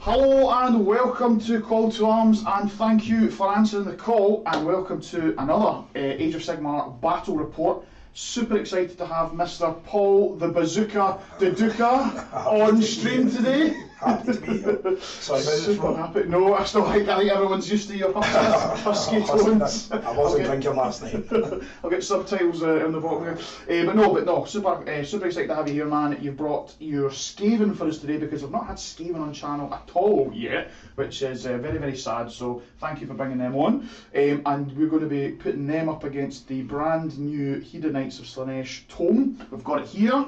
Hello and welcome to Call to Arms, and thank you for answering the call, and welcome to another Age of Sigmar battle report. Super excited to have Mr. Paul the Bazooka, the Duca, on stream today. Happy to be here. Sorry about this, Super happy. No, I still think everyone's used to your husky tones. I wasn't drinking last night. I'll get subtitles on the bottom here. But no, super excited to have you here, man. You've brought your Skaven for us today because I've not had Skaven on channel at all yet, which is very, very sad. So thank you for bringing them on. And we're going to be putting them up against the brand new Hedonites of Slaanesh tome. We've got it here.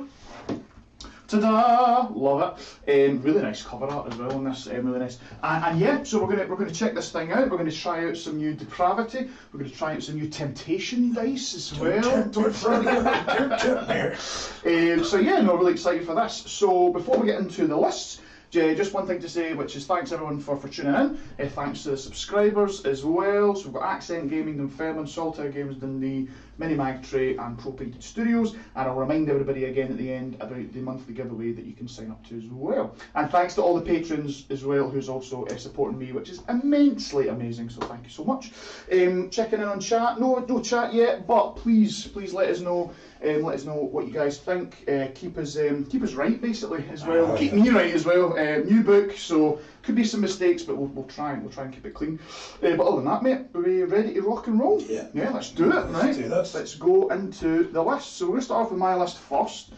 Ta-da! Love it. Really nice cover art as well on this. Really nice. And yeah, so we're gonna check this thing out. We're gonna try out some new depravity. We're gonna try out some new temptation dice as well. So yeah, no, really excited for this. So before we get into the lists, just one thing to say, which is thanks everyone for tuning in. Thanks to the subscribers as well. So we've got Accent Gaming, Dunfermline, Solitaire Games, Dundee, Minimag Tray and Pro Painted Studios. And I'll remind everybody again at the end about the monthly giveaway that you can sign up to as well. And thanks to all the patrons as well who's also supporting me, which is immensely amazing. So thank you so much. Checking in on chat. No chat yet, but please let us know. Let us know what you guys think. Keep us right basically as well. Keep me right as well. New book, so could be some mistakes, but we'll try and keep it clean. But other than that, mate, are we ready to rock and roll? Yeah. Yeah, let's do it. Right. Let's go into the list. So we're going to start off with my list first.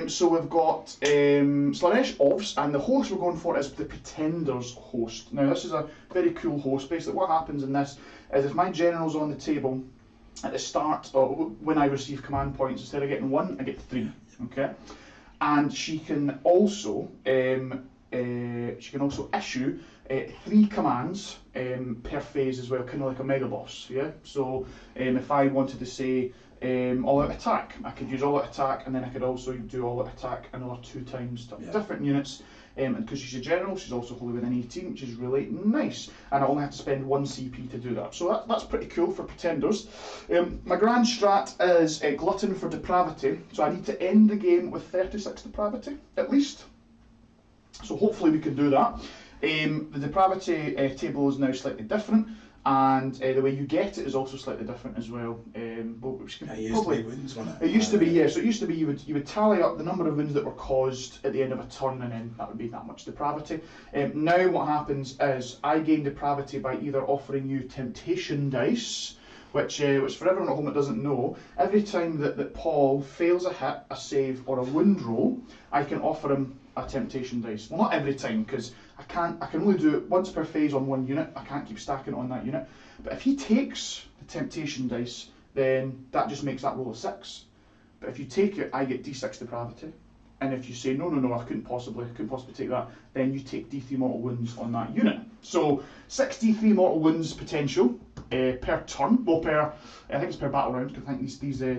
So we've got Slaanesh Ovs, and the host we're going for is the Pretenders host. Now this is a very cool host. Basically what happens in this is if my general's on the table at the start, or when I receive command points, instead of getting 1, I get 3. Okay, and she can also issue 3 commands per phase as well, kind of like a mega boss. Yeah. So if I wanted to say all out attack, I could use all out attack, and then I could also do all out attack another 2 times to different units. And because she's a general, she's also holy within 18, which is really nice. And I only have to spend 1 CP to do that. So that's pretty cool for Pretenders. My grand strat is Glutton for depravity. So I need to end the game with 36 depravity, at least. So hopefully we can do that. The depravity table is now slightly different, and the way you get it is also slightly different as well. Which can probably, it used to be, yeah. So it used to be you would tally up the number of wounds that were caused at the end of a turn, and then that would be that much depravity. Now what happens is I gain depravity by either offering you temptation dice, which for everyone at home that doesn't know, every time that Paul fails a hit, a save, or a wound roll, I can offer him a temptation dice. Well, not every time, because I can only do it once per phase on 1 unit. I can't keep stacking it on that unit. But if he takes the temptation dice, then that just makes that roll a 6. But if you take it, I get D6 depravity. And if you say no, I couldn't possibly take that, then you take D3 mortal wounds on that unit. So 6 D3 mortal wounds potential per turn. Well, I think it's per battle round, because I think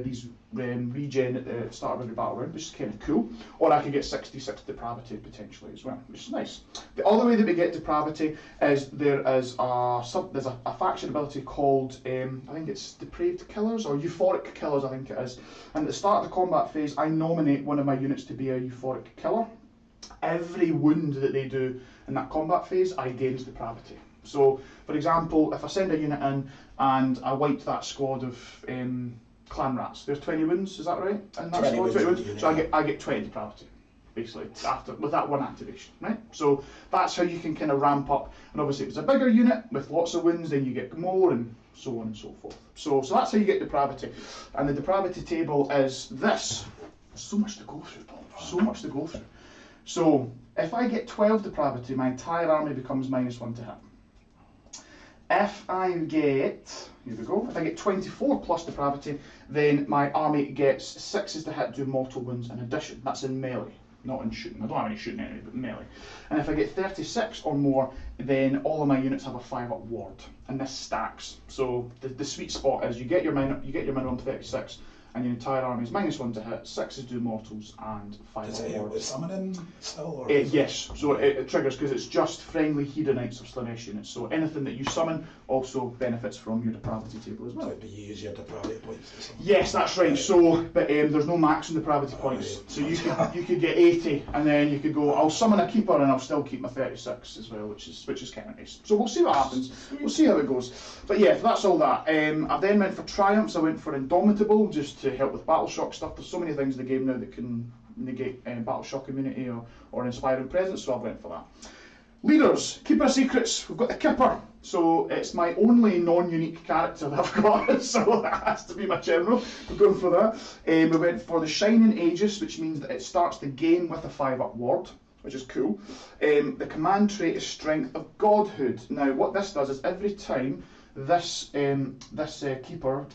these regen at the start of every battle round, which is kind of cool. Or I could get 66 depravity potentially as well, which is nice. The other way that we get depravity is there's a faction ability called I think it's depraved killers or euphoric killers, I think it is. And at the start of the combat phase, I nominate one of my units to be a euphoric killer. Every wound that they do in that combat phase, I gain depravity. So, for example, if I send a unit in and I wipe that squad of clan rats, there's 20 wounds, is that right? And that 20 wounds. So I get 20 depravity, basically, with that 1 activation, right? So that's how you can kind of ramp up. And obviously, if it's a bigger unit with lots of wounds, then you get more, and so on and so forth. So that's how you get depravity. And the depravity table is this. There's so much to go through, Paul. So much to go through. So if I get 12 depravity, my entire army becomes -1 to hit. If I get, here we go, if I get 24 plus depravity, then my army gets 6s to hit, do mortal wounds in addition. That's in melee, not in shooting. I don't have any shooting anyway, but melee. And if I get 36 or more, then all of my units have a 5-up ward, and this stacks. So the sweet spot is you get your minimum 36, and your entire army is -1 to hit, 6 is do mortals, and 5 Does are it help wards. with summoning still? Or Yes, so it triggers because it's just friendly Hedonites of Slaanesh units. So anything that you summon also benefits from your depravity table as well. But you use your depravity points to summon? Yes, that's right. So, but there's no max on depravity points. Right. So you could get 80, and then you could go, I'll summon a keeper, and I'll still keep my 36 as well, which is kind of nice. So we'll see what happens. We'll see how it goes. But yeah, that's all that. I then went for triumphs. I went for indomitable just to help with battle shock stuff. There's so many things in the game now that can negate battle shock immunity or inspiring presence, so I went for that. Leaders, keeper of secrets. We've got the Kipper, so it's my only non-unique character that I've got, so that has to be my general. We're going for that. We went for the Shining Aegis, which means that it starts the game with a 5-up ward, which is cool. The command trait is Strength of Godhood. Now, what this does is every time this keeper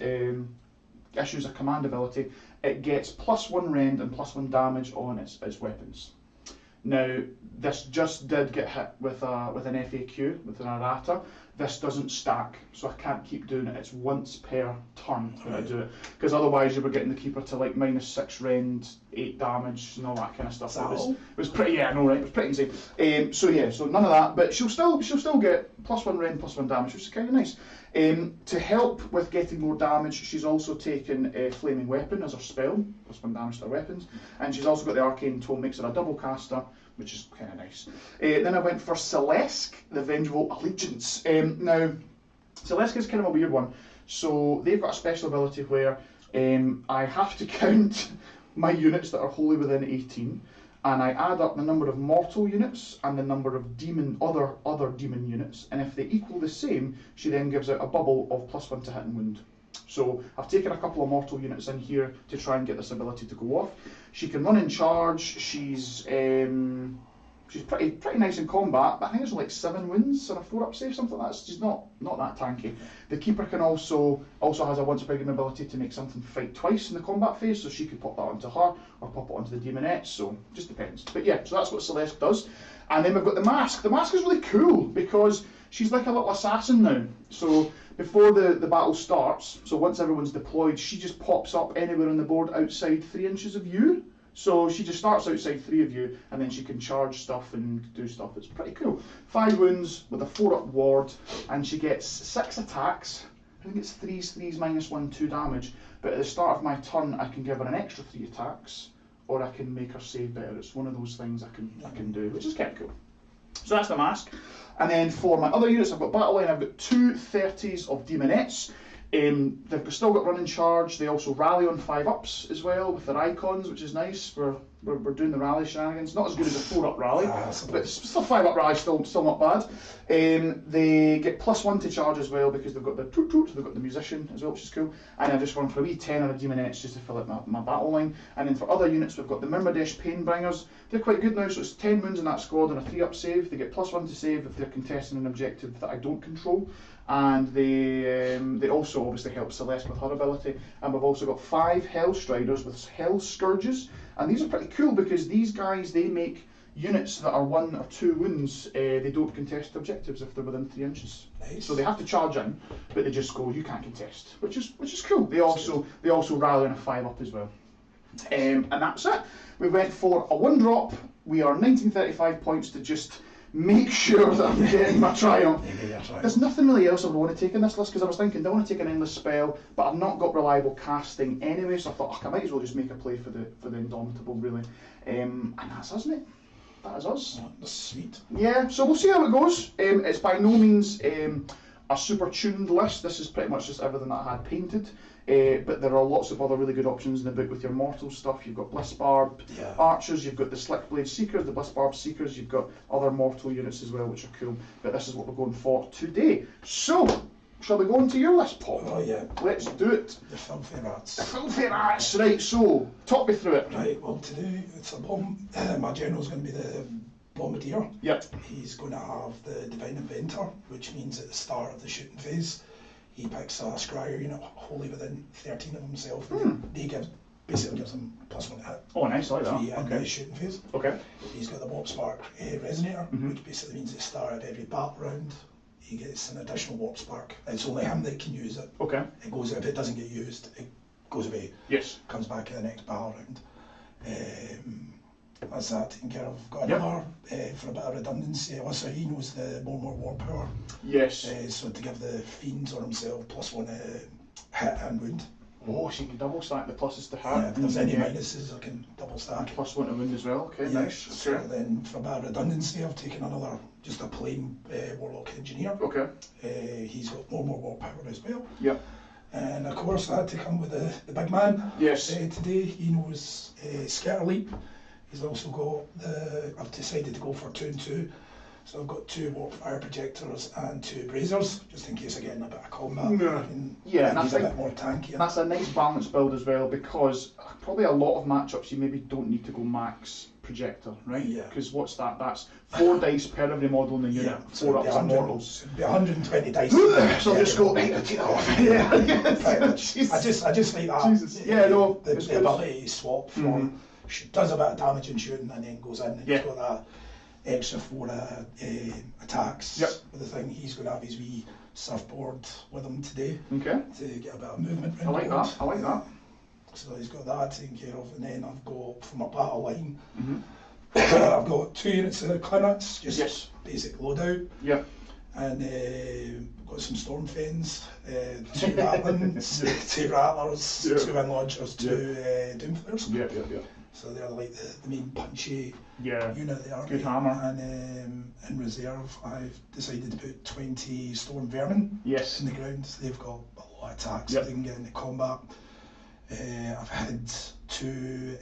issues a command ability, it gets +1 rend and +1 damage on its weapons. Now, this just did get hit with an FAQ, with an errata. This doesn't stack, so I can't keep doing it. It's once per turn when I do it, because otherwise you were getting the keeper to like -6 rend, 8 damage, and all that kind of stuff. It was pretty, yeah, I know, right? It was pretty insane. So none of that, but she'll still get +1 rend, +1 damage, which is kind of nice. To help with getting more damage, she's also taken a Flaming Weapon as her spell, +1 damage to her weapons, and she's also got the Arcane Tome, makes her a double caster, which is kind of nice. Then I went for Celeste, the Vengeful Allegiance. Now, Celeste is kind of a weird one. So they've got a special ability where I have to count my units that are wholly within 18, and I add up the number of mortal units and the number of other demon units, and if they equal the same, she then gives out a bubble of +1 to hit and wound. So I've taken a couple of mortal units in here to try and get this ability to go off. She can run in charge. She's pretty nice in combat, but I think it's like 7 wounds and a 4-up save, something like that. She's not that tanky. The keeper can also has a once per game ability to make something fight twice in the combat phase, so she could pop that onto her or pop it onto the demonette. So just depends. But yeah, so that's what Celeste does. And then we've got the mask. The mask is really cool because she's like a little assassin now. So before the battle starts, so once everyone's deployed, she just pops up anywhere on the board outside 3 inches of you. So she just starts outside 3 of you, and then she can charge stuff and do stuff. It's pretty cool. 5 wounds with a 4-up ward, and she gets 6 attacks. I think it's 3s, -1, 2 damage. But at the start of my turn, I can give her an extra 3 attacks, or I can make her save better. It's one of those things I can do, which is kind of cool. So that's the mask. And then for my other units, I've got Battle Line. I've got 2 30s of Demonettes. They've still got run in charge. They also rally on 5-ups as well with their icons, which is nice. We're doing the rally shenanigans. Not as good as a 4-up rally, but still 5-up rally, still not bad. They get +1 to charge as well because they've got the toot toot, they've got the musician as well, which is cool. And I just run for a wee 10 of Demonettes just to fill out my battle line. And then for other units, we've got the Mirmadesh Painbringers. They're quite good now, so it's 10 wounds in that squad and a 3-up save. They get +1 to save if they're contesting an objective that I don't control. And they also obviously help Celeste with her ability. And we've also got 5 Hell Striders with Hell Scourges. And these are pretty cool because these guys, they make units that are 1 or 2 wounds, they don't contest objectives if they're within 3 inches. Nice. So they have to charge in, but they just go, you can't contest, which is cool. They also rally on a 5-up as well. And that's it. We went for a 1-drop. We are 1935 points to just make sure that I'm getting my triumph. There's nothing really else I would want to take in this list because I was thinking, don't want to take an endless spell, but I've not got reliable casting anyway, so I thought I might as well just make a play for the Indomitable, really. And that's us, mate. That is us. Oh, that's sweet. Yeah, so we'll see how it goes. It's by no means a super tuned list. This is pretty much just everything that I had painted. But there are lots of other really good options in the book with your mortal stuff. You've got Blissbarb Archers, you've got the Slickblade Seekers, the Blissbarb Seekers, you've got other mortal units as well, which are cool. But this is what we're going for today. So, shall we go into your list, Paul? Oh yeah. Let's do it. The filthy rats. The filthy rats, right, so, talk me through it. Right, well today it's a bomb. My general's going to be the Bombardier. Yep. He's going to have the Divine Inventor, which means at the start of the shooting phase, he picks a scryer unit wholly within 13 of himself, and they basically gives him +1 to hit. Oh, nice, I like that. 3 in the shooting phase. Okay. He's got the Warp Spark Resonator, which basically means at the start of every battle round, he gets an additional Warp Spark. It's only him that can use it. Okay. It goes, if it doesn't get used, it goes away. Yes. Comes back in the next battle round. That's that taken care of. Got Yep. another for a bit of redundancy. Also, he knows the more war power. Yes. So to give the fiends or himself +1 hit and wound. Oh, so you can double stack the pluses to hit. Yeah, if there's any Yeah. minuses, I can double stack it. +1 to wound as well. Okay, Yeah, nice. so Okay. then for a bit of redundancy, I've taken another, just a plain warlock engineer. Okay. He's got more war power as well. Yep. And of course, I had to come with the big man. Yes. Today, he knows Skitter Leap. He's also got I've decided to go for 2 and 2. So I've got 2 warp fire projectors and 2 braziers, just in case I get in a bit of combat. Yeah, and I he's a think bit more tanky. that's a nice balanced build as well, because probably a lot of matchups you maybe don't need to go max projector, right? Yeah. Because what's that? That's 4 dice per every model in the unit, 4 ups and mortals. It'd be 120 dice. So just go 8 to 10 off. Yeah. I just like that. Jesus. Yeah, no, The it's good. ability to swap from does a bit of damage and shooting and then goes in and Yeah. he's got that extra 4 attacks Yep. with the thing. He's going to have his wee surfboard with him today Okay. to get a bit of movement I around like the board. that. I like that. So he's got that taken care of, and then I've got from my battle line Mhm. I've got 2 units of Clarets, just Yes. basic loadout, Yeah. and got some storm fens, 2 rattlings, 2 rattlers, Yeah. 2 enlodgers, 2 doomflares. Yeah. Yeah. Yeah. So they're like the main punchy Yeah. unit of the army. Good hammer. And in reserve, I've decided to put 20 storm vermin Yes. in the ground. They've got a lot of attacks. Yep. They can get into combat. I've had 2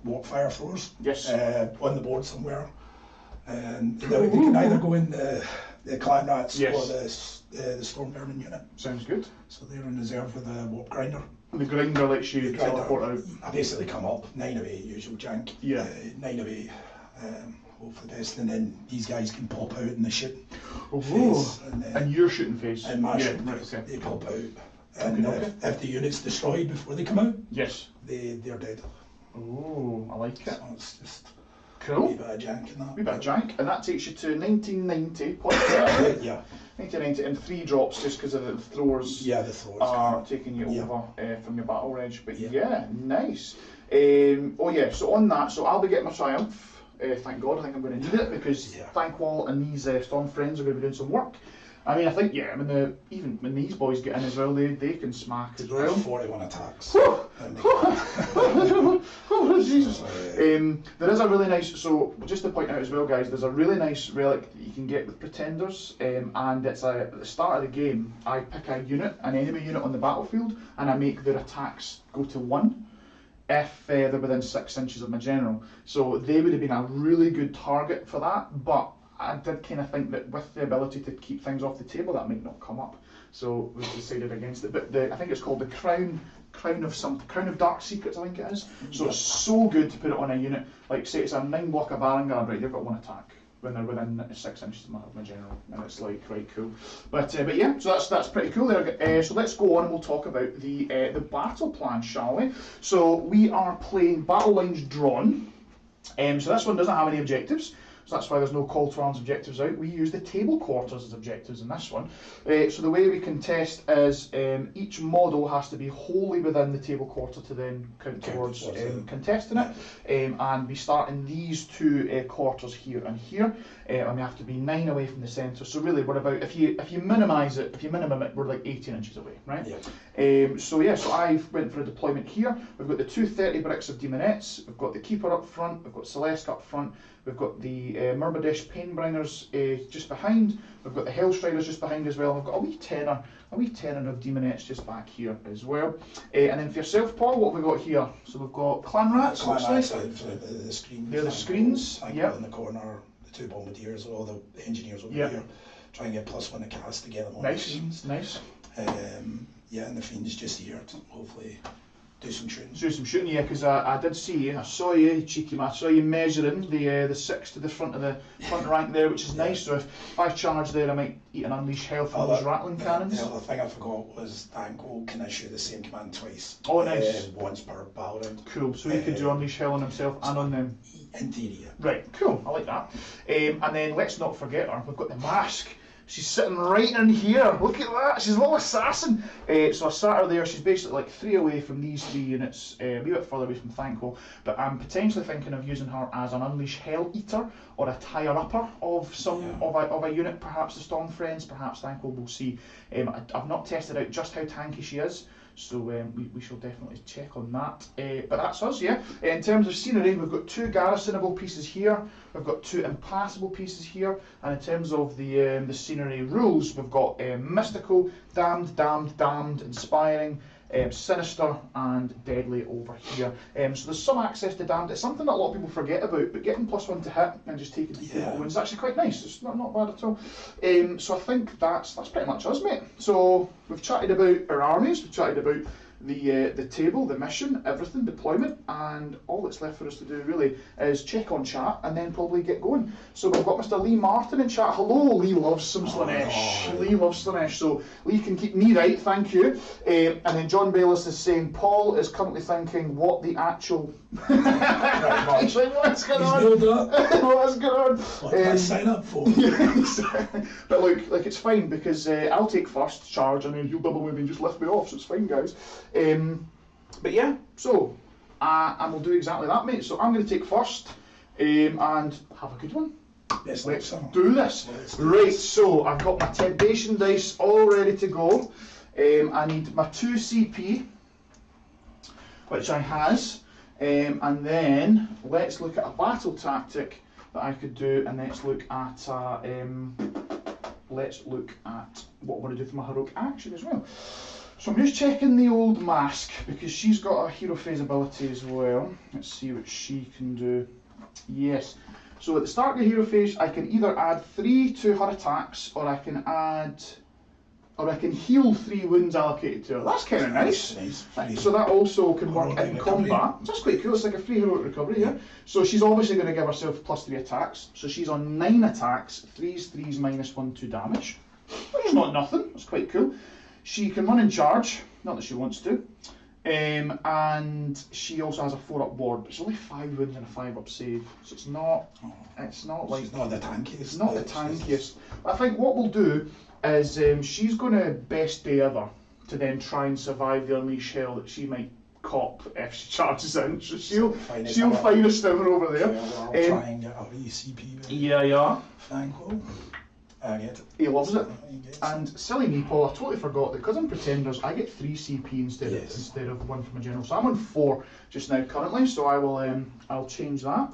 warp fire throwers Yes. on the board somewhere, and they can either go in the clan rats Yes. or the storm vermin unit. Sounds good. So they're in reserve with the warp grinder. The grinder lets you The grinder, teleport out. I basically come up 9 away, usual jank. Yeah. 9 away. Hope for the best, and then these guys can pop out in the shit. Oh. phase, And you're shooting phase. and my Yeah. shit, Right. Okay. they pop out. And Okay. if the unit's destroyed before they come out, Yes. they're dead. Oh, I like it. So it's just a Cool. wee bit of jank in that. Wee bit of jank, and that takes you to 1990 points. Yeah, 1990 and 3 drops just because of the throwers yeah, the throwers. are taking you Yeah. over from your battle reg. But Yeah. yeah, nice. Oh yeah, so on that, so I'll be getting my Triumph. Thank God, I think I'm going to need it because Yeah. Thankwall and these Storm Friends are going to be doing some work. I mean, I think, yeah, even when these boys get in as well, they can smack as well. 41 attacks. Whew. And they- Oh, Jesus. So, There is a really nice, so just to point out as well, guys, there's a really nice relic that you can get with Pretenders, and it's at the start of the game, I pick a unit, an enemy unit on the battlefield, and I make their attacks go to 1 if they're within 6 inches of my general. So they would have been a really good target for that, but I did kind of think that with the ability to keep things off the table, that might not come up. So we've decided against it. But I think it's called the Crown of Dark Secrets, I think it is. So it's so good to put it on a unit. Like say it's a 9 block of Baron Guard, right? They've got 1 attack when they're within 6 inches of my general, and it's like right cool. But yeah, so that's pretty cool there. So let's go on and we'll talk about the battle plan, shall we? So we are playing battle lines drawn. So this one doesn't have any objectives. So that's why there's no call to arms objectives out. We use the table quarters as objectives in this one. So the way we contest is each model has to be wholly within the table quarter to then count towards contesting it. And we start in these 2 quarters here and here. And we have to be 9 away from the centre. So really we're about, if you minimise it, if you minimum it, we're like 18 inches away, right? Yeah. So I went for a deployment here. We've got the 230 bricks of Demonettes. We've got the Keeper up front. We've got Celeste up front. We've got the Murbadesh Painbringers just behind. We've got the Hellstriders just behind as well. We've got a wee tenor of Demonettes just back here as well. And then for yourself, Paul, what have we got here? So we've got Clan Rats, looks like. The screens. They're the screens, Yeah. In the corner, the 2 bombardiers, all the engineers over here. Try and get +1 to cast to get them on the fiends. Nice. Yeah, and the fiends just here to hopefully do some shooting. Do some shooting, yeah, because I did see, I saw you, cheeky man, I saw you measuring the 6 to the front of the front rank there, which is nice. So if I charge there, I might eat and unleash hell from those rattling cannons. The other thing I forgot was Danko can issue the same command twice. Oh, nice. Once per battle round. Cool, so he could do unleash hell on himself and on them. In theory, yeah. Right, cool, I like that. And then let's not forget, we've got the mask. She's sitting right in here. Look at that. She's a little assassin. So I sat her there. She's basically like 3 away from these 3 units, a wee bit further away from Thankful. But I'm potentially thinking of using her as an Unleash Hell Eater or a tire upper of some of a unit, perhaps the Storm Friends, perhaps Thankful. We'll see. I've not tested out just how tanky she is. So we shall definitely check on that. But that's us, yeah. In terms of scenery, we've got 2 garrisonable pieces here. We've got 2 impassable pieces here. And in terms of the scenery rules, we've got mystical, damned, damned, damned, inspiring, sinister, and deadly over here. So there's some access to damned. It's something that a lot of people forget about, but getting +1 to hit and just taking D4 wins is actually quite nice. It's not bad at all. So I think that's pretty much us, mate. So we've chatted about our armies, we've chatted about the table, the mission, everything, deployment, and all that's left for us to do really is check on chat and then probably get going. So we've got Mr. Lee Martin in chat. Hello, Lee loves some Slaanesh. Lee loves Slaanesh, so Lee can keep me right, thank you. And then John Bayliss is saying Paul is currently thinking what the actual what's going on? What's going on? What did I sign up for? But look, it's fine because I'll take first charge and then he'll double move and just lift me off, so it's fine, guys. But yeah, so and we'll do exactly that, mate. So I'm going to take first and have a good one. Let's do this. Right, so I've got my temptation dice all ready to go. I need my 2 CP, which I has, and then let's look at a battle tactic that I could do, and let's look at what I want to do for my heroic action as well. So I'm just checking the old mask because she's got a hero phase ability as well. Let's see what she can do. Yes. So at the start of the hero phase, I can either add 3 to her attacks, or I can heal 3 wounds allocated to her. That's kind of nice. So that also can work in combat. That's quite cool. It's like a free heroic recovery, yeah. So she's obviously going to give herself +3 attacks. So she's on 9 attacks, 3s, -1, 2 damage. Which is not nothing. That's quite cool. She can run in charge, not that she wants to, and she also has a 4-up ward. But it's only 5 wounds and a 5-up save, so it's not like she's not the tankiest. It's not the tankiest. I think what we'll do is she's going to best day ever to then try and survive the Unleash Hell that she might cop if she charges in. So she'll find a stimmer over there. I'll try and get a wee CP. Yeah. Thankful. I get it. He loves it. And silly me, Paul, I totally forgot that because I'm Pretenders, I get 3 CP instead of 1 from a general. So I'm on 4 just now currently, so I will I'll change that.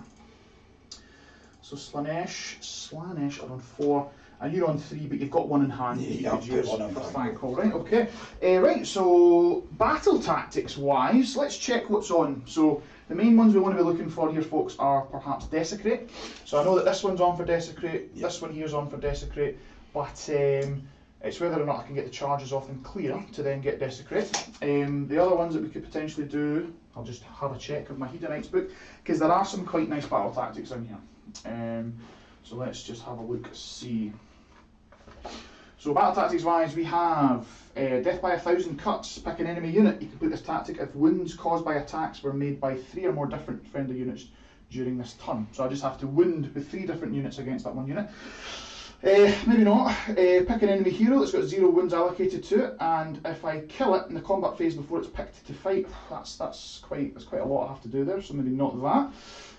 So Slaanesh are on 4, and you're on 3, but you've got 1 in hand. Yeah, I'll put 1 in for Thankful, right? Okay. Right, so battle tactics wise, let's check what's on. So the main ones we want to be looking for here, folks, are perhaps Desecrate. So I know that this one's on for Desecrate, this one here's on for Desecrate, but it's whether or not I can get the charges off and clear to then get Desecrate. The other ones that we could potentially do, I'll just have a check of my Hedonites book, because there are some quite nice battle tactics in here. So let's just have a look, see. So battle tactics wise, we have death by 1,000 cuts. Pick an enemy unit. You complete this tactic if wounds caused by attacks were made by 3 or more different friendly units during this turn. So I just have to wound with 3 different units against that one unit. Maybe not. Pick an enemy hero that's got 0 wounds allocated to it, and if I kill it in the combat phase before it's picked to fight, that's quite a lot I have to do there. So maybe not that.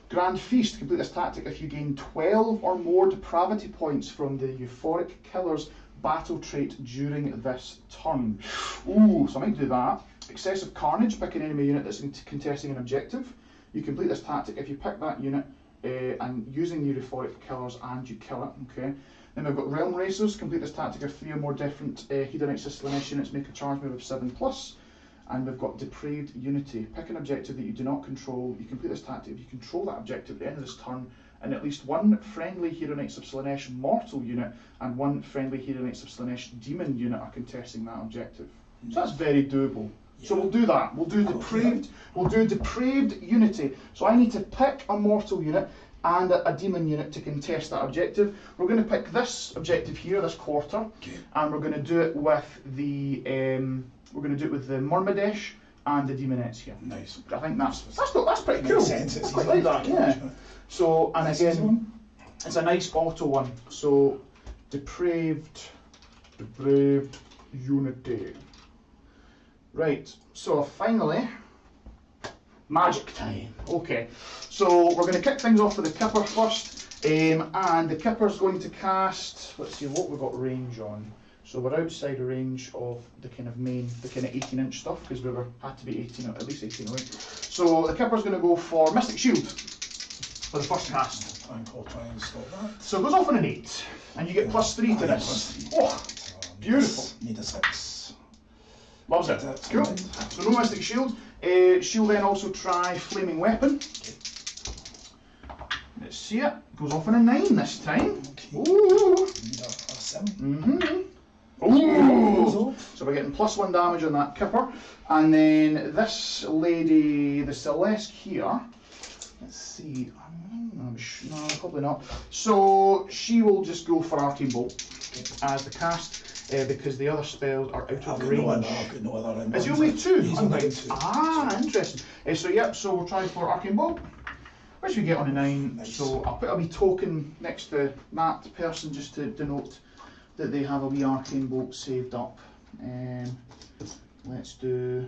Grand Feast. Complete this tactic if you gain 12 or more depravity points from the euphoric killer's battle trait during this turn. Ooh, so I might do that. Excessive Carnage. Pick an enemy unit that's contesting an objective. You complete this tactic if you pick that unit and using the euphoric killers and you kill it. Okay. Then we've got Realm Racers. Complete this tactic if 3 or more different Hedonites or Slaanesh units make a charge move of 7+. And we've got Depraved Unity. Pick an objective that you do not control. You complete this tactic if you control that objective at the end of this turn, and at least 1 friendly Hedonites of Slaanesh mortal unit and 1 friendly Hedonites of Slaanesh demon unit are contesting that objective. So that's very doable. Yeah. So we'll do that. We'll do depraved. We'll do Depraved Unity. So I need to pick a mortal unit and a demon unit to contest that objective. We're going to pick this objective here, this quarter, and we're going to do it with the Myrmidesh and the Demonettes here. Nice. I think that's pretty cool. Sense. I quite like that, yeah. So, and again, it's a nice auto one. So, Depraved Depraved unity. Right, so finally, magic time. Okay, so we're going to kick things off with the Kipper first, and the Kipper's going to cast, let's see what we've got range on. So we're outside the range of the kind of 18-inch stuff, because we had to be 18, at least 18 away. So the Kipper's going to go for Mystic Shield for the first cast. I'll try and stop that. So it goes off on an 8, and you get +3 to this. Oh, beautiful. Need a 6. Loves it. Cool. So no Mystic Shield. She'll then also try Flaming Weapon. Let's see it. Goes off on a 9 this time. Ooh. Need a 7. Ooh. So we're getting +1 damage on that Kipper. And then this lady, the Celeste here, let's see, no, probably not. So she will just go for Arcane Bolt as the cast, because the other spells are out of range. Is he only 2? Interesting. So yep, so we'll try for Arcane Bolt, which we get on a 9. Nice. So I'll put a wee token next to that person just to denote that they have a wee Arcane Bolt saved up. Let's do,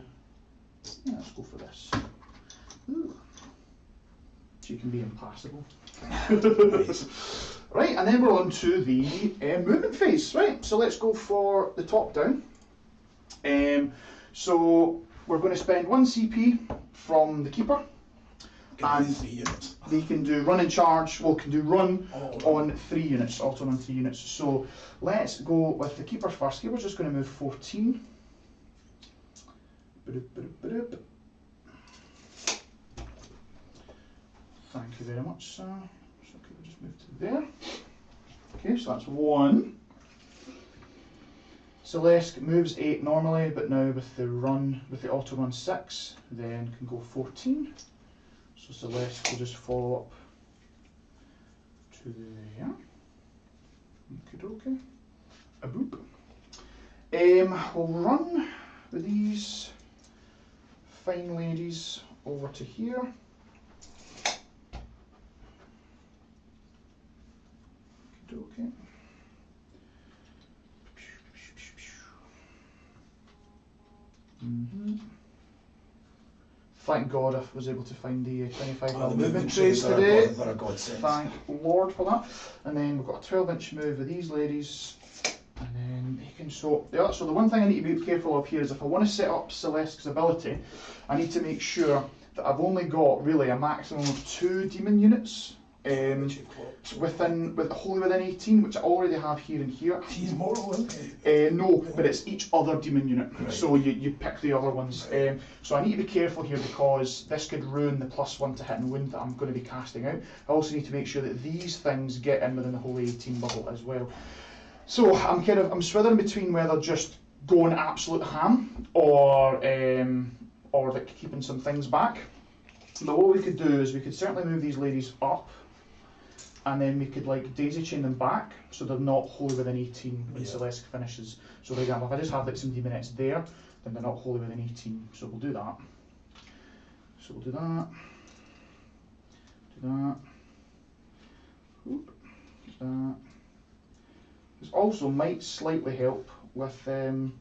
yeah, let's go for this. Ooh. She can be impassable. Right, and then we're on to the movement phase. Right, so let's go for the top down. So we're going to spend 1 CP from the Keeper, and they can do run and charge. Well, can do run on 3 units, auto on 3 units. So let's go with the Keeper first. Keeper's just going to move 14. Thank you very much, sir. So we'll just move to there. Okay, so that's 1. Celeste moves 8 normally, but now with the auto run 6, then can go 14. So Celeste will just follow up to there. Okay. A boop. We'll run with these fine ladies over to here. Okay. Thank God I was able to find the 25 movement trays today. Thank Lord for that. And then we've got a 12-inch move with these ladies. And then they can so the one thing I need to be careful of here is if I want to set up Celeste's ability, I need to make sure that I've only got really a maximum of 2 demon units. Wholly within 18, which I already have here and here. He's mortal, isn't he? No, but it's each other demon unit, right. So you pick the other ones. Right. So I need to be careful here because this could ruin the +1 to hit and wound that I'm going to be casting out. I also need to make sure that these things get in within the whole 18 bubble as well. So I'm swithering between whether just going absolute ham or like keeping some things back. But what we could do is we could certainly move these ladies up, and then we could like daisy chain them back so they're not wholly within 18 when Celeste finishes. So for example, if I just have like some demonettes there, then they're not wholly within 18. So we'll do that. So we'll do that. Do that. Oop. That. This also might slightly help with, I mean,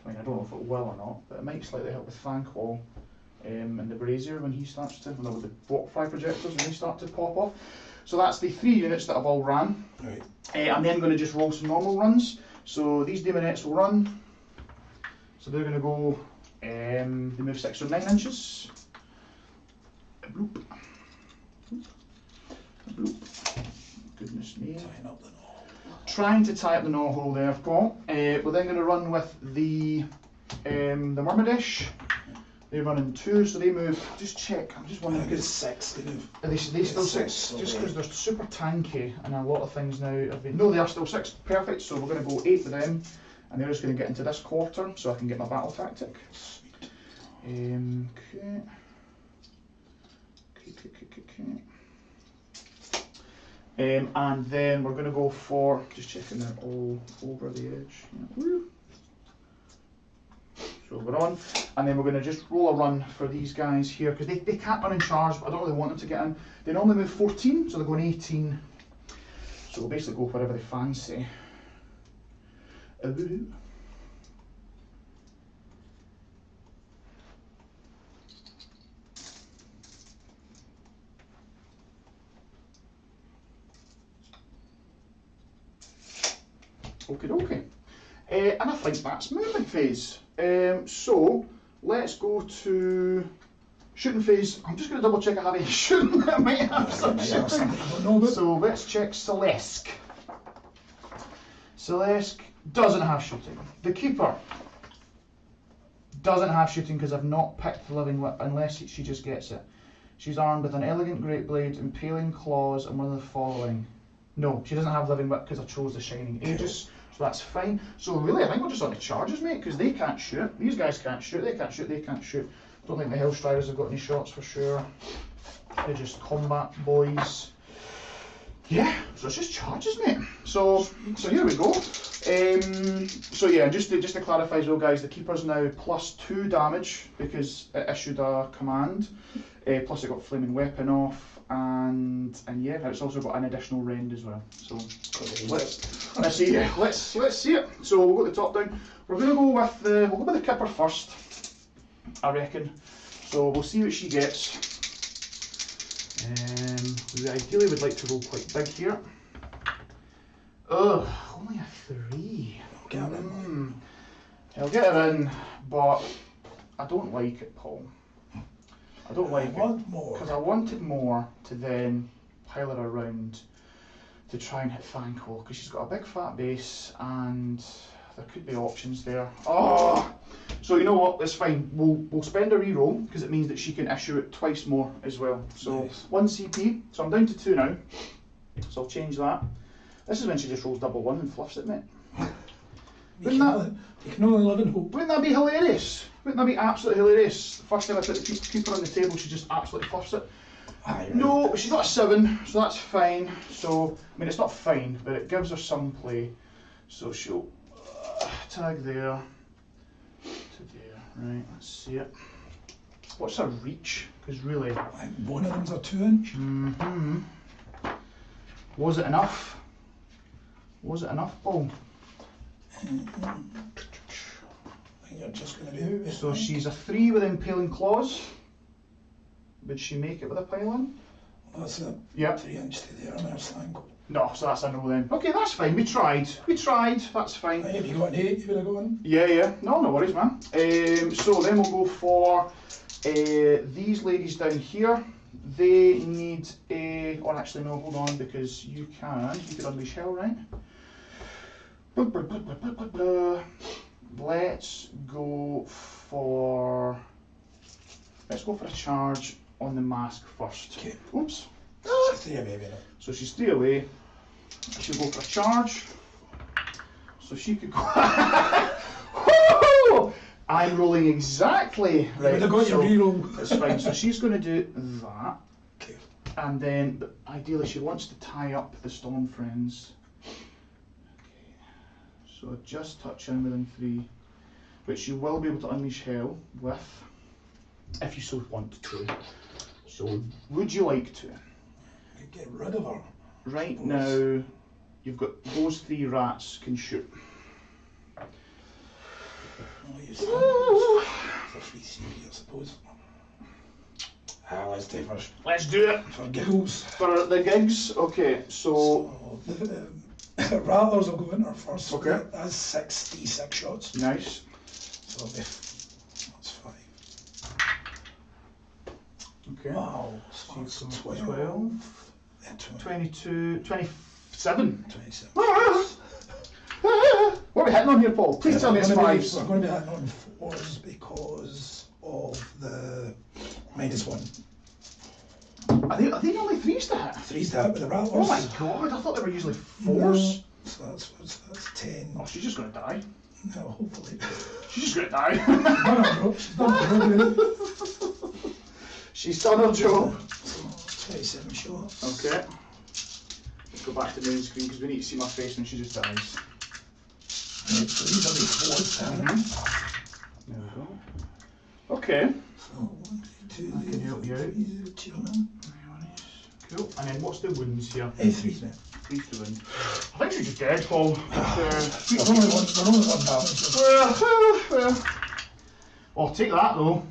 I don't know if it will or not, but it might slightly help with Thankwall and the Brazier when he starts to, with the Fire Projectors when they start to pop off. So that's the 3 units that I've all ran. Right. I'm then going to just roll some normal runs. So these demonettes will run. So they're going to go, they move 6 or 9 inches. A bloop. A bloop. Goodness me. Tying up the knob. Trying to tie up the knob hole there I've got. We're then going to run with the Myrmidish. They run in 2, so they move. Just check. I'm just wondering. Because 6. Are they still 6? Just because they're super tanky and a lot of things now. No, they are still 6. Perfect. So we're going to go 8 with them, and they're just going to get into this quarter, so I can get my battle tactic. Okay. And then we're going to go for just checking they're all over the edge. Yeah. Woo. So we're on, and then we're going to just roll a run for these guys here because they can't run in charge, but I don't really want them to get in. They normally move 14, so they're going 18. So we'll basically go wherever they fancy. Okay, okay. And I think that's movement phase. So let's go to shooting phase. I'm just going to double check I have any shooting. I might have some shooting. So let's check Slaanesh. Slaanesh doesn't have shooting. The Keeper doesn't have shooting because I've not picked the living whip unless she just gets it. She's armed with an elegant great blade, impaling claws, and one of the following. No, she doesn't have living whip because I chose the Shining Aegis, so that's fine. So really, I think we're just on the charges, mate, because they can't shoot. These guys can't shoot. They can't shoot. They can't shoot. Don't think the Hellstriders have got any shots for sure. They're just combat boys. Yeah, so it's just charges, mate. So here we go. So yeah, just to clarify as well, guys, the Keeper's now +2 damage because it issued a command. Plus it got flaming weapon off. And yeah, it's also got an additional rend as well. So let's see it. So we'll go the top down. We're gonna go with the Kipper first, I reckon. So we'll see what she gets. We ideally would like to roll quite big here. Ugh, only a 3. I'll get her in, but I don't like it, Paul. I don't like it because I wanted more to then pile her around to try and hit Thankful because she's got a big fat base and there could be options there. Oh, so you know what? That's fine. We'll spend a reroll because it means that she can issue it twice more as well. So nice. 1 CP. So I'm down to 2 now. So I'll change that. This is when she just rolls double 1 and fluffs it, mate. You can only live in hope. Wouldn't that be hilarious? Wouldn't that be absolutely hilarious? The first time I put the Keeper on the table, she just absolutely fluffs it. No, but she's got a 7, so that's fine. So, I mean, it's not fine, but it gives her some play. So she'll tag there to there. Right, let's see it. What's her reach? Because really... one of them's a 2-inch. Was it enough? Was it enough, Paul? I think you're just going to be out. So she's a 3 with impaling claws. Would she make it with a pylon? That's a 3-inch to there on her slank. No, so that's a no then. Okay, that's fine. We tried. That's fine. Have you got an 8? You would have gone? Yeah. No worries, man. So then we'll go for these ladies down here. They need a... Or actually, no, hold on, because you can unleash hell, right? Let's go for a charge on the mask first. Okay. Oops. She's 3 away, baby. So she's 3 away. She'll go for a charge. So she could go. I'm rolling exactly right. You've got your reroll. That's fine. So she's going to do that. Okay. And then, ideally, she wants to tie up the Storm Friends. Okay. So just touch in within 3, which you will be able to unleash hell with, if you so want to. So, would you like to? Get rid of her. Right now, you've got those 3 rats can shoot. For free CP, I suppose. Let's do first. Let's do it! For giggles. For the gigs? Okay, so the Rattlers will go in her first. Okay. That's 6d6 shots. Nice. So that's 5. Okay. Wow. So that's 12. 22, 27. 27. What are we hitting on here, Paul? Please tell me it's 5s. We're going to be hitting on 4s because of the -1. Are they only 3s to hit? 3s to hit with the Rattlers. Oh my god, I thought they were usually 4s. So that's 10. Oh, she's just going to die. No, hopefully. She's just going to die. No, she's done her job. She's done her job. So, 27 shots. Okay. Let's go back to the main screen because we need to see my face when she just dies. Right, so these are the 4s. There we go. Okay. So 1, 2, I can help you out. 3, 2, 1. Cool. And then what's the wounds here? 3s, mate. increase the wound. I think she's just dead, Paul. There's only one damage. Well. I'll take that though.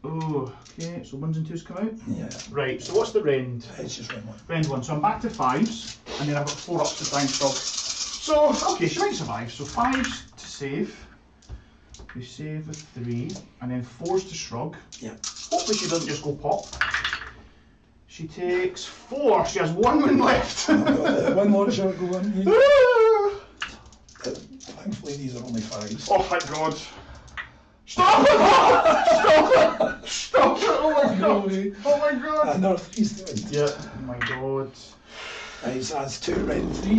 Oh, okay, so 1s and 2s come out? Yeah. Right, so what's the rend? It's just rend 1. Rend 1, so I'm back to 5s, and then I've got 4 ups to try and stop. So, okay, she might survive. So 5s to save. We save with 3, and then 4s to shrug. Yeah. Hopefully she doesn't just go pop. She takes 4, she has 1 wound left. One more shot go on. Thankfully these are only 5s. Oh, thank God. Stop it! Stop it! Stop it! Oh my God! Oh my God! Another 3's to win. Yeah. Oh my God. Right, so that's 2 rend 3. I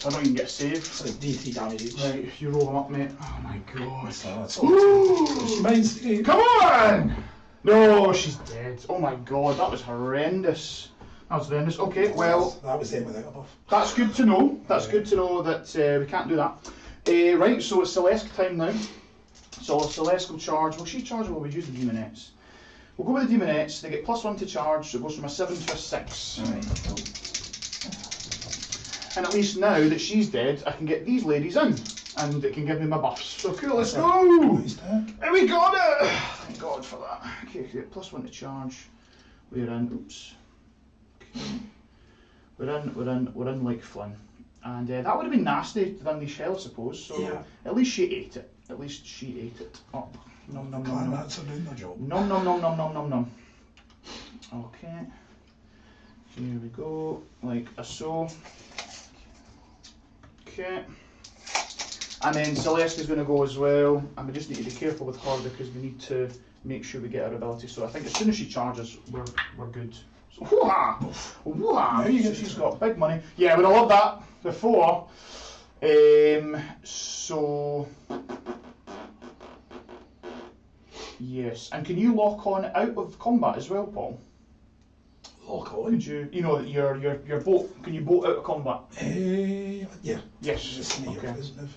don't even get a save. It's like D3 damage each. Right, you roll them up, mate. Oh my God. So that's all. She minds me. Come on! No, she's dead. Oh my God, that was horrendous. That was horrendous. Okay, well, that was them without a buff. that's good to know. That's good to know that we can't do that. Right, so it's Celeste time now. So Celeste will charge. Will she charge or will we use the Demonettes? We'll go with the Demonettes. They get +1 to charge, so it goes from a 7 to a 6. Right. And at least now that she's dead, I can get these ladies in, and it can give me my buffs. So cool, let's go! And we got it! Thank God for that. Okay, +1 to charge. We're in. Oops. Okay. We're in like Flynn. And that would have been nasty to run the shell, I suppose. So yeah. At least she ate it. At least she ate it up. Nom nom nom nom. That's doing their job. Nom nom nom nom nom nom nom. Okay. Here we go, like so. Okay. And then Celeste is going to go as well, and we just need to be careful with her because we need to make sure we get her ability. So I think as soon as she charges, we're good. So, whoa-ha! Whoa-ha! She's got big money. Yeah, I would have loved that before. So yes, and can you lock on out of combat as well, Paul? Lock on? Could you, you know, your boat, can you boat out of combat? Yeah. Yes. Just Okay. isn't it?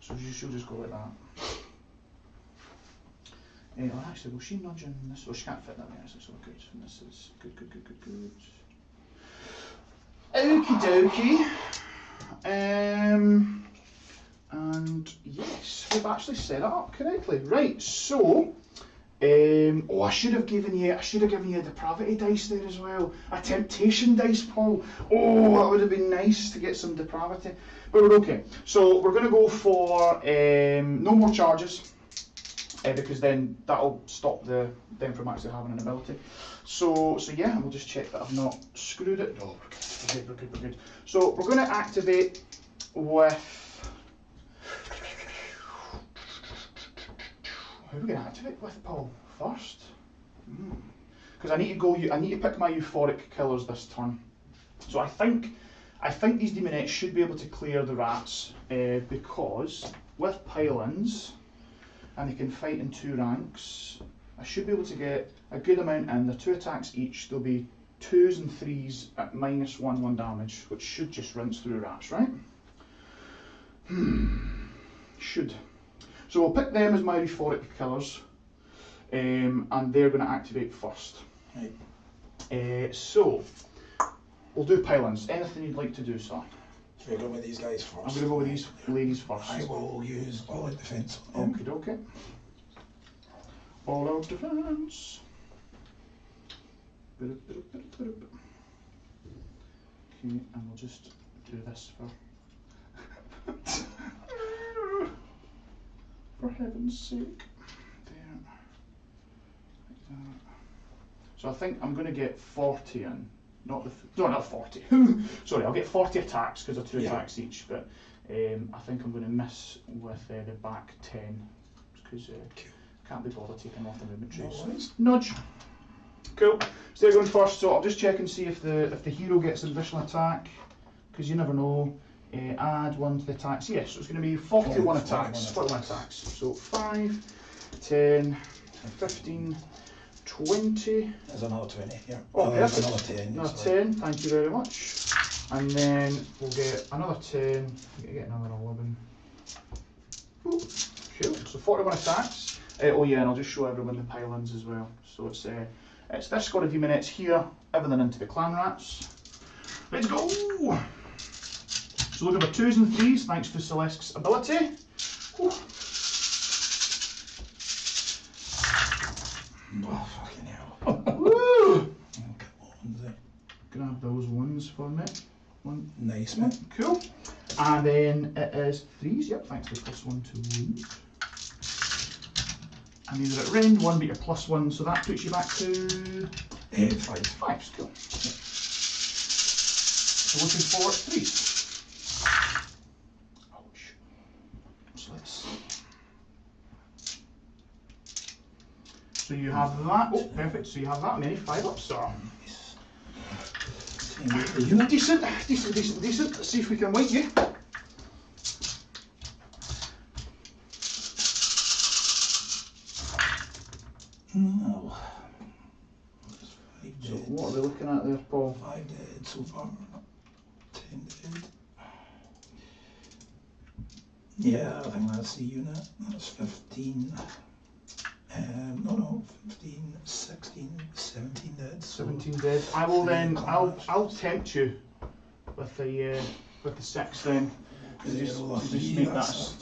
So she'll just go like that. Oh, actually, will she nudge in this? Oh, she can't fit that there, so good. And this is good. Okie dokie. And yes, we've actually set it up correctly. Right, so oh, I should have given you a depravity dice there as well. A temptation dice, Paul. Oh, that would have been nice to get some depravity. But we're okay. So we're going to go for no more charges. Because then that'll stop them from actually having an ability. So yeah, we'll just check that I've not screwed it. No, we're good. So we're going to activate with. Who are we going to activate with, Paul? First, because I need to pick my euphoric killers this turn. So I think these demonettes should be able to clear the rats because with pile-ins. And they can fight in 2 ranks. I should be able to get a good amount in. They're 2 attacks each. There'll be 2s and 3s at -1 damage, which should just rinse through rats, right? Should. So we'll pick them as my euphoric killers, and they're going to activate first. Right. So we'll do pile-ins. Anything you'd like to do, sir? So we're going with these guys first. I'm going to go with these ladies first. I will use all out defence. Okie dokie. All out defence. Okay, and we'll just do this for heaven's sake. There. Like that. So I think I'm going to get 40 in. Not 40. Sorry, I'll get 40 attacks because they're 2 attacks each, but I think I'm going to miss with the back 10 because can't be bothered taking off the movement trace. Nudge. Cool. So they're going first. So I'll just check and see if the hero gets an additional attack because you never know. Add 1 to the attacks. Yes, so it's going to be 41 attacks. 41 attacks. So 5, 10, 15. 20. There's another 20 here. Oh, there's perfect. another 10. Another 10, thank you very much. And then we'll get another 10, we'll get another 11. Ooh, cool. So 41 attacks. Oh yeah, and I'll just show everyone the pile-ins as well. So it's this squad of demonettes here, everything into the clan rats. Let's go! So looking for 2s and 3s, thanks to Celeste's ability. Whew. Oh, fucking hell. Woo! Grab those 1s for me. 1. Nice, man. Cool. And then it is 3s, yep, thanks to +1 to wound. And these are at rend 1, but you're +1, so that puts you back to 5. 5s, cool. Yep. So looking for 3s. Ouch. So let's. So you have that. Oh, perfect. So you have that many 5-ups, so. Decent. Let's see if we can wait you. No. So what are we looking at there, Paul? 5 dead so far. 10 dead. Yeah, I think that's the unit. That's 15. No, 15, 16, 17 dead. So 17 dead. I will then. I'll tempt you with the 6 then. To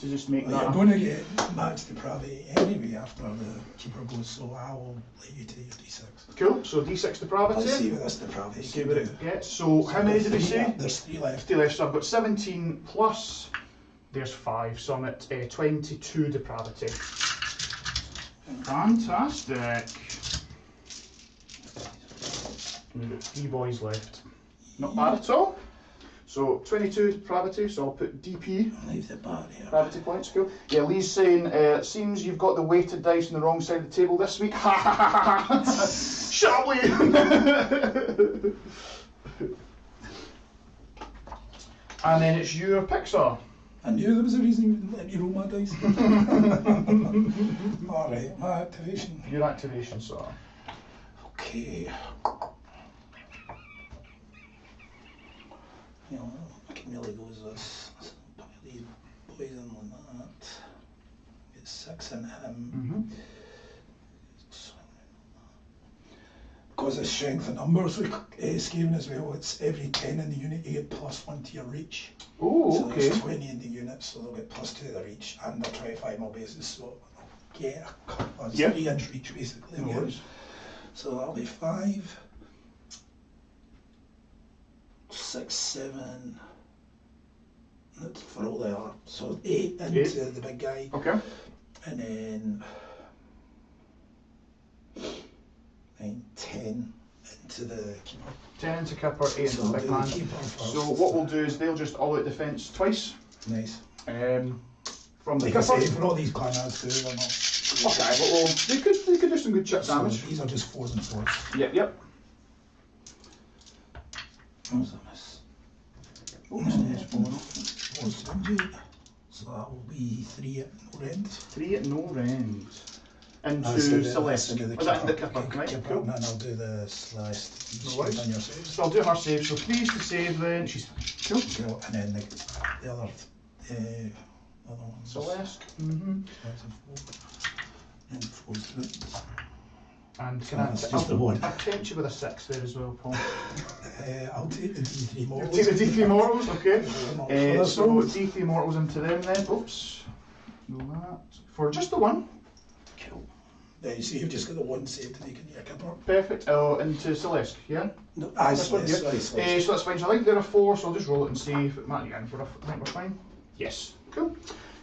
just make Well, that. you're going to get max depravity anyway after the keeper goes, so I will let you take your d6. Cool. So D6 depravity. Let's see what this depravity See can what do. it gets. So how many did we say? There's 3 left. 3 left. So I've got 17 plus. There's 5. So I'm at 22 depravity. Fantastic. We've got 3 boys left. Not bad at all. So 22 depravity, so I'll put DP. Leave the barrier. Depravity points, cool. Yeah, Lee's saying, it seems you've got the weighted dice on the wrong side of the table this week. Ha ha ha ha! Shut up, Lee! And then it's your Pixar. I knew there was a reason you wouldn't let me roll my dice. Alright, my activation. Your activation, so. Okay. You know, I can really go as this. So put these boys in like that. Get 6 in him. Because of strength of numbers with Skaven as well, it's every 10 in the unit you get +1 to your reach. Oh, so okay. there's 20 in the unit, so they'll get +2 to their reach, and they're 25 mil bases, so get a 3-inch reach basically. No worries. So that'll be 5, 6, 7. That's for all they are. So 8 into the big guy. Okay. And then 9, 10 into the keeper. 10 into Kipper, 8 into So the big man. So what we'll do is they'll just all out defence twice. Nice. From the Like I Kipper. say, for all these clan ads too, they're not. Okay, well, they could do some good chip damage. So these are just 4s and 4s. Yep. What was that miss? So that will be 3 at no rend. 3 at no rend. Into Celeste. Was that in the Kipper, right? Cool. And then I'll do the Celeste. No worries. On your saves. So I'll do her save. So 3's to save then. She's cool. Cool. And then the other one. Celeste. So that's a 4. And 4's good. And can That's just the one. I'll tempt you with a 6 there as well, Paul. I'll take the D3 mortals. Take the D3 mortals, okay. So one. D3 mortals into them then. Oops. No that. For just the 1. Cool. There you see, you've just got the 1 save to make in your kipper. Perfect. Oh, into Celeste, yeah? No, Celeste. Celeste. So that's fine. So I think there are 4, so I'll just roll it and see if it matters. Yeah, I think we're fine. Yes. Cool.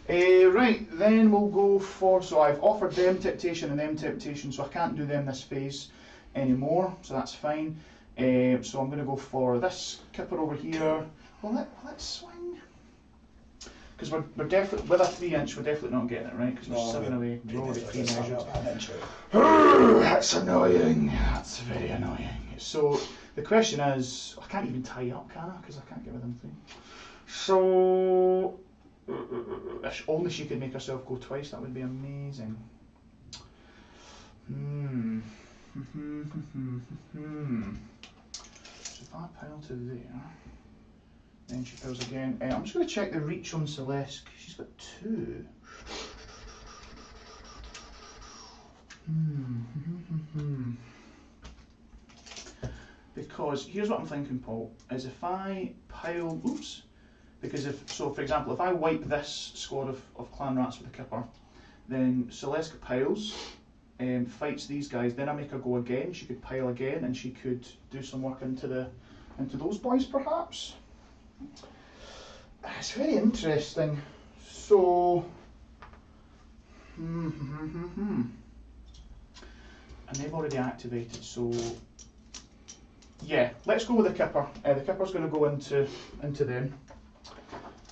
Right, then we'll go for, so I've offered them temptation and them temptation, so I can't do them this phase anymore, so that's fine. So I'm going to go for this Kipper over here. Will it swing? Because we're definitely, with a 3-inch, we're definitely not getting it, right? Because we're 7 away, we're already 3 measured. That's annoying. That's very annoying. So the question is, I can't even tie up, can I? Because I can't get with them 3. So if only she could make herself go twice, that would be amazing. So if I pile to there, then she piles again. I'm just going to check the reach on Celeste, because she's got 2. because here's what I'm thinking, Paul, is if I pile, oops, because so for example, if I wipe this squad of clan rats with a kipper, then Celestka piles, fights these guys, then I make her go again, she could pile again, and she could do some work into those boys perhaps. It's very interesting. So, and they've already activated, so yeah, let's go with the kipper. The kipper's going to go into them,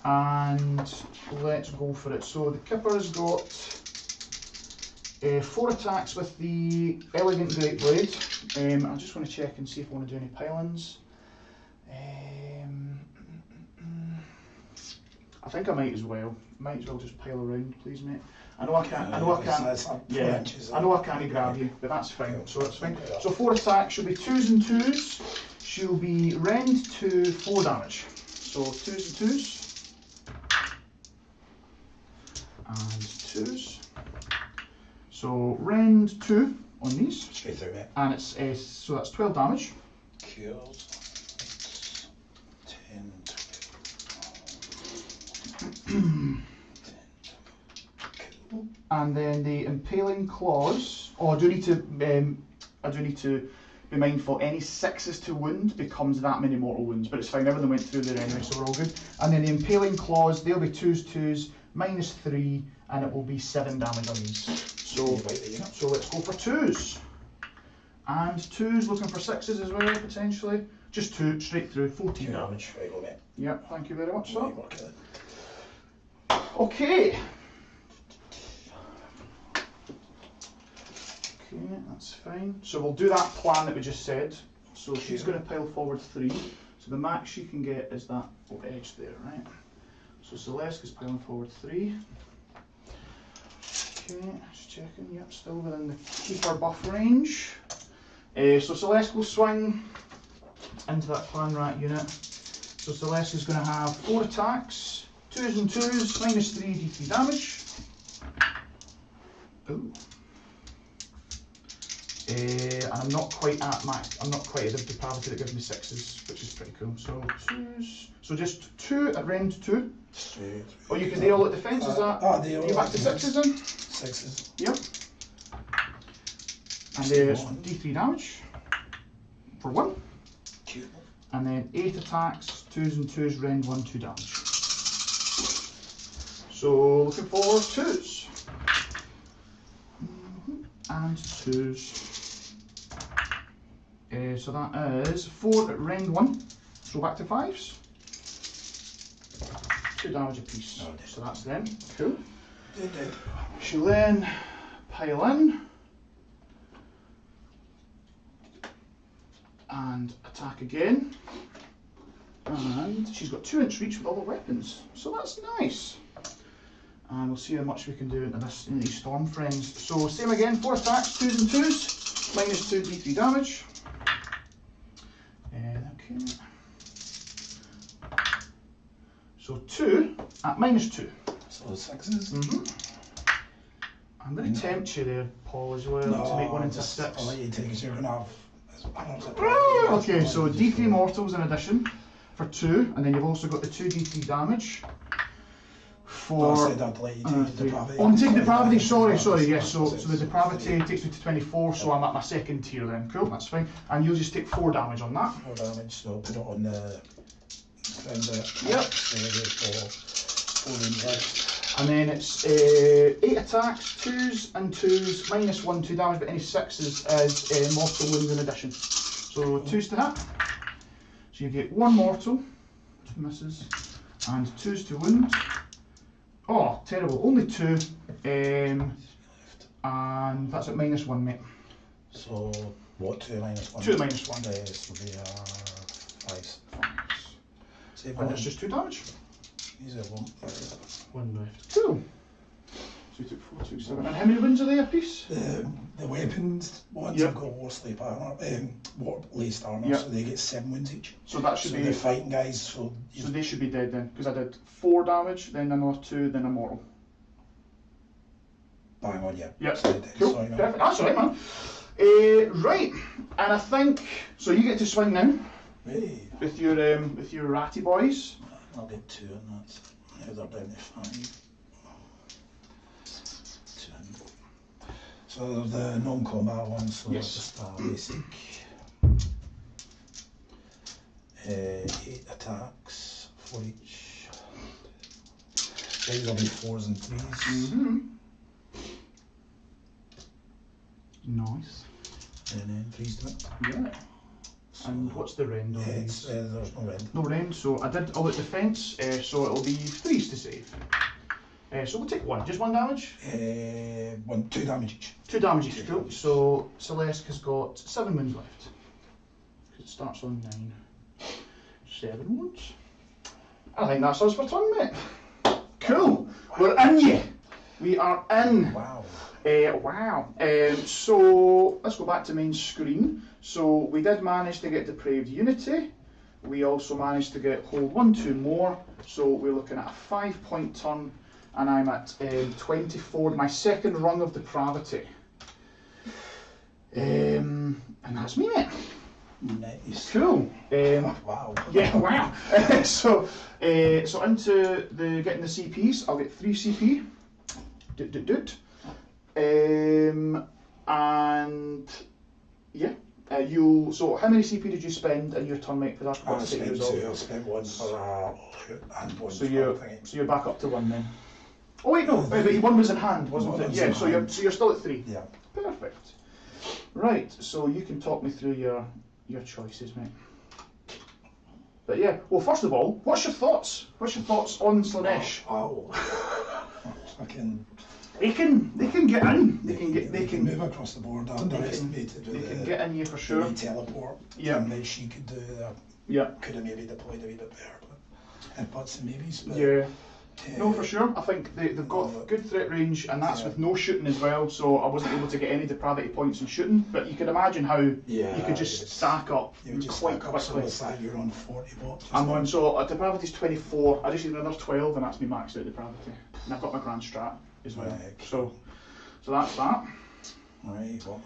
and let's go for it. So the kipper has got 4 attacks with the elegant great blade. I just want to check and see if I want to do any pile-ins. I think I might as well. Might as well just pile around, please, mate. I know I can't. Yeah, I know I can't grab you, but that's fine. So that's fine. So 4 attacks. She'll be 2s and 2s. She'll be rend to 4 damage. So 2s and 2s, and 2s. So rend 2 on these. Straight through it. And it's so that's 12 damage. Kills. 10. And then the impaling claws. Oh, I do need to be mindful. Any 6s to wound becomes that many mortal wounds, but it's fine. Everything went through there anyway, so we're all good. And then the impaling claws, they'll be 2s, 2s, -3, and it will be 7 damage on these. So let's go for 2s. And 2s, looking for 6s as well potentially. Just 2 straight through, 14 damage. Right, go, mate. Yep, thank you very much, sir. Okay. Okay, that's fine. So we'll do that plan that we just said. So she's going to pile forward 3. So the max she can get is that edge there, right? So Celestka's piling forward 3. Okay, just checking. Yep, still within the keeper buff range. So Celestka will swing into that clan rat unit. So Celestka's going to have 4 attacks. 2s and 2s, -3 d3 damage. Ooh. And I'm not quite at the depravity that gives me 6s, which is pretty cool. So 2s. So just 2 at rend 2. Straight. Oh, you can all at defence, is that? They are you back to 6s then? 6s. Yep. And there's d3 damage for 1. Cute. And then 8 attacks, 2s and 2s, rend 1, 2 damage. So looking for 2s. And 2s. So that is 4 at rend 1. So back to 5s. 2 damage apiece. So that's them. Cool. She'll then pile in and attack again. And she's got 2-inch reach with all the weapons. So that's nice. And we'll see how much we can do into these storm friends. So same again, 4 attacks, 2s and 2s, -2 d3 damage. Okay. So 2 at -2. So 6s. I'm going to tempt you there, Paul, as well, to make one into 6. I'll let you take it, you're going to have. Okay, so d3 mortals in addition for 2, and then you've also got the 2 d3 damage. For I said I'd let you take depravity. Oh, I'm taking depravity, sorry, yes. So the depravity takes me to 24, so I'm at my 2nd tier then. Cool, that's fine. And you'll just take 4 damage on that. 4 damage, so put it on the Yep. And then it's 8 attacks, 2s and 2s, -1, 2 damage, but any 6s as mortal wounds in addition. So 2s to hit. So you get 1 mortal, 2 misses, and 2s to wound. Oh, terrible. Only 2. And that's at -1, mate. So, what, 2 -1? 2 -1. So they are 5s. And it's just 2 damage. These are 1 left. Cool. So you took 4, 2, 7. And how many wounds are they a piece? The weapons ones have got war sleep armour, war laced armour, so they get 7 wounds each. So that should be. They're fighting guys, so they should be dead then, because I did 4 damage, then another 2, then a mortal. Bang on, yeah. Yep. So Cool. sorry, Perfect. That's alright, man. Right, and I think so. You get to swing now Hey, with your ratty boys. I'll get 2 and that's now they're down to 5. 2. So the non-combat ones, so Yes. just a basic 8 attacks for each. These will be 4s and 3s. Mm-hmm. Nice. And then 3s to it. Yeah. And what's the rend on It's, these? there's no red. No rend, so I did all at defence, so it'll be 3s to save. So we'll take 1, just 1 damage? 2 damage each. 2 damage each, cool. So Celeste has got 7 wounds left. It starts on 9. 7 wounds. I think that's us for turn, mate. Cool. We're in you. We are in. Wow. Wow. So let's go back to main screen. So we did manage to get Depraved Unity. We also managed to get hold 1, 2 more. So we're looking at a 5-point turn, and I'm at 24, my second rung of Depravity. And that's me, mate. Nice. Cool. Wow. Yeah, wow. So into the getting the CPs, I'll get 3 CP. And yeah, so how many CP did you spend in your turn, mate? Because I forgot I to take yours spent 2. off. I spent 1 for and 1 So for you're thingy. so you're back up to 1 then. Oh wait, no, but 1 was in hand, wasn't One it? was Yeah. in So hand. you're still at 3. Yeah. Perfect. Right. So you can talk me through your choices, mate. But yeah, well, first of all, what's your thoughts? What's your thoughts on Slaanesh? Oh. Fucking. They can get in. They can move across the board. I underestimated They with can the get in you for sure. teleport. Yeah. And that she could do that. Yeah. Could have maybe deployed a wee bit better, but and butts and maybes. But, Yeah. No, for sure. I think they've got good threat range, and that's with no shooting as well. So I wasn't able to get any depravity points in shooting. But you can imagine how you could just stack up quite quickly. So you're on 40 watts. I'm on, so depravity's 24. I just need another 12, and that's me maxed out depravity. And I've got my grand strat as well. Right. So that's that. Right. Well.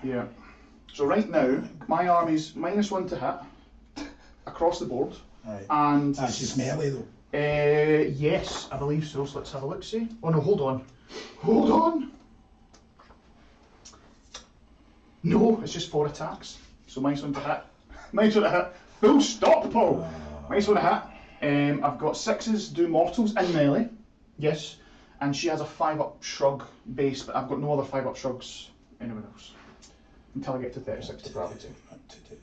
Yeah. So right now, my army's -1 to hit across the board, Right. and That's just melee though. yes, I believe so. So let's have a look. See. Oh no, hold on. No, it's just 4 attacks. So -1 to hit. -1 to hit. Full stop, Paul. -1 to hit. I've got 6s do mortals in melee. Yes, and she has a 5-up shrug base, but I've got no other 5-up shrugs anywhere else until I get to 36 depravity. What to do?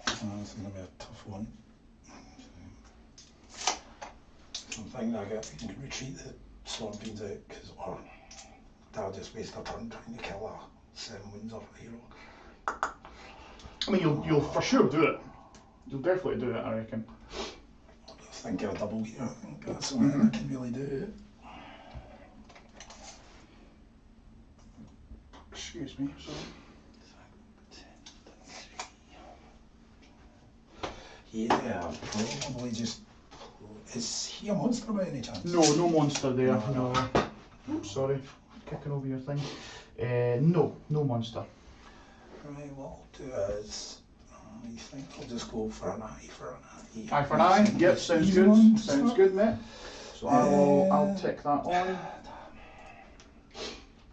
That's gonna be a tough one. Something I can retreat the Storm Fiends out, or they'll just waste their turn trying to kill a 7 wounds off a hero. I mean, you'll for sure do it. You'll definitely do it, I reckon. I think of a double here. I think that's the only thing I can really do. Excuse me, sorry. Yeah, probably just. Is he a monster by any chance? No monster there. No. Oops, sorry, kicking over your thing. No monster. Right, what I'll do is. I think I'll just go for an eye for an eye. Eye for an eye. Yep, sounds good. Monster. Sounds good, mate. So I'll tick that on.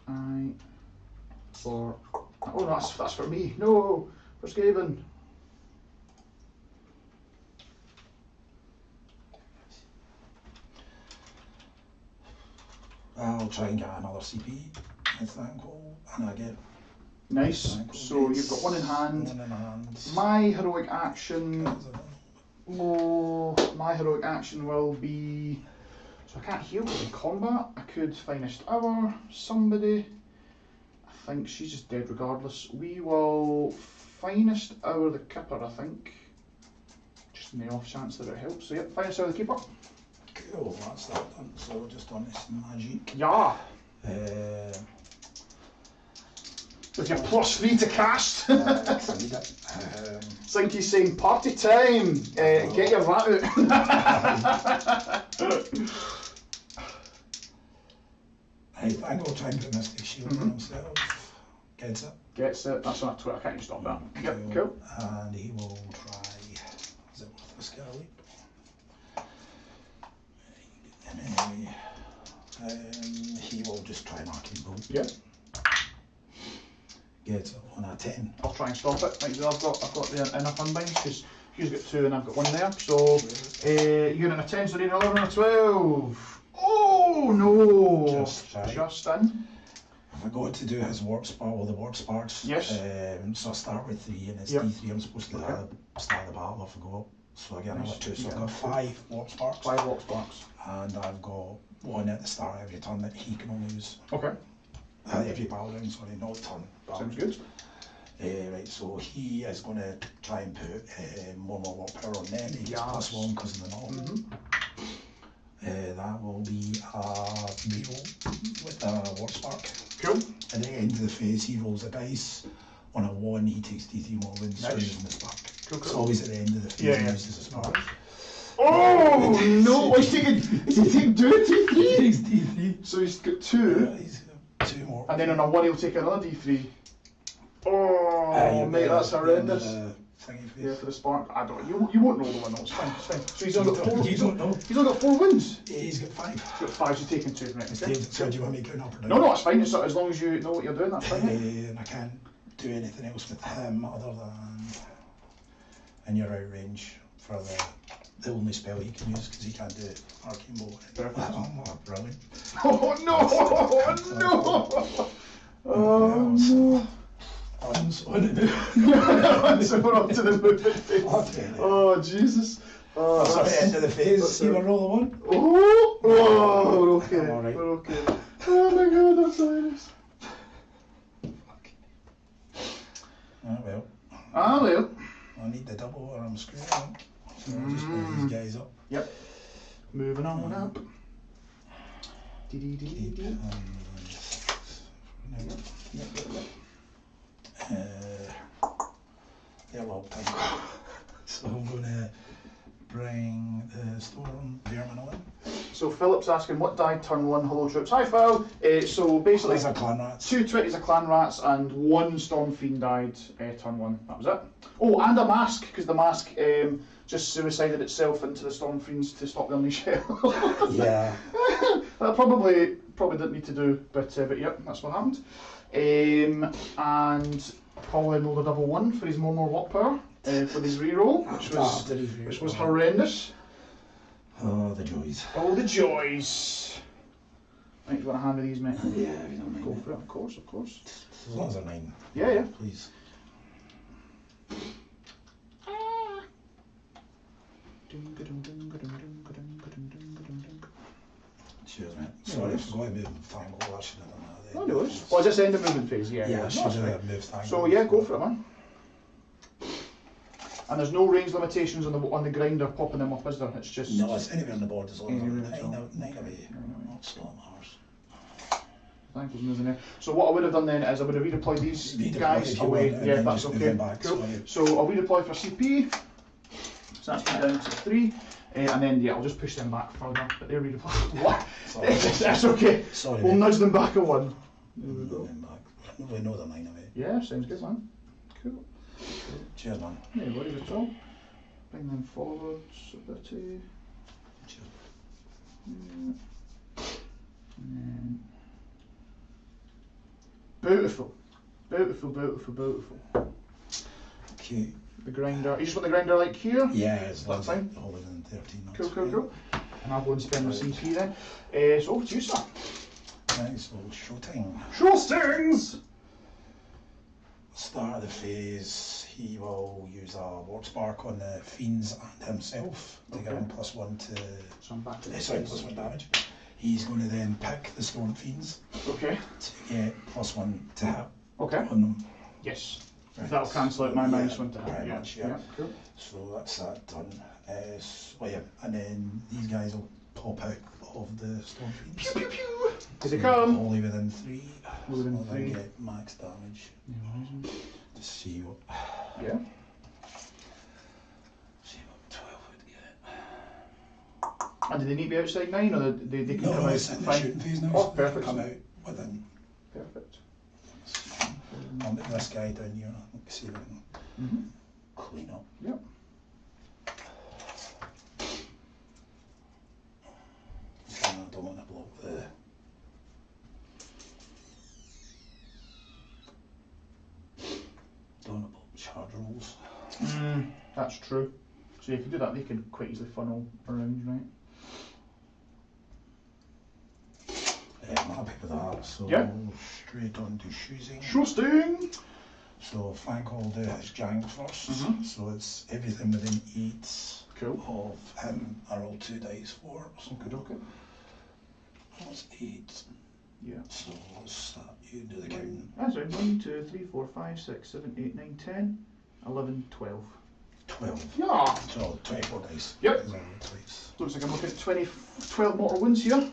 Eye for. Oh, that's for me. No, for Skaven. I'll try and get another CP. That's that goal, and I get. Nice. So you've got 1 in hand. 1 in hand. My heroic action. Oh, my heroic action will be. So I can't heal in combat. I could finest hour somebody. I think she's just dead regardless. We will finest hour the keeper, I think. Just in the off chance that it helps. So yep, finest hour the keeper. Cool, that's that done. So just on this magic. Yeah. With your +3 to cast. Sinky's saying party time. Get your rat out. Right, I go try and put Mystic Shield on himself. Gets it. Gets it. That's on a 12. I can't even stop that. Yep, cool. And he will try. Is it worth a skill leap? He will just try marking bolt. Yep. Gets it on a 10. I'll try and stop it. Right, I've got the enough unbinds because Hugh's got 2 and I've got 1 there. So you're in a 10, so you're in 11 or 12. Oh no! Just in. I got to do his warp spark, all the warp sparks. Yes. So I start with 3 and it's Yep. D3. I'm supposed to start the battle off and go up. So I get another 2. So I've got 5 warp sparks. 5 warp sparks. And I've got 1 at the start every turn that he can only use. Okay. Every battle round, sorry, not turn. Sounds good. Right, so he is going to try and put more warp power on them. He gets +1 because of the knob. That will be a reroll with a warp spark. Cool. At the end of the phase, he rolls a dice. On a 1, he takes D3 more wins, so Nice. using the spark. Cool, cool. It's always at the end of the phase, Yeah, he yeah. uses the spark. Oh no! Is he taking 2 He D3? takes D3. So he's got 2, He's got 2 more. and then on a 1 he'll take another D3. Oh mate, that's horrendous. Yeah, for the spark. I don't. You won't know the one. No, it's fine. It's fine. So he's only got 4. You don't know. He's only got 4 wins. He's got 5. He's got 5. So he's taking 2. Right. Okay. So do you want me to go up or down? No, it's fine. As long as you know what you're doing, that's fine. Mate. And I can't do anything else with him other than in your out range for the only spell he can use because he can't do arcane bolt. Perfect. Oh, brilliant. Oh no! No! Oh no! So we're on to the movement phase. Oh Jesus! Oh, so at the end of the phase, you want to roll the 1? Oh, we're okay. All right. We're okay. Oh my God, that's hilarious. Well. Well. I need the double or I'm screwed up. So I'll just move these guys up. Yep. Moving on up. Keep they're all time. So I'm going to bring the storm terminal in. So Philip's asking what died turn 1 Hollow Troops. Hi Phil. So basically, There's a clan rats. 2 20s of clan rats and 1 Storm Fiend died turn 1. That was it. Oh, and a mask because the mask just suicided itself into the Storm Fiends to stop the unleash hell. Yeah. That probably didn't need to do, but yep, that's what happened. And Paul then rolled a double 1 for his more warp power for his reroll, which was horrendous. Oh, the joys. Oh, the joys. Right, you want a hand of these, mate? Yeah, if you don't mind. Go for it, of course, of course. As long as they're 9. Yeah. Please. Cheers, mate. Sorry, I forgot to move Fangle. I should have done that. No, no worries. Well, is this the end of movement phase? Yeah, Yeah, I should that's have right. moved Fangle. So yeah, go for it, man. And there's no range limitations on the grinder popping them up, is there? It's just... No, it's anywhere on the board as long as Anywhere I'm at all. 9 away. Not Slaanesh. Thank you for moving there. So what I would have done then is I would have redeployed these Redeploy guys if you away. want, and Yeah, then that's just move okay. them back, Cool. sorry. So I'll redeploy for CP. So that's me down to 3. And then yeah, I'll just push them back further. But they're redeployed. What? Sorry. That's okay. Sorry, We'll mate. nudge them back a 1. There we Move go. them back. We know they're 9 away. Yeah, sounds good, man. Cool. Cheers, man. No worries at all. Bring them forwards a bit. Cheers. And beautiful. Beautiful, beautiful, beautiful. Okay. The grinder. You just want the grinder like here? Yeah, it's That's fine. Older than 13. Cool, cool, cool. And I'll go and spend my CP then. So over to you, sir. Right, so showtime. Show stings! Start of the phase, he will use a warp spark on the fiends and himself to give him +1 to. So I'm back to +1 damage. He's going to then pick the storm fiends Okay. to get +1 to hit Okay. on them. Yes. Right. That'll cancel out my Yeah, -1 to hit. very much, yeah. Cool. So that's that done. So yeah, and then these guys will pop out of the storm fiends. Pew pew pew! Here they come. Only within 3. Within so they 3. get max damage. Just see what. Yeah. See what 12 would get. And do they need to be outside 9 or they can No, come out? it's in the Fine. shooting phase now. Oh, so they can perfect. come out within. Perfect. I'll move this guy down here. Let me see if I can clean up. Yep. I don't want to block the. Don't want to block charge rolls. That's true. So you can do that, they can quite easily funnel around, right? I'm happy with that, so Yeah. straight on to choosing. Trusting! So flank will do his giant first. So it's everything within 8 Cool. of him. I roll 2 dice for. So Okay. that's 8. Yeah. So let's start. You do the count. That's right. 1, 2, 3, 4, 5, 6, 7, 8, 9, 10, 11, 12. 12. Yeah! So 24 dice. Yep. Is that twice? Looks like I'm looking at 12 mortal wounds here.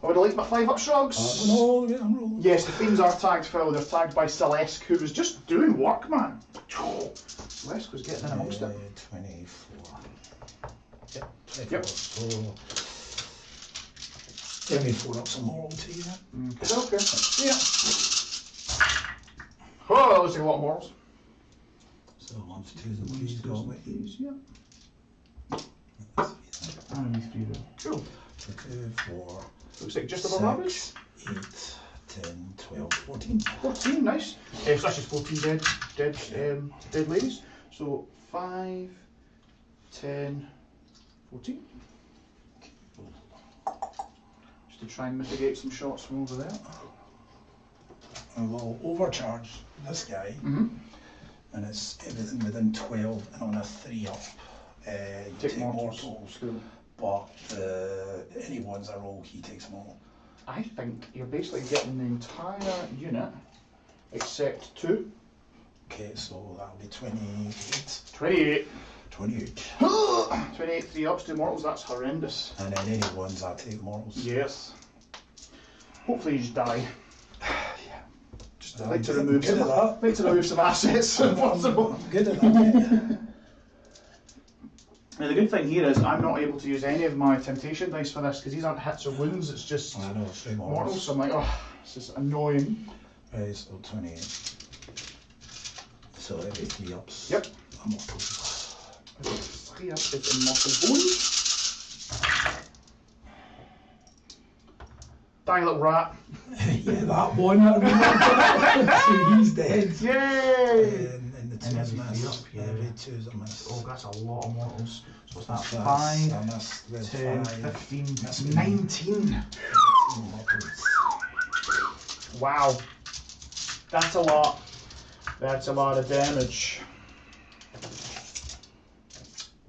I would have liked my 5-up shrugs. No, yeah, I'm rolling. Yes, the themes are tagged, Phil. They're tagged by Slaanesh, who was just doing work, man. Slaanesh was getting in amongst it. 24. Yep, 24. Yep. So, give me 4 ups and moral to you then. Okay. Yeah. Oh, that looks like a lot of morals. So 1, 2, and 3's got me. Yeah. And these 3 there. Cool. 2, 4. Looks like just above average. 8, 10, 12, 14. 14, nice. So that's just 14 dead ladies. So 5, 10, 14. Just to try and mitigate some shots from over there. I will overcharge this guy, and it's everything within 12, and on a 3 up, you take mortals. Cool. But any ones I roll, he takes them all. I think you're basically getting the entire unit except 2. Okay, so that'll be 28. 28. 28. 28 3 ups, 2 mortals, that's horrendous. And then any ones I take mortals. Yes. Hopefully you just die. Just I'd like to remove good some, at that. like to remove some assets if possible. I'm good at that. Now the good thing here is I'm not able to use any of my temptation dice for this because these aren't hits or wounds, it's just I know, 3 mortals. mortals. So I'm like, oh, this is annoying. Right, so 28. So every 3 ups. Yep. A mortal. 3 ups is immortal wound. Dying little rat. Yeah, that one. I remember. So he's dead. Yay! And the 2's every missed. 3 up, yeah. Every 2's a miss. Oh, that's a lot of mortals. So what's that? That's- 5, I missed with 10, 5. 15, 19. Wow. That's a lot. That's a lot of damage.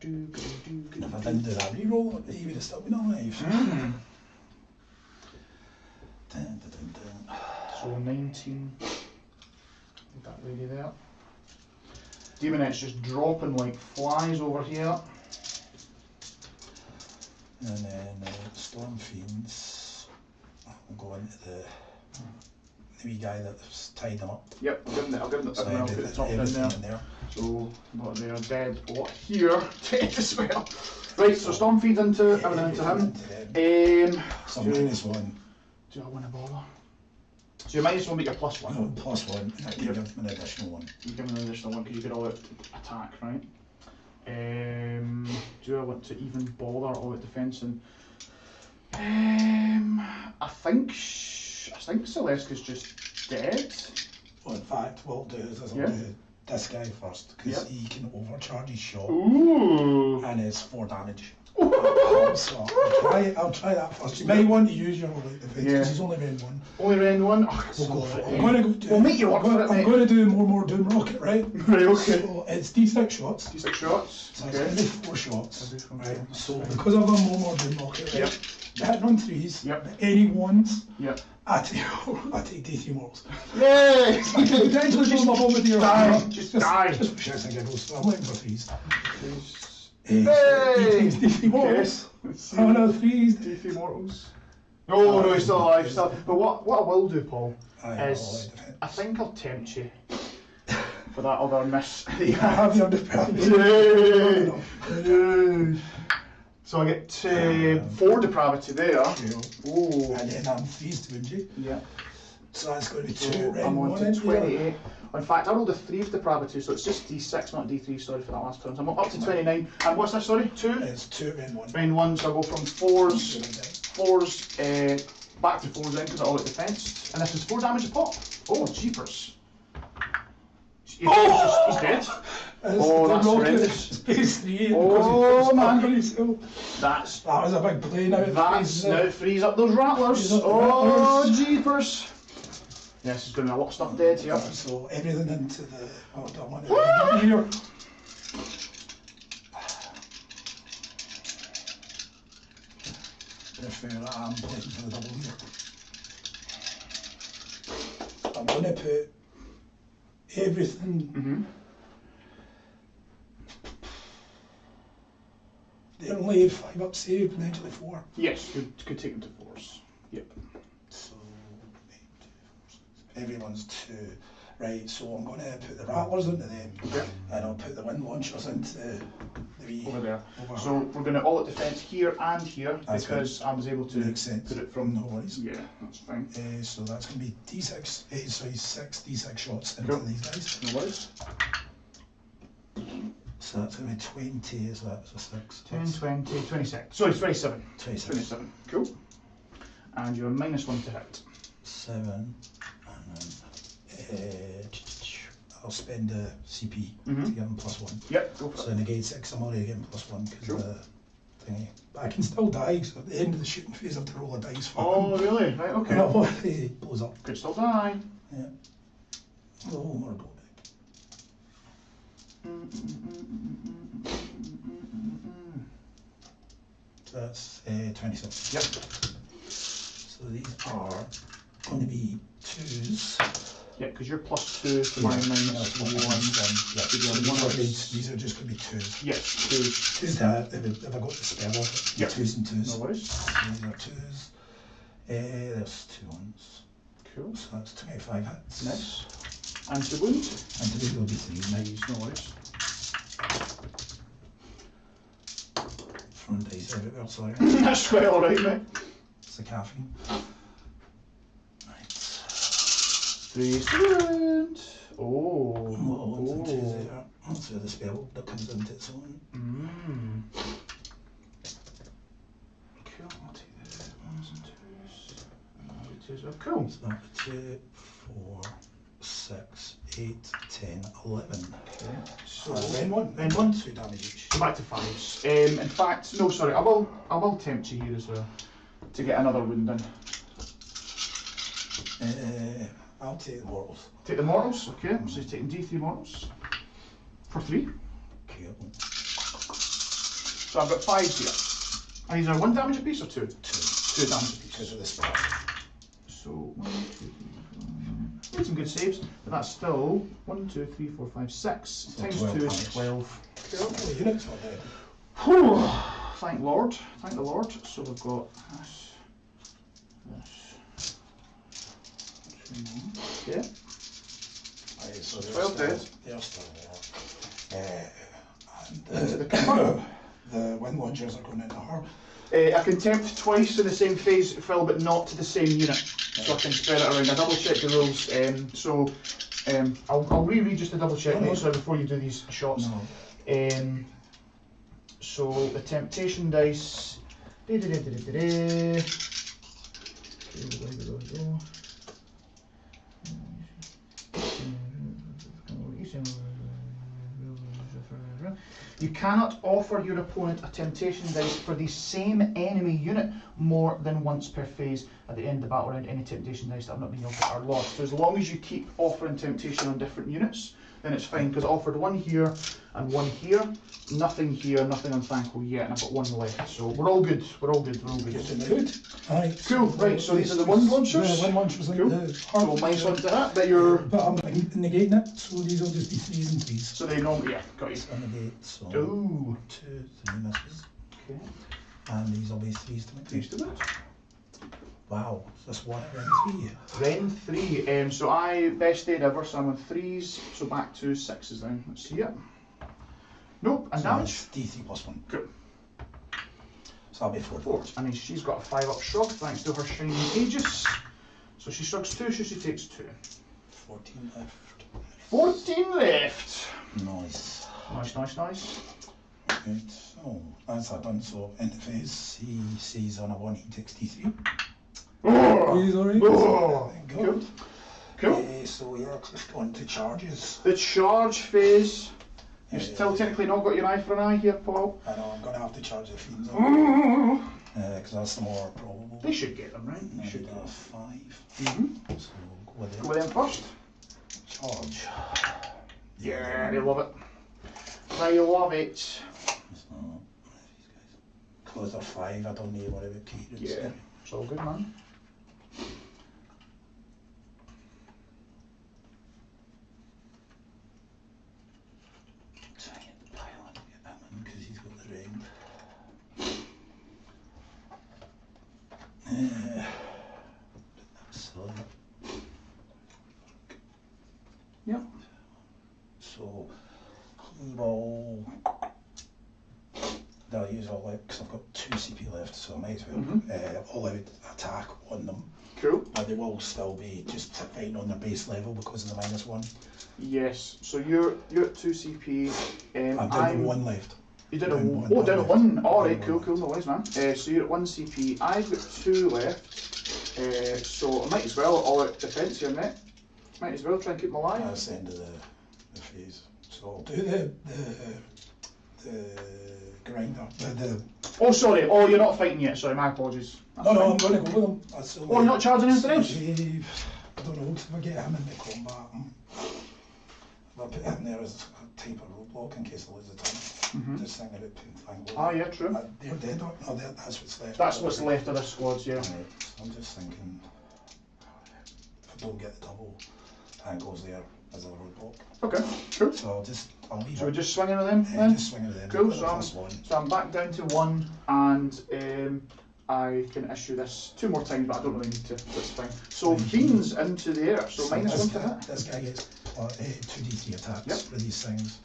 And if I didn't do that reroll, he would have still been alive. Dun, dun, dun, dun. So 19. That lady there. Demonettes just dropping like flies over here. And then Storm Fiends. We'll go into the wee guy that's tied them up. Yep, I'll give them So I'll put the top in everything there. in there. So what they are dead. What here? Dead as well. Right, so Storm feeds into everything into him. So -1. Do I want to bother? So your -1 but your +1. No, +1. And you give him an additional 1. You give him an additional 1 because you get all out attack, right? Do I want to even bother all out defense? And I think Celestica's just dead. Well, in fact, what I'll do is Yeah. I'll do this guy first, because Yep. he can overcharge his shot, Ooh. and it's 4 damage. So I'll try that first. You may want to use your light defense, because Yeah. he's only been 1. Only round 1. Oh, We'll so go for it. yeah. I'm going to go do We'll make you work for it, I'm mate. going to do more Doom Rocket, right? Right, okay. So it's D6 shots. D6 shots. So it's going to be 4 shots. I'll do from Right. there. So Right. because I've done more Doom Rocket, right? Yep. Hitting on 3s, Yep. any 1s, Yep. I take D3 mortals. Yay! Potentially just my bomb with your die. Just die. Just for shits and giggles. So I'm looking for 3s. Hey! D3 mortals. Let's see. Oh no, 3s. D3 mortals. No, he's still alive. But what I will do, Paul, is I think I'll tempt you for that other miss. I have your depravity. Yay! Yay! So I get 4 depravity there. Oh. And then I'm 3's to wound you. Yeah. So that's going to be 2. So I'm on to 28. In fact, I rolled a 3 of depravity, so it's just D6, not D3, sorry for that last turn. So I'm up to 29. And what's that, sorry? 2? It's 2 round 1. Round 1, so I go from 4s, back to 4s then, because I all at defence. And this is 4 damage a pop. Oh, jeepers. He's dead. Oh, that's horrendous. Space 3. Oh, man. That was a big play now. That's now freeze up those rattlers. Oh, jeepers. Yes, there's going to be a lot of stuff dead here. So everything into the... Oh, I don't want to here. If I'm playing for the double here. I'm going to put everything... They only 5 up save, potentially 4. Yes, you could take them to 4s. Yep. So, 8, 2, 4, 6. Everyone's 2. Right, so I'm going to put the rattlers into them. Yep. And I'll put the wind launchers into the wee... Over there. So we're going to all at defence here and here, That's because I was able to Makes sense. put it from... No worries. Yeah, that's fine. So that's going to be D6, 6 D6 shots into Cool. these guys. No worries. So that's going to be 20, is that? So 6. 10, 20, 26. Sorry, 27. 27. Cool. And you're -1 to hit. 7. And then I'll spend a CP to give him +1. Yep, go for So it. negate 6, I'm already getting +1 because Cool. of the thingy. But I can still die, so at the end of the shooting phase I have to roll a dice for Oh, him. really? Right, okay. No, he blows up. Could still die. Yeah. Oh, more blowback. So that's 26. Yep. So these are going to be 2s. Yeah, because you're +2 to my -1. Yeah, these are just going to be 2s. Yes, 2s. 2s that, if I got the spell off it, Yep. 2s and 2s. No worries. These are 2s. There's 2 ones. Cool. So that's 25 hits. Nice. And to wound. And today will be 3. Nice, no worries. From dice everywhere, sorry. That's quite alright, mate. It's the caffeine. Right. 3 to wound. Oh. Ones and 2s there. That's where the spell that comes into its own. Cool, I'll take the 1s and 2s. And I'll do 2s. Oh, cool. So that's 2, 4, 6, 8, 10, 11. Okay. So, Then one. 2 damage each. go back to 5s. In fact, no, sorry, I will tempt you here as well to get another wound in. I'll take the mortals. Take the mortals, okay. So you're taking D3 mortals for 3. Cool. So I've got 5s here. And these are 1 damage apiece or 2? 2 damage apiece. Because of the spell. So 1, 2, 3, 4. Made some good saves, but that's still 1, 2, 3, 4, 5, 6 So times 12 2 is damage. 12. Cool. The units are dead. Whew. Thank Lord, thank the Lord. So we've got this. Okay. Aye, so 12 dead. They're still there. Into the And cover. the wind launchers are going into her. I can tempt twice in the same phase, Phil, but not to the same unit. So I can spread it around. I double check the rules. I'll reread just to double check No. sorry, before you do these shots. No. So the temptation dice. You cannot offer your opponent a temptation dice for the same enemy unit more than once per phase. At the end of the battle round, any temptation dice that have not been offered are lost. So as long as you keep offering temptation on different units, then it's fine, because I offered 1 here and 1 here, nothing here, nothing unthankful yet, and I've got 1 left. So we're all good, we're all good, we're all good. Get in the hood. Aye. Cool, right, so these are the wind launchers. The wind launchers in Cool. the So heart. -1 to that, but you're... But I'm negating it, so these will just be 3s and 3s. So they normally, yeah, got you. So negate, so Ooh. 2, 3 misses. Okay. And these will be 3s to Please negate. do it. Wow, that's 1 and 3. Then 3, so I best aid ever, so I'm on 3s, so back to 6s then. Let's see it. Nope, and So damage. that's D3 +1. Cool. So that'll be 4 4. damage. And then she's got a 5-up shrug thanks to her shining Aegis. So she shrugs 2, so she takes 2. 14 left. 14 left. Nice. Nice. Right, so that's that done. So into phase, he sees on a 1, he takes D3. Oh, He's alright. oh, Good. cool. So yeah, just on to charges. The charge phase. You've still technically not got your eye for an eye here, Paul. I know, I'm going to have to charge the fiends Oh. because that's the more probable. They should get them, right? They They should should get have them. 5. Mm-hmm. So we'll go with Go them. with them first. Charge. Yeah, they love it. They love it. It's not. These guys. Close are 5, I don't need to worry about Keaton. Yeah, it's all good, man. Try and get the pilot to get him in because he's got the ring. So, Yep. so he will. They'll use all out because I've got 2 CP left, so I might as well all out attack on them. Cool. But they will still be just fighting on their base level because of the -1. Yes. So you're at 2 CP. I'm down to 1 left. You did a Down one, down down at left. 1. All right, Down cool, one cool, no worries, man. So you're at 1 CP. I've got 2 left. So I might as well all out defence here, mate. Might as well try and keep them alive. That's the end of the phase. So I'll do the grinder. Oh, sorry. Oh, you're not fighting yet. Sorry, my apologies. That's No, fine. I'm going to go with him. That's the Oh, you're not charging anything else? I don't know if I get him into combat. If I put him there as a type of roadblock in case I lose the time. Just thinking about putting Fango. Ah, yeah, true. They're dead. No, that's what's left. That's what's left of the squads, yeah. Right, so I'm just thinking if I don't get the double, Fango's there as a roadblock. Okay, cool. So I'll leave So we're it. just swinging with them then? Just swing it then. Cool, With the so +1. I'm back down to 1 and I can issue this 2 more times, but I don't really need to, that's fine. So Fiends into the air, so -1 to hit. This guy gets 2d3 attacks Yep. for these things.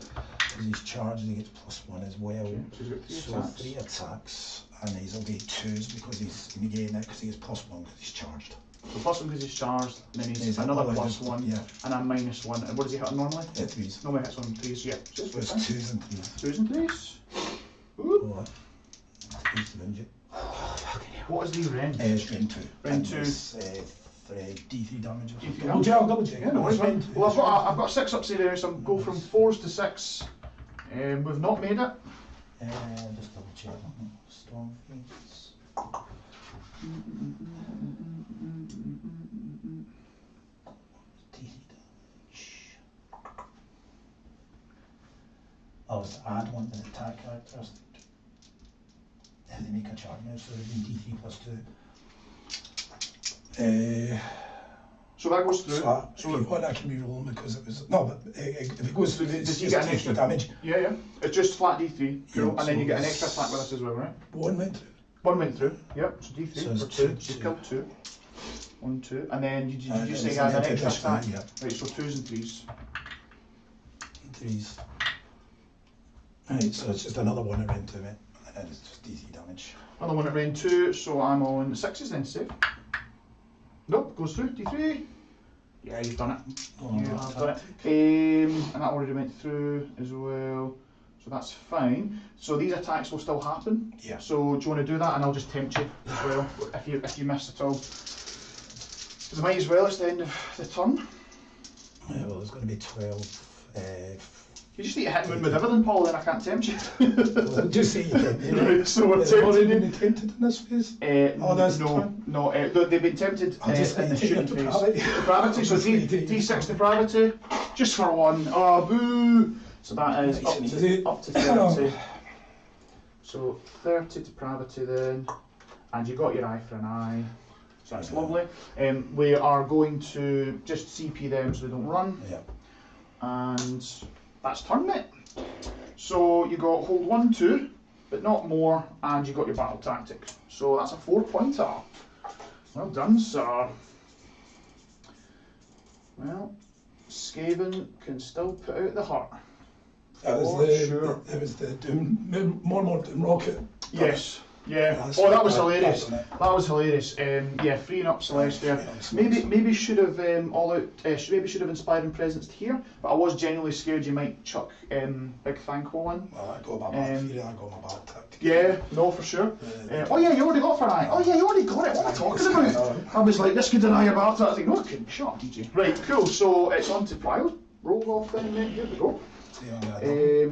Because he's charged, he gets +1 as well. Okay, so he's got 3 So attacks. 3 attacks, and he's will get 2s because he's negating it because he gets +1 because he's charged. So +1 because he's charged, and then he's He's another got +1, yeah. and a -1. And what does he hit on normally? Yeah, 3s. Normally hits on 3s, yeah. So So it's it's fine. 2s and 3s. 2s and 3s. Ooh. Oh, that's to win you. What is the range? It's range 2. Range And 2. it's, D3 damage or D3 something. damage. I'll double check. Yeah, no worries, man. Well, I've got 6 ups here, so I'm go from 4s to 6. We've not made it. Just double check. Storm Fiends. D3 damage. I'll just add 1 to the attack characteristic. If they make a charge now, so it'd be D3 +2. So that goes through. So So if you want, I can re-roll them because it was no, but if it goes through, it's Does he just get an extra extra damage. Yeah. It's just flat D3, cool. Yeah, And then you so get an it's- extra attack with us as well, right? 1 went through. 1 went through, yep. So D3 So it's for 2. two, She's two. killed 2. 1, 2. And then did you say it's he has an an extra extra, attack? yeah. Right, so 2s and 3s. 3s. Right, so it's just another 1 around to it, and then it's just DC damage. Another one at range 2, so I'm on 6s then, save. Nope, goes through, D3. Yeah, you've done it. Oh, You that's have done it. And that already went through as well. So that's fine. So these attacks will still happen. Yeah. So do you want to do that, and I'll just tempt you as well if you miss at all. Because I might as well. It's the end of the turn. Yeah, well, there's going to be 12. You just need to hit me with everything, Paul. Then I can't tempt you. Well, just say you tempt me. Right, so we're Has it already tempting you. been tempted in this phase? Oh, that's no, fine. no. They've been tempted I'll just in the take shooting the phase. depravity. Depravity, so D6 depravity, just for 1. Oh, boo! So that is up to 30. So 30 depravity then, and you got your eye for an eye. So that's lovely. We are going to just CP them so they don't run, Yeah. and that's turn, mate. So you got hold 1, 2, but not more, and you got your battle tactic. So that's a 4-pointer. Well done, sir. Well, Skaven can still put out the heart. That was For the sure. It was the Doom, more Doom rocket. Yes. Yeah. That's Oh, that was that- hilarious. that's it. That was hilarious. Yeah, freeing up Slaanesh there. Maybe should have all out. Maybe should have inspiring presence here. But I was genuinely scared you might chuck big thankful in. Well, I got my bad theory, I got my bad tactic. Yeah, no, for sure. Oh yeah, you already got for an eye. Oh yeah, you already got it. What am I talking about? I was like, this could deny your battle tactic. No, I couldn't. Shut up, DJ. Right, cool. So it's on to trials. Roll off then, mate. Here we go. See, I'm gonna Here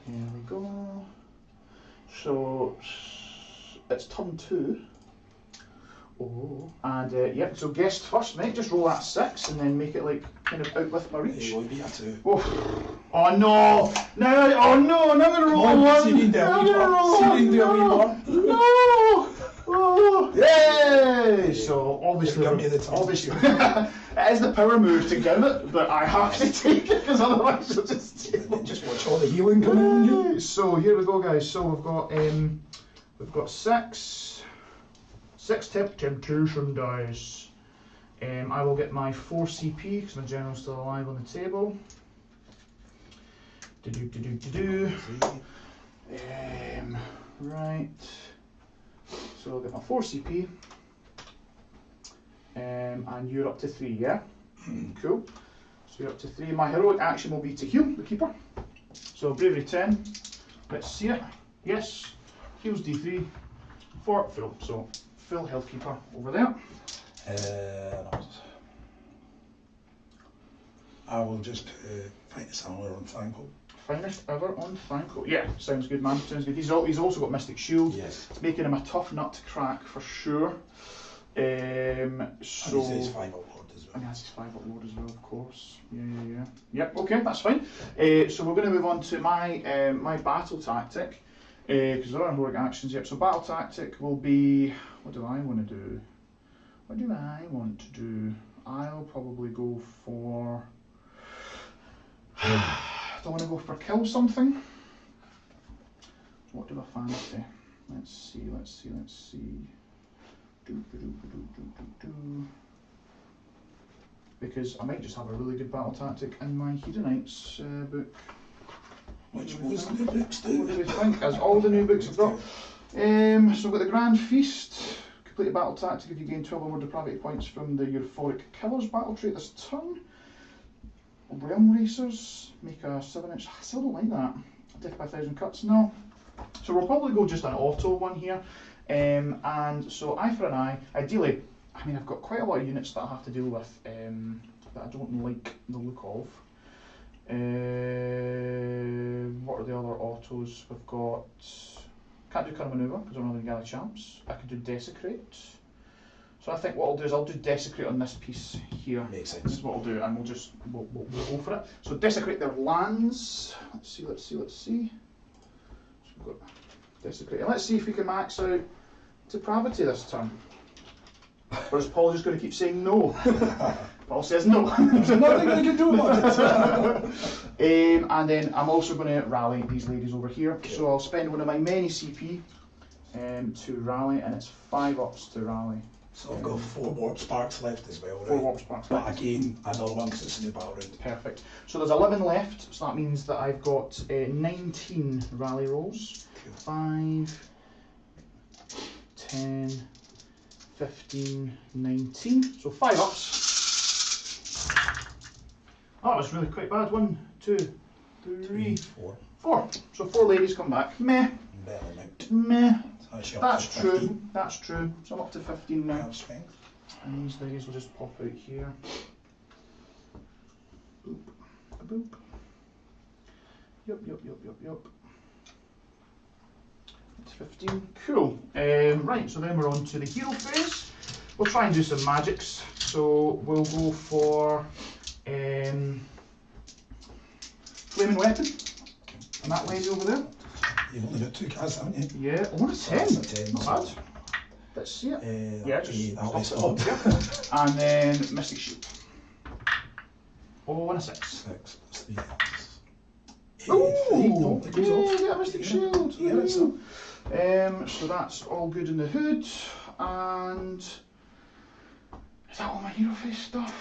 we go. So it's turn 2. Oh, and yep. So guest first, mate. Just roll that 6 and then make it like kind of outlift my reach. It would be a 2. Oh no! No! Oh no! Now I'm gonna roll Come on, 1. see you there, Now I'm wee gonna one. roll See you 1. there, wee No! one. No! Oh! Yay! So obviously, Give me the time. obviously, it is the power move to give it, but I have to take it because otherwise you'll just take it. Just watch all the healing coming on you. So here we go, guys. So we've got 6 temptation dice. I will get my 4 CP because my general's still alive on the table. Right. So I'll get my 4 CP. And you're up to 3, yeah? Cool. So you're up to 3. My heroic action will be to heal the keeper. So bravery 10. Let's see it. Yes. Heals D3 for full. So full health keeper over there. I will just find the somewhere on thankful. Finest ever on thankful. Yeah, sounds good, man. Sounds good. He's also got Mystic Shield, Yes. making him a tough nut to crack for sure. So And he says 5 up word as well. and he has his 5 up load as well, of course. Yeah. Yep. Okay, that's fine. So we're going to move on to my my battle tactic because there are heroic actions. Yep. So battle tactic will be. What do I want to do? What do I want to do? I'll probably go for. Do I want to go for kill something? What do I fancy? Let's see. Because I might just have a really good battle tactic in my Hedonites book. Which was the new books What do do? we think? As all the new books have got. So we've got the Grand Feast. Complete a battle tactic if you gain 12 or more depravity points from the Euphoric Killer's battle trait this turn. Realm Racers, make a 7-inch. I still don't like that. Death by 1,000 cuts, no. So we'll probably go just an auto one here. And so eye for an eye. Ideally, I mean, I've got quite a lot of units that I have to deal with that I don't like the look of. What are the other autos? We've got. Can't do current maneuver because I don't have any galley champs. I could do desecrate. So I think what I'll do is I'll do desecrate on this piece here. Makes sense. This is what I'll do, and we'll go for it. So desecrate their lands. Let's see. So we've got desecrate, and let's see if we can max out depravity this turn. Or is Paul just going to keep saying no? Paul says no. There's nothing I can do about it. And then I'm also going to rally these ladies over here. So I'll spend one of my many CP to rally, and it's 5 ups to rally. So I've got 4 warp sparks left as well, right? 4 warp sparks But left. again, another one because it's a new battle round. Perfect. So there's 11 left, so that means that I've got 19 rally rolls. Cool. 5, 10, 15, 19. So 5 ups. Oh, that was really quite bad. 1, 2, 3, 4. 4. So 4 ladies come back. Meh. Better amount. Meh. So That's true. That's true. So I'm up to 15 now. Now strength. And these ladies will just pop out here. Boop. A boop. Yup. It's 15. Cool. Right, so then we're on to the hero phase. We'll try and do some magics. So we'll go for flaming weapon. And that lady over there. You've only got 2 casts, haven't you? Yeah, oh, that's 10. That's a 10. Not bad. Let's see it. Yeah, just that'll be stop it stop. up here. And then Mystic Shield. Oh, and a 6. 6 plus 3. Ooh! It goes off. Yeah, Mystic Shield. Yeah, that's all. So that's all good in the hood. And is that all my hero phase stuff?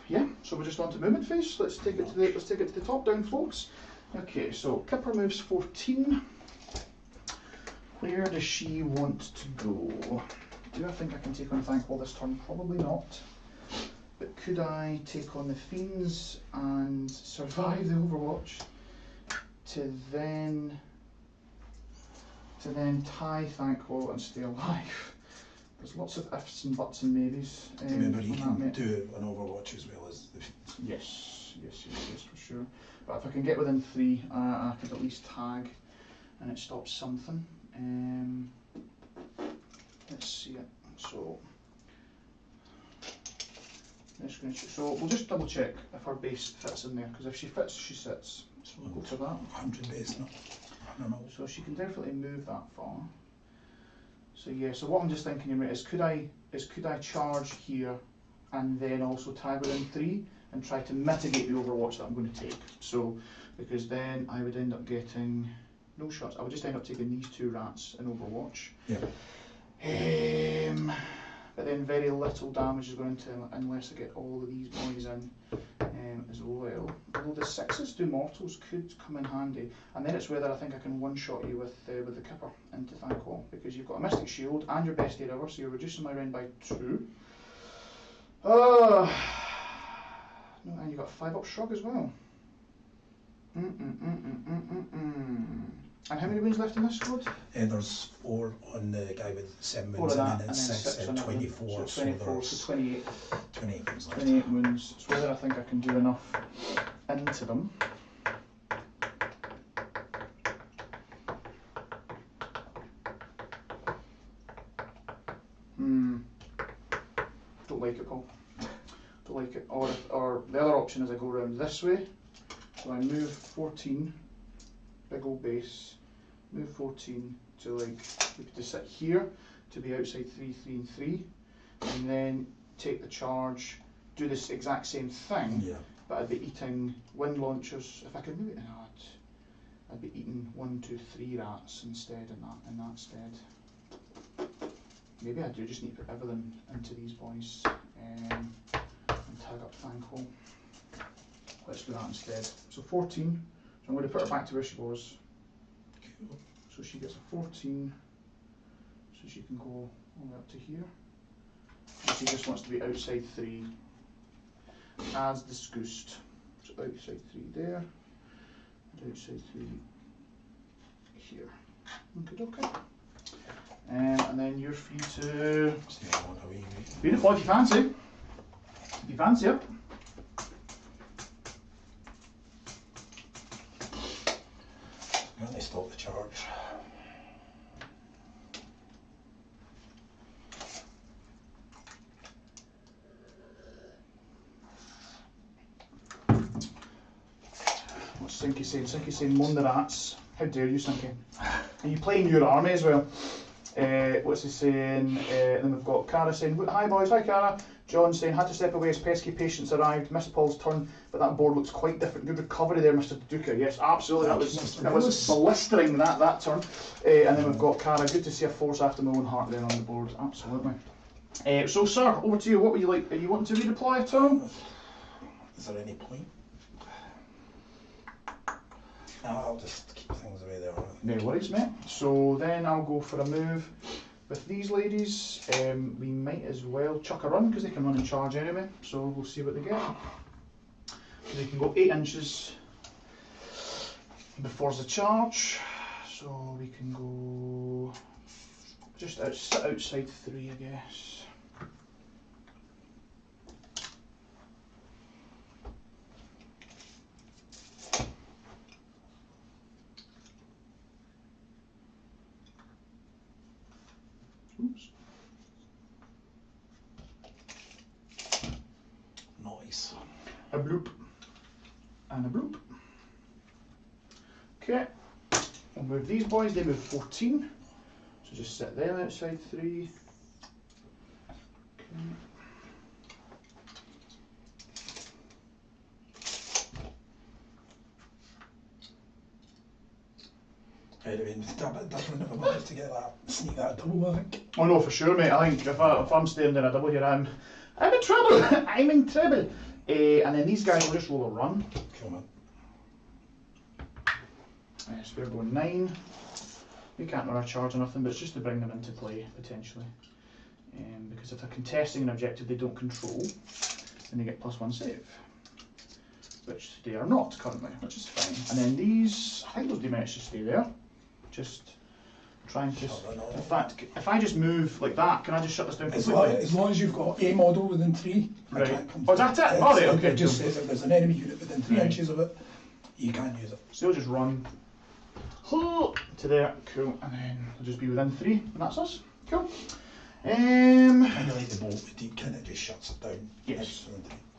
Yeah. So we're just on to movement phase. Let's take it to the top down, folks. Okay. So Kipper moves 14. Where does she want to go? Do I think I can take on Thankful this turn? Probably not. But could I take on the Fiends and survive the Overwatch to then tie Thankful and stay alive? There's lots of ifs and buts and maybes. Remember, you can do an Overwatch as well as the Fiends. Yes, for sure. But if I can get within 3, I could at least tag and it stops something. Let's see it. So so we'll just double check if our base fits in there, because if she fits, she sits. So we'll go to that. 100 base, no? I don't know. So she can definitely move that far. So yeah, so what I'm just thinking is could I charge here and then also tag within 3 and try to mitigate the Overwatch that I'm going to take. So because then I would end up getting no shots. I would just end up taking these 2 rats in Overwatch. Yeah. But then very little damage is going to unless I get all of these boys in as well. Although the 6s do mortals could come in handy, and then it's whether I think I can one-shot you with the Kipper into Thankful, because you've got a Mystic Shield and your best aid ever, so you're reducing my round by 2. No, and you've got a 5-up Shrug as well. And how many wounds left in this squad? There's 4 on the guy with 7 4 wounds, of that, and then 6 on 24. So 24, so 28. 28 wounds left. 28 wounds. It's whether I think I can do enough into them. Don't like it, Paul. Don't like it. Or the other option is I go around this way. So I move 14, big old base, move 14 to to sit here, to be outside 3, 3 and 3, and then take the charge, do this exact same thing, yeah. But I'd be eating wind launchers. If I could maybe, I'd be eating 1, 2, 3 rats instead in that stead. Maybe I do just need to put everything into these boys and tag up Thankful. Let's do that instead. So 14, so I'm going to put her back to where she was. Cool. So she gets a 14, so she can go all the way up to here. And she just wants to be outside 3, as discussed. So outside 3 there, and outside 3 here. Okay. And then you're free to beautiful if you fancy. If you fancy it. And they stop the charge. What's Sinky saying? Sinky's saying, moan the rats. How dare you, Sinky? Are you playing your army as well? What's he saying? Then we've got Cara saying, hi boys, hi Cara. John saying, had to step away as pesky patients arrived. Mr. Paul's turn, but that board looks quite different. Good recovery there, Mr. Duca. Yes, absolutely. That was blistering that turn. And then we've got Cara. Good to see a force after my own heart there on the board. Absolutely. So, sir, over to you. What would you like? Are you wanting to redeploy at all? Is there any point? No, I'll just keep things the way they are. No worries, mate. So then I'll go for a move with these ladies. We might as well chuck a run because they can run and charge anyway. So we'll see what they get. They can go 8 inches before the charge. So we can go just sit outside 3, I guess. Oops. Nice. A bloop. And a bloop. Okay. We'll move these boys, they move 14. So just sit them outside 3. Okay. Anyway, it's a bit different if I manage to get that, sneak that double, I think. Oh no, for sure, mate. I think if I'm staying there a double here, I'm in trouble. I'm in trouble. And then these guys will just roll a run. Cool, man. So we're going 9. You can't run a charge or nothing, but it's just to bring them into play, potentially. Because if they're contesting an objective they don't control, then they get +1 save. Which they are not currently, which is fine. And then these, I think those demerits just stay there. Just try and just, in fact, if I just move like that, can I just shut this down completely? As long as you've got a model within 3, right. I can't come Oh, is that it? Oh, right, okay. It just says if there's an enemy unit within 3 inches of it, you can't use it. So you'll just run to there, cool, and then it'll just be within 3, and that's us. Cool. Kind of like the bolt with Deepkin, it just shuts it down. Yes,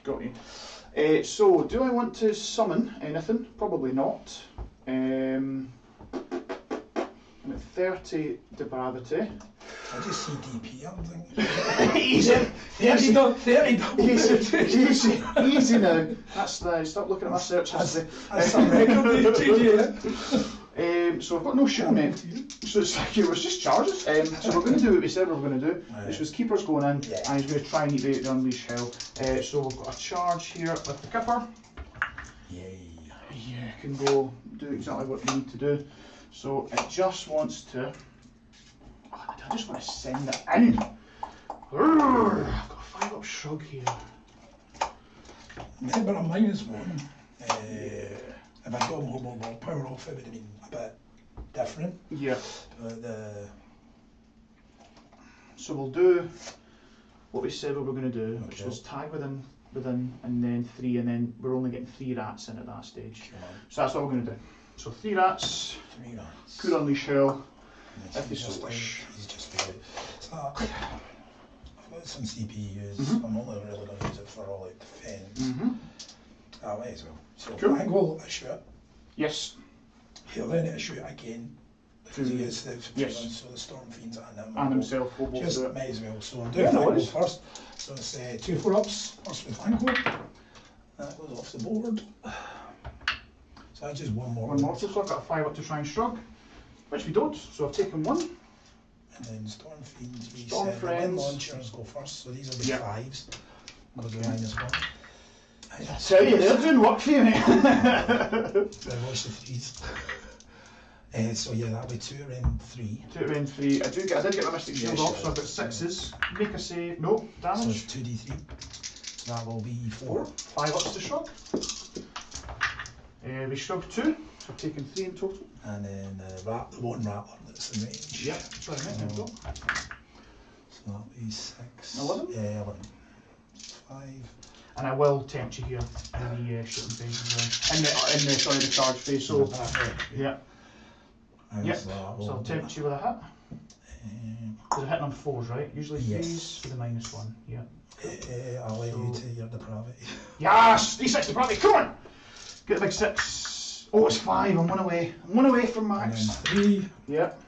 got you. So, do I want to summon anything? Probably not. I'm at 30 depravity. I just see DP, I'm thinking. Easy! 30 double. Easy now. That's the, stop looking at my search history. That's some record, so I've got no shooting men. So it's like it was just charges. So we're going to do what we said we were going to do, which was keepers going in, and he's going to try and eat the unleash hell. So we've got a charge here with the kipper. Yay. Yeah, can go do exactly what we need to do. So it just wants to. Oh, I just want to send it in. Urgh, I've got a 5-up shrug here. Remember a -1. If I'd got more power off, it would have been a bit different. Yeah. But so we'll do what we said we were going to do, which was tag within, and then 3, and then we're only getting 3 rats in at that stage. So that's what we're going to do. So 3 rats. 3 rats. Could unleash hell. If they so wish. He's just very. So I've got some CPUs. I'm only really going to use it for all like defence. I might as well. So cool. I will issue it. Yes. He'll then issue it again because he is the so the Storm Fiends and himself will both just do it. May as well. So I'll do it first. So it's 2 4-ups. First with Flanco. That goes off the board. So that's just one more. One more. So I've got a 5-up to try and shrug, which we don't. So I've taken 1. And then Storm Fiends. We Storm said Friends. launchers go first. So these will be 5s. Goes with -1. I tell you, they're doing work for you, mate. Better watch the 3s. So yeah, that'll be 2 around 3. 2 around 3. I did get my Mystic Shield off, so I've got 6s. Make a save. No, damage. So it's 2d3. So that will be 4. 5-ups to shrug. We shrug 2, so I've taken 3 in total. And then the 1 rattler that's in range. Yeah, sorry mate, there we go. So that'll be 6. 11? Yeah, 11. 5. And I will tempt you here in the shooting phase as well. In the charge phase. So yeah. Yep. So I'll tempt you with a hit. Because I'm hitting on 4s, right? Usually 3s with a -1. Yeah. I'll let you to your depravity. Yes! D6 depravity, come on! Get the big 6. Oh, it's 5. I'm 1 away. I'm 1 away from max. And then 3. Yep.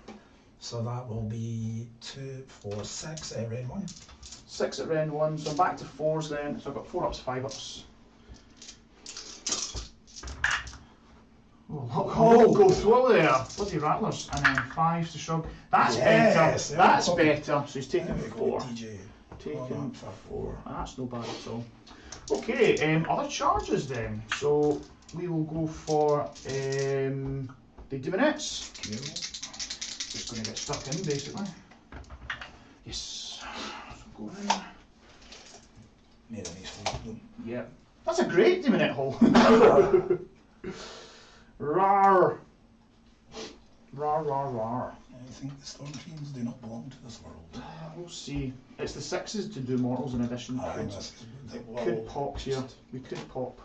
So that will be 2, 4, 6 at round 1. 6 at round 1, so I'm back to 4s then. So I've got 4-ups, 5-ups. Oh, go through there. Bloody rattlers. And then 5s to shrug. That's better. That's better. So he's taken 4. Taken 4. That's no bad at all. Okay, other charges then. So we will go for the demonettes. Just going to get stuck in basically. Yes. So go in. Made a nice hole. Yeah. That's a great demonette hole. Rawr. Rawr, rawr, rawr. I think the Storm Fiends do not belong to this world. We'll see. It's the 6s to do mortals in addition. Could pop here. We could pop.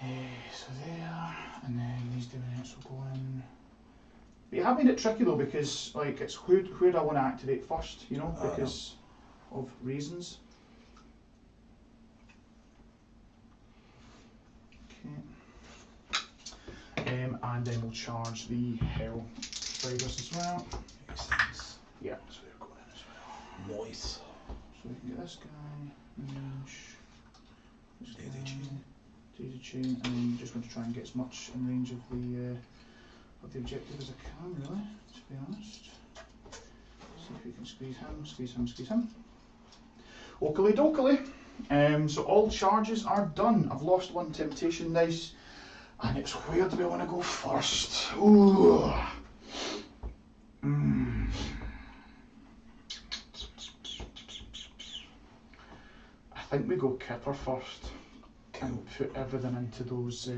So there, and then these demonettes will go in. But you have made it tricky though, because like it's who do I want to activate first, you know, because of reasons. Okay. And then we'll charge the Hell Riders as well. Makes sense. Yeah, so they're going in as well. Nice. So we can get this guy, range, this Daisy guy, chain. Daisy chain, and then just want to try and get as much in range of the objective as I can, really, to be honest. See if we can squeeze him, squeeze him, squeeze him. Oakley dokily. So all charges are done. I've lost 1 temptation, nice. And it's where do we want to go first? Ooh. I think we go Kipper first and put everything into those.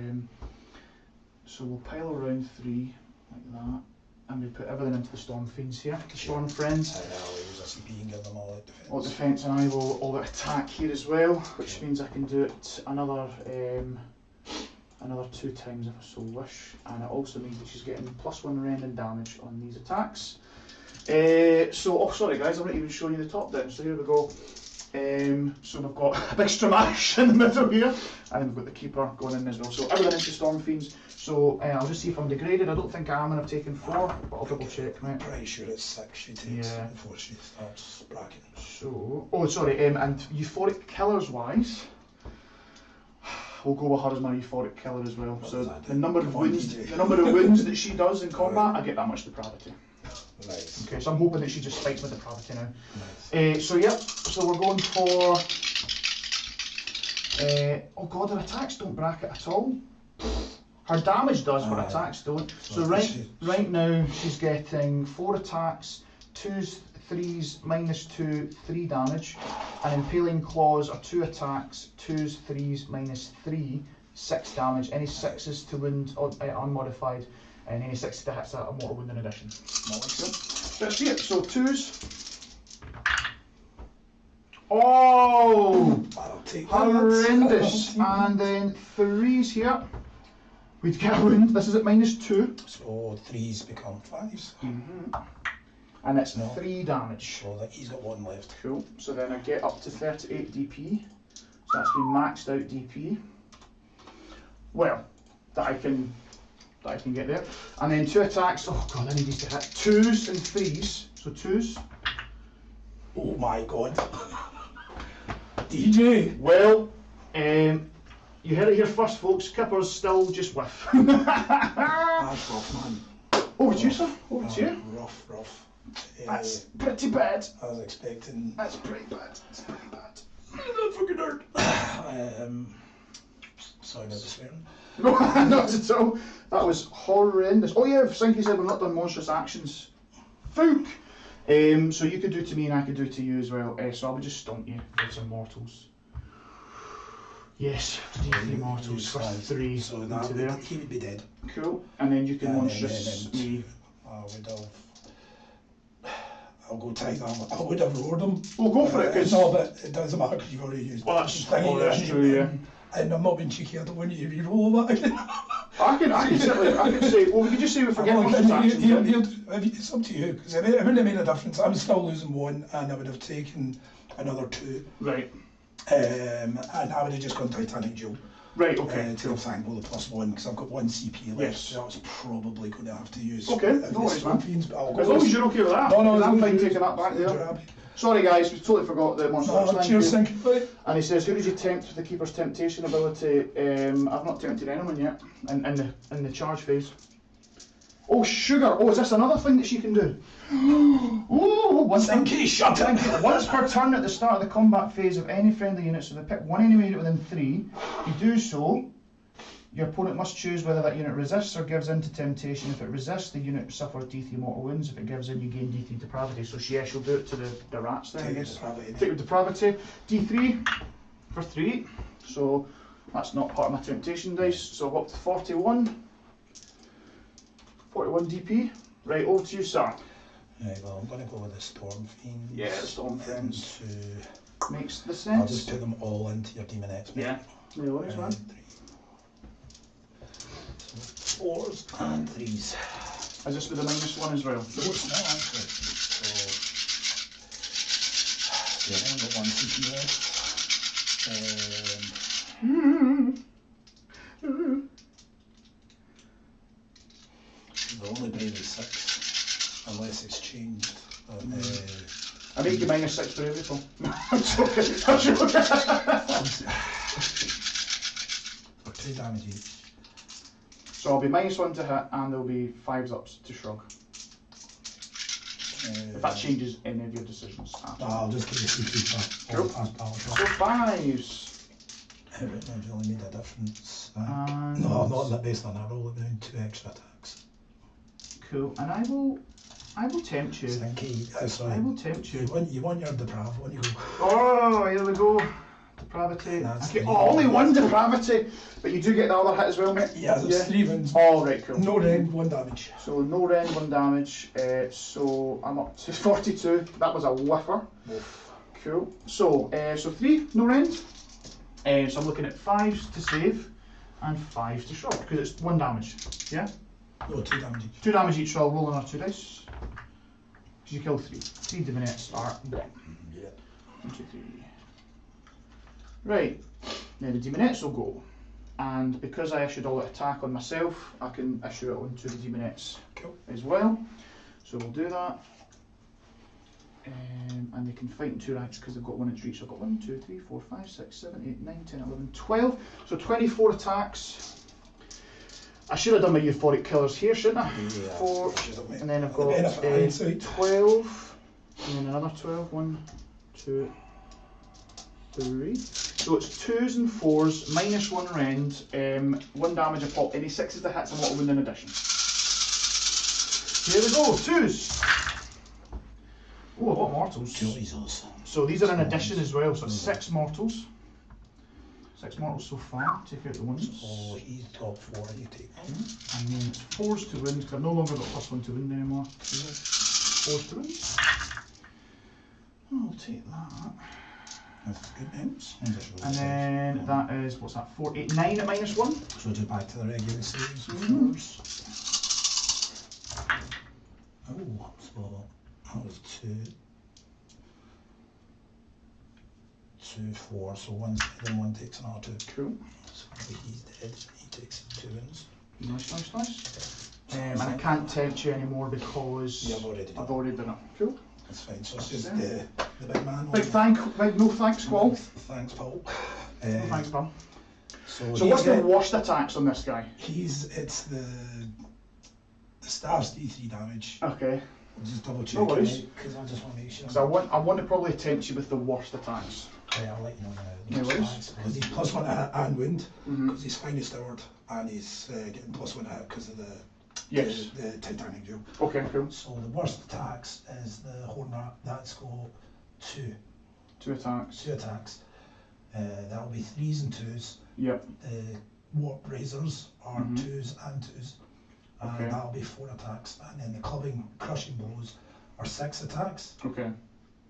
So we'll pile around 3 like that, and we put everything into the Storm Fiends here, the Storm Friends. And I'll use a CP and give them all out defense. All defense, and I will all out attack here as well, which means I can do it another 2 times if I so wish, and it also means that she's getting +1 rend damage on these attacks. Oh sorry guys, I'm not even showing you the top down, so here we go. So we've got a big Stramash in the middle here, and then we've got the Keeper going in as well. So everything into Storm Fiends. So I'll just see if I'm degraded. I don't think I am, and I've taken 4, but I'll double check, mate. I'm pretty sure it's 6 she takes before she starts bracking. So, oh sorry, and euphoric killers wise, we'll go with her as my euphoric killer as well. So the number of wounds, that she does in combat, I get that much depravity. Nice. Okay, so I'm hoping that she just fights with depravity now. Nice. So we're going for. Oh god, her attacks don't bracket at all. Her damage does, but attacks don't. So right now she's getting 4 attacks, 2s, 3s, -2, 3 damage, and Impaling Claws are 2 attacks, 2s, 3s, -3, 6 damage. Any 6s to wound unmodified, and any 6 to hits a mortal wound in addition. Not like so. Let's see it. So 2s. Oh! I'll take Horrendous! And then 3s here. We'd get a wound. This is at -2. So 3s become 5s. And it's 3 damage. So that he's got 1 left. Cool. So then I get up to 38 DP. So that's been maxed out DP. Well, that I can get there. And then 2 attacks. Oh god, I need these to hit. 2s and 3s. So 2s. Oh my god. DJ. Well, you heard it here first, folks. Kipper's still just whiff. That's rough, man. Oh, it's you, sir? Oh, it's you? Rough. That's pretty bad. I was expecting. That's pretty bad. That's pretty bad. That fucking hurt. Sorry about the swearing. No, not at all. That was horrendous. Oh yeah, Sinky said we've not done monstrous actions. Fook! So you could do to me and I could do to you as well. So I would just stomp you with some mortals. Yes, 3 mortals for 3 so into there. He would be dead. Cool. And then you can monstrous me. I would have. I'll go take that one. I would have roared him. Well, go for it, because no, but it doesn't matter because you've already used. Well, that's true, yeah. And I'm not being cheeky. I don't want you to re-roll that again. I can say. Well, we could just say we forget monstrous actions. It's up to you because it wouldn't have made a difference. I'm still losing 1, and I would have taken another 2. Right. And I would have just gone Titanic Joe. Right, okay. To thankful the +1 because I've got 1 CP left. Yes. So that's probably going to have to use. Okay, no worries, man. Fiends, but I'll go as long as you're okay with that. No, I'm fine taking that back there. Sorry guys, we totally forgot the monster. Cheers, thank you. And he says, who did you tempt with the Keeper's Temptation ability? I've not tempted anyone yet in the charge phase. Oh, sugar! Oh, is this another thing that she can do? Oh, once per turn at the start of the combat phase of any friendly unit, so they pick 1 enemy unit within 3. You do so, your opponent must choose whether that unit resists or gives in to temptation. If it resists, the unit suffers D3 mortal wounds. If it gives in, you gain D3 depravity. So she'll do it to the rats there, I guess. Take with depravity. D3 for 3. So that's not part of my temptation dice. So I'll go up to 41. 41 DP. Right, over to you, sir. Right, well, I'm going to go with the Storm Fiends. Yeah, the Storm Friends. Makes the sense. I'll just put them all into your Demon X. Yeah, no worries, man. 4s and 3s. Is this with a -1 as well? No, it's not actually. So, yeah, I've got 1 CP left. The only brave is 6, unless it's changed. I make you -6 for everything. I'm joking. For 2 damage each. So I'll be -1 to hit, and there'll be 5s ups to shrug. If that changes any of your decisions. I'll just give you CP for all past battle shock. So 5s. Right now, you only made a difference. No, not based on that roll, it would 2 extra attacks. Cool, and I will I will tempt you. Stinky. Sorry. I will tempt you. You want your depravity. When you go. Oh, here we go. Depravity. That's Okay. the- Oh, only one depravity, but you do get the other hit as well, mate. Yeah, there's 3 wins. Oh, right, cool. No rend, 1 damage. So no rend, 1 damage. So I'm up to 42. That was a whiffer. Cool. So 3, no rend. So I'm looking at 5s to save and 5s to shock because it's 1 damage. Yeah. No, 2 damage each. 2 damage each. So I'll roll another 2 dice. Because you kill 3. 3 divinate start. 1. Yeah. 1, 2, 3. Right. Now the demonettes will go. And because I issued all that attack on myself, I can issue it onto the demonettes as well. So we'll do that. And they can fight in 2 ranks because they've got 1 inch reach. So I've got 1, 2, 3, 4, 5, 6, 7, 8, 9, 10, 11, 12. So 24 attacks. I should have done my euphoric killers here, shouldn't I? Yeah. 4. And then I've got benefit 12. And then another 12. 1, 2, 3. So it's 2s and 4s, minus 1 rend, 1 damage a pop. Any 6s to hits and a lot of wound in addition. Here we go, 2s. Oh, I've got mortals. Jesus. So these are in addition as well, so it's 6 mortals. 6 mortals so far, take out the ones. Oh, he's top 4, you take him. And then it's 4s to wound, because I've no longer got +1 to wound anymore. 4s to wound. I'll take that. That's good names. And then that is, what's that, 4, 8, 9 at minus 1. So just back to the regular saves. Oh, so that was 2. 2, 4, so 1's dead and 1 takes another 2. Cool. So he's dead, he takes 2 wins. Nice. And I can't tempt you anymore because Yeah, I've already done it. Cool. That's fine, so it's just the big man. Big no thanks, Squall. Thanks, Paul. No thanks, pal. So So what's the worst attacks on this guy? It's the staff's D3 damage. Okay. I'll just double check. No worries. Because I just want to make sure. Because I want to probably tempt you with the worst attacks. Yeah, I'll let you know now. No worries. Because he's +1 to hit and wound, Mhm. because he's finest hour, and he's getting +1 to hit because of the Titanic Jewel. Okay, cool. So the worst attacks is the Horn Rat. That's got 2 2 attacks. That'll be 3s and 2s. Yep. The Warp Razors are Mhm. 2s and 2s. And Okay. that'll be 4 attacks. And then the Clubbing Crushing Blows are 6 attacks, Okay.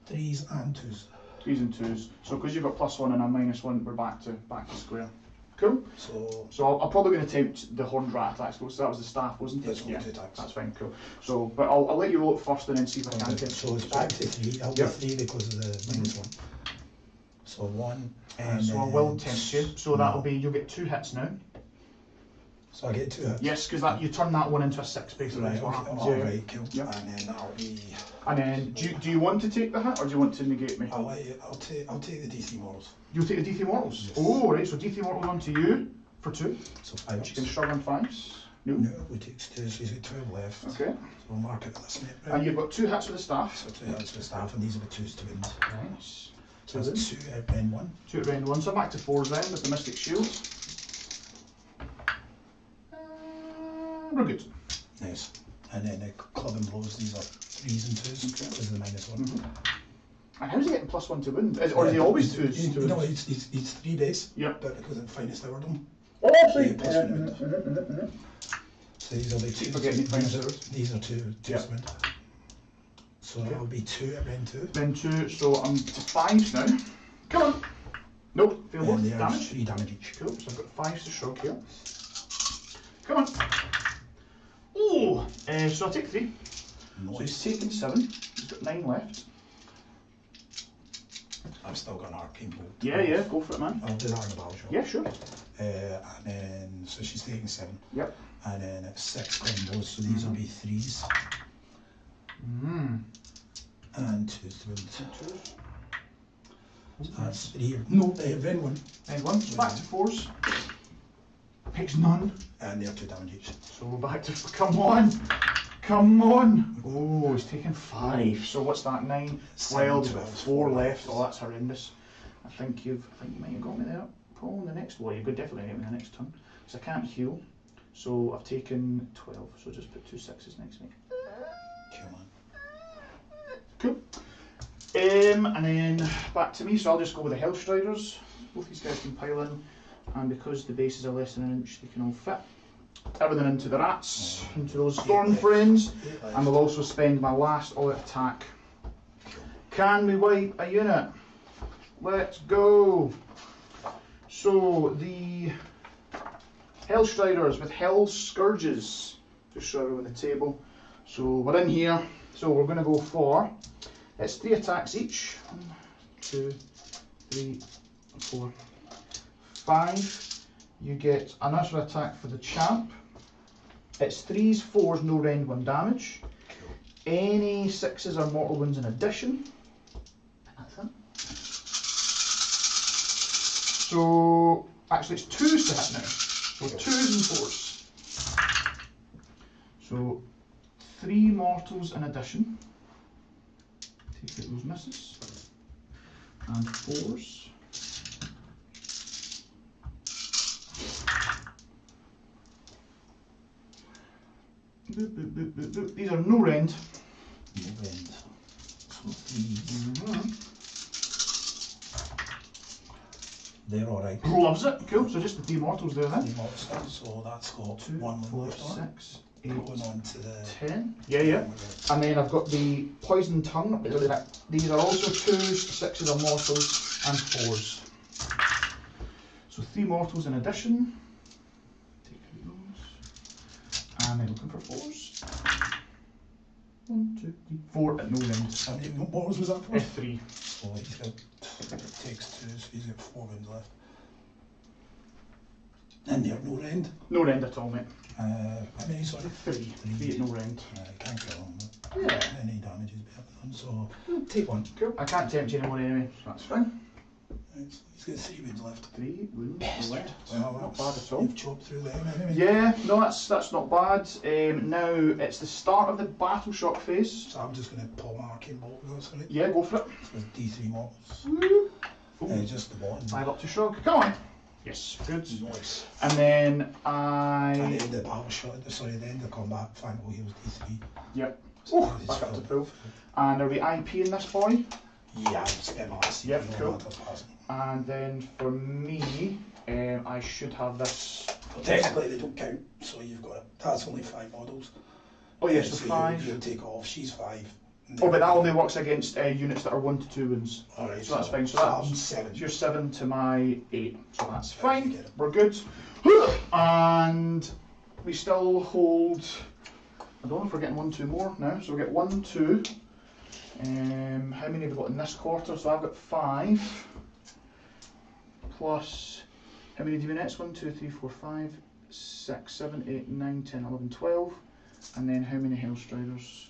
3s and 2s. 3s and 2s. So because you've got +1 and a -1, we're back to square. Cool. So I'm probably going to tempt the Horned Rat attacks. So that was the staff, wasn't it? It's only 2 attacks. That's fine. Cool. So, but I'll let you roll it first and then see if I can Okay, tempt. so it's back to 3. I'll Yep. be 3 because of the -1. So 1. So I will tempt you. So that'll be, you'll get 2 hits now. So I get 2 hits. Yes, because you turn that one into a 6 basically. Right, That's what okay. happens. Oh, Yeah. right, cool. Yep. And then that'll be. And then, do you want to take the hit or do you want to negate me? I'll let you. I'll take the DC models. You'll take the D3 mortals. Yes. Oh, right. So D3 mortals onto you for 2. So 5 Which you can shrug on 5s. No. No, we take 2, so he's got 12 left. Okay. So we'll mark it this mate. Right? And you've got 2 hits with the staff. So 2 hits with staff, and these are the 2s to wins. Nice. So that's 2 out and 1. 2 at round 1. So back to 4s then with the Mystic Shield. We're good. Nice. And then the Club and Blows, these are 3s and 2s Okay. because of the -1. Mm-hmm. And how's he getting +1 to wound? Or are they always 2s? No, it's 3 days. Yep. But because of the finest hour them. Oh, Yeah, +1 So these will be 2. Forgetting the finest hours. These are 2 Yep. win. So that'll be 2 at round 2. Then 2, so I'm to 5s now. Come on. Nope, fail both. And they are Damage. 3 damage each. Cool, so I've got 5s to shrug here. Come on. Oh, so I'll take 3. So he's taken 7. He's got 9 left. I've still got an arcane bolt. Yeah, go for it, man. I'll do that in the battle shot. Yeah, sure. And then, so she's taking 7. Yep. And then it's 6 combos, so these will be 3s. And 2s to win. That's 3. No, then 1. And 1, so back to 4s. Picks none. And they're 2 damage each. So we're back to, come on. Come on. Oh, he's taken 5. So what's that, 9, 12, he's got 4 left. Oh, that's horrendous. I think you might have got me there, Paul, in the next one. You've got definitely get me in the next turn. Because I can't heal. So I've taken 12, so just put 2 6s next to me. Cool, man. Cool. And then back to me, so I'll just go with the Hellstriders. Both these guys can pile in, and because the bases are less than an inch, they can all fit. Everything into the rats, into those thorn friends, and we'll also spend my last all-out attack. Can we wipe a unit? Let's go! So the Hellstriders with Hell Scourges, just show everyone the table. So we're in here, so we're going to go for, it's 3 attacks each. 1, 2, 3, 4, 5. You get another attack for the champ. It's 3s, 4s, no rend, 1 damage. Any 6s or mortal wounds in addition. And that's it. So, actually it's 2s to hit now. So 2s and 4s. So 3 mortals in addition. Take out those misses. And 4s. Boop, boop, boop, boop, boop. These are no rend. No rend. So 3. They're alright. Loves it. Cool. So just the 3 mortals there then. 3 monsters, so that's got 2, 1 4, left on it. 6, 8, Going on to the 10. Yeah. And then I've got the poison tongue. These are also 2s, 6s are mortals, and 4s. So 3 mortals in addition. Take out those. And then looking for 4s. 1, 2, 3, 4 at no rend. How many mortals was that for? 3. So he's got, it takes 2, so he's got 4 wounds left. And they're no rend. No rend at all, mate. How many, sorry? 3. 3 at no rend. Can't kill them, but Yeah. any damage is better than them, so take 1. Cool. I can't tempt you anymore anyway, so that's fine. Right, so he's got 3 wounds left. 3 wounds left. Well, Not bad at all. You've chopped through them anyway. Yeah, no, that's not bad. Now it's the start of the battle shock phase. So I'm just going to pull my arcane bolt, that's right. Yeah, go for it. So it's D3 mortals. Woo. Just the bottom. 5 up to shrug. Come on. Yes, good. Nice. And then And I. the battle shot, sorry, the end of combat, Fangle heals D3. Yep. So Oh, it's back up to full. full. And are we IP in this boy? Yeah, I've spent my last Yep, season cool. on that passing. And then for me, I should have this. Technically they don't count, so you've got it. That's only 5 models. Oh yes, so so 5. You'll take off, she's 5. Oh, but that only works against units that are 1 to 2 wounds. Alright, So that's fine. So I'm that's 7. your 7 to my 8. So that's Yeah, fine. you get it. We're good. And we still hold. I don't know if we're getting 1, 2 more now. So we get 1, 2. How many have we got in this quarter? So I've got 5. Plus, how many units? 1, 2, 3, 4, 5, 6, 7, 8, 9, 10, 11, 12. And then how many Hellstriders?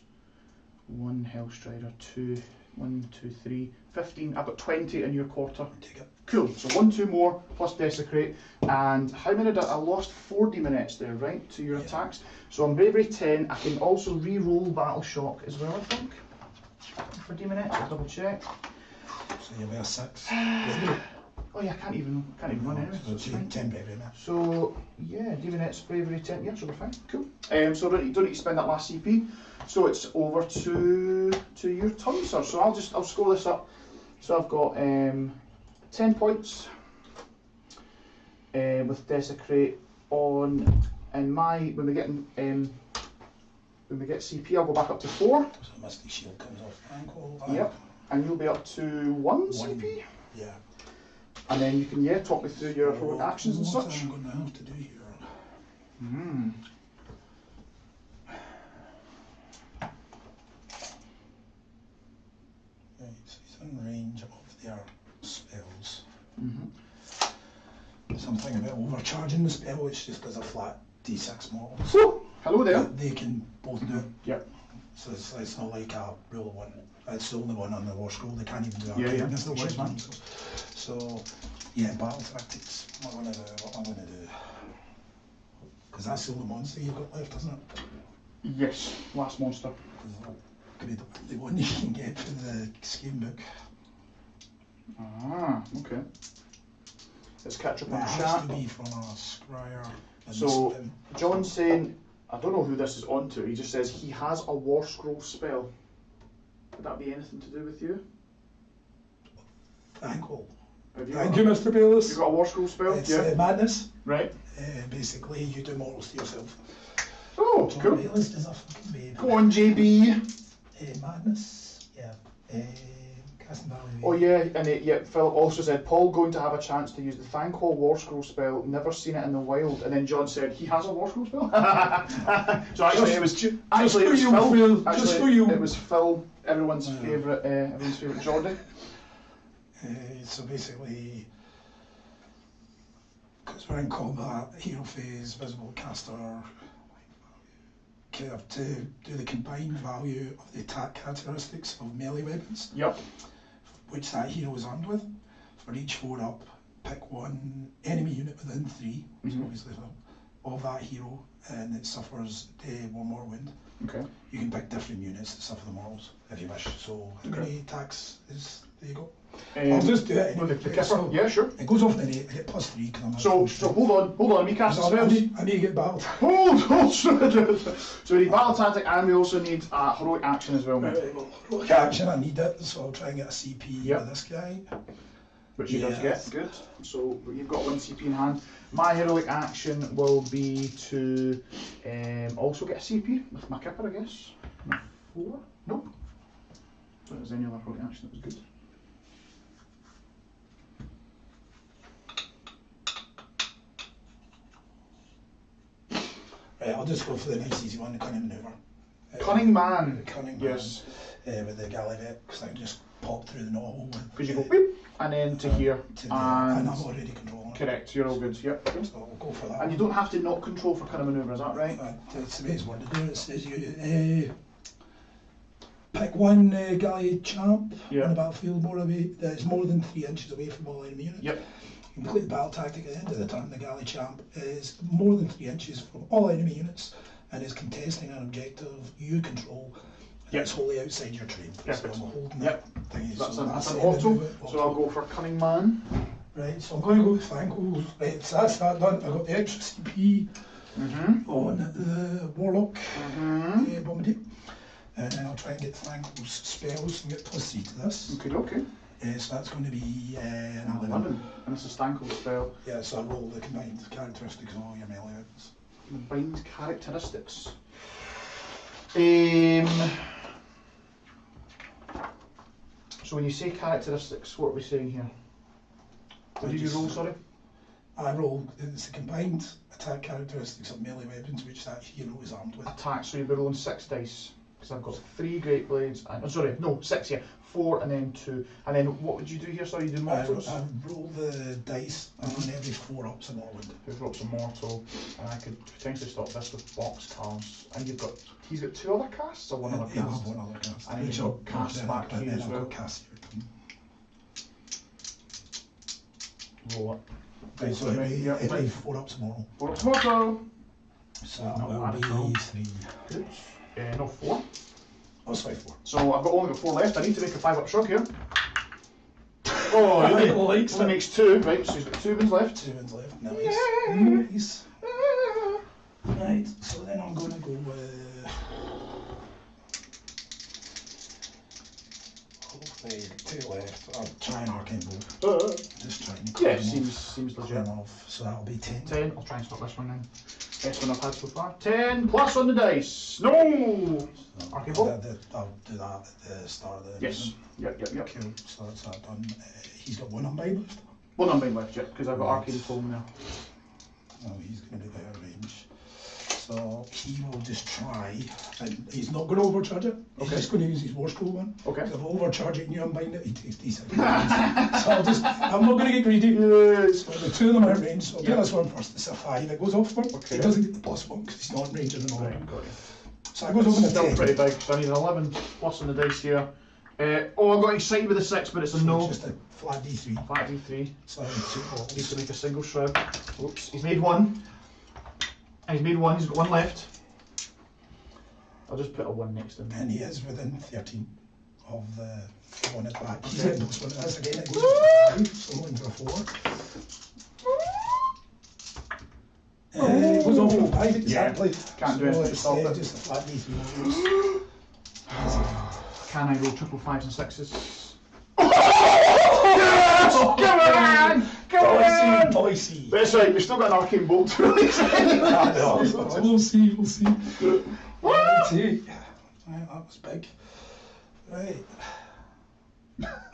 1 Hellstrider, 2, 1, 2, 3, 15. I've got 20 in your quarter. Take it. Cool, so 1, 2 more, plus Desecrate. And how many did I lost 40 minutes there, right, to your attacks. So on Bravery 10, I can also re-roll Battle Shock as well, I think. For D minutes, I'll double check. So you'll be a 6. Oh yeah, I can't even run anyway. So it's 10 bravery now. So yeah, D minutes, Bravery 10, yeah, so we're fine, cool. So you don't need to spend that last CP. So it's over to your turn, sir. So I'll score this up. So I've got 10 points with Desecrate on, and when we get CP, I'll go back up to 4. So Mystic Shield comes off ankle. Yep, and you'll be up to 1 CP. Yeah. And then you can talk me through your heroic actions and What such. I'm going to have to do here. Right, so he's in range of their spells. Something about overcharging the spell, which just does a flat D6 model. Woo! Hello there. They can both do it. Yep. So it's not like a rule of 1. It's the only one on the war scroll. They can't even do that. Yeah. That's the Yes, worst one. So yeah, battle tactics. What am I gonna do? Because that's the only monster you've got left, isn't it? Yes, last monster. Could be the one you can get for the Skaven book. Ah, okay. Let's catch up on It the has chat. to be from a scryer. So John's saying, I don't know who this is on to. He just says he has a war scroll spell. Would that be anything to do with you? Thankful. Have you Thank got, you, Mr. Bayless. you got a war scroll spell? It's Yeah. madness. Right. Basically, you do morals to yourself. Oh, John cool. Bayless is a fucking baby. Go on, JB. Madness. Yeah. Casting value. Oh yeah, and Philip also said, Paul going to have a chance to use the Thankwall War Scroll spell, never seen it in the wild. And then John said, he has a War Scroll spell? So actually it was Phil. Just for you. It was Phil, everyone's favourite Geordie. So basically, because we're in combat, hero phase, visible caster, have to do the combined value of the attack characteristics of melee weapons. Yep. Which that hero is armed with. For each 4-up, pick one enemy unit within 3, so obviously of that hero, and it suffers 1 more wound. Okay. You can pick different units that suffer the morals if you wish. So how many attacks is there you go? I'll just do it anyway. The kipper. Yeah, sure. It goes off in an 8, I get +3 because I'm not So hold on, let me cast the I spells. need to get battled. Hold. So we need battle tactic and we also need heroic action as well, mate. Heroic action, I need it, so I'll try and get a CP with this guy. Which you don't get. Good. So you've got 1 CP in hand. My heroic action will be to also get a CP with my kipper, I guess. 4? Nope. So there's any other heroic action that was good. Right, I'll just go for the nice easy one, the cunning maneuver. Cunning man. Cunning yes. Man. With the Gallivant, because I can just pop through the knothole. Because you go beep, and then to here. And I'm already controlling it. Correct, you're all good. Yep. So we'll go for that. And you don't have to not control for cunning maneuver, is that right? It's the best one to do. It says you pick one Galley champ on the battlefield that's more than 3 inches away from all enemy units. Yep. You complete the battle tactic at the end of the turn. The Galley champ is more than 3 inches from all enemy units and is contesting an objective you control. It's wholly outside your terrain. Perfect. So I'm holding That's an auto. So I'll go for cunning man. Right, so I'm going to go with Thankful. Right, so that's that done. I got the extra CP on the Warlock Bombardier. And then I'll try and get Thankful's spells and get +3 to this. Okay. So that's going to be an 11. And this is Thankful's spell. Yeah, so I roll the combined characteristics of all your melee weapons. Combined characteristics. So when you say characteristics, what are we saying here? What did you roll, sorry? I roll, it's the combined attack characteristics of melee weapons which that hero is armed with. Attack, so you'll be rolling 6 dice. Because I've got 3 great blades, and, 6, 4 and then 2. And then what would you do here? Sorry, you do mortals? I roll the dice and on every 4-ups a mortal. 4 ups a mortal, and I could potentially stop this with box cars. And he's got 2 other casts or 1 other cast? He'll have 1 other cast. And he's got casts back here as well. Roll it. Right, so every 4-ups a mortal. 4 ups a mortal! So that will be 3. Good. No, 4. Oh, sorry, 4. So I've only got 4 left. I need to make a 5-up shrug here. Oh, he only makes 2. Right, so he's got 2 wins left. 2 wins left. Nice. Right, so then I'm going to go with... hopefully 2 left. I'll try an arcane bow. Just trying to yeah, seems legit. Off. So that'll be 10. 10. I'll try and stop this one then. Best one I've had so far. 10 plus on the dice. No! Arcane bow. I'll do that at the start of the Yes. Yep. Cool. So that's that done. He's got 1 unbind left. 1 unbind left, yeah, because I've got arcane foam now. Oh, he's going to be out of range. So he will just try, and he's not going to overcharge it. He's just going to use his war scroll one. Okay. If I overcharge it and you unbind it, he takes decent. So I'm not going to get greedy. Yes. So the 2 of them are in range, so I'll do this one first. It's a 5. It goes off for him. Okay. He doesn't get the plus 1 because he's not in range of the Right, got you. So I goes over the Still 10. pretty big, so I need an 11 plus on the dice here. I got excited with the 6, but it's a no. It's just a flat D3. Flat D3. So I need 2 bottles. Needs to make a single shroud. Oops, he's made 1. And he's made 1, he's got 1 left. I'll just put a 1 next to him. And he is within 13 of the one at back. He's in this one. That's again, it goes for 5, so I'm looking for a 4. It goes off for 5, exactly. Can't do anything to stop it. Just a flat D3. Can I roll triple fives and sixes? Yes! Come on! Come on! Boise. That's right, we've still got an arcane bolt to release. We'll see. We'll see. Right, that was big. Right.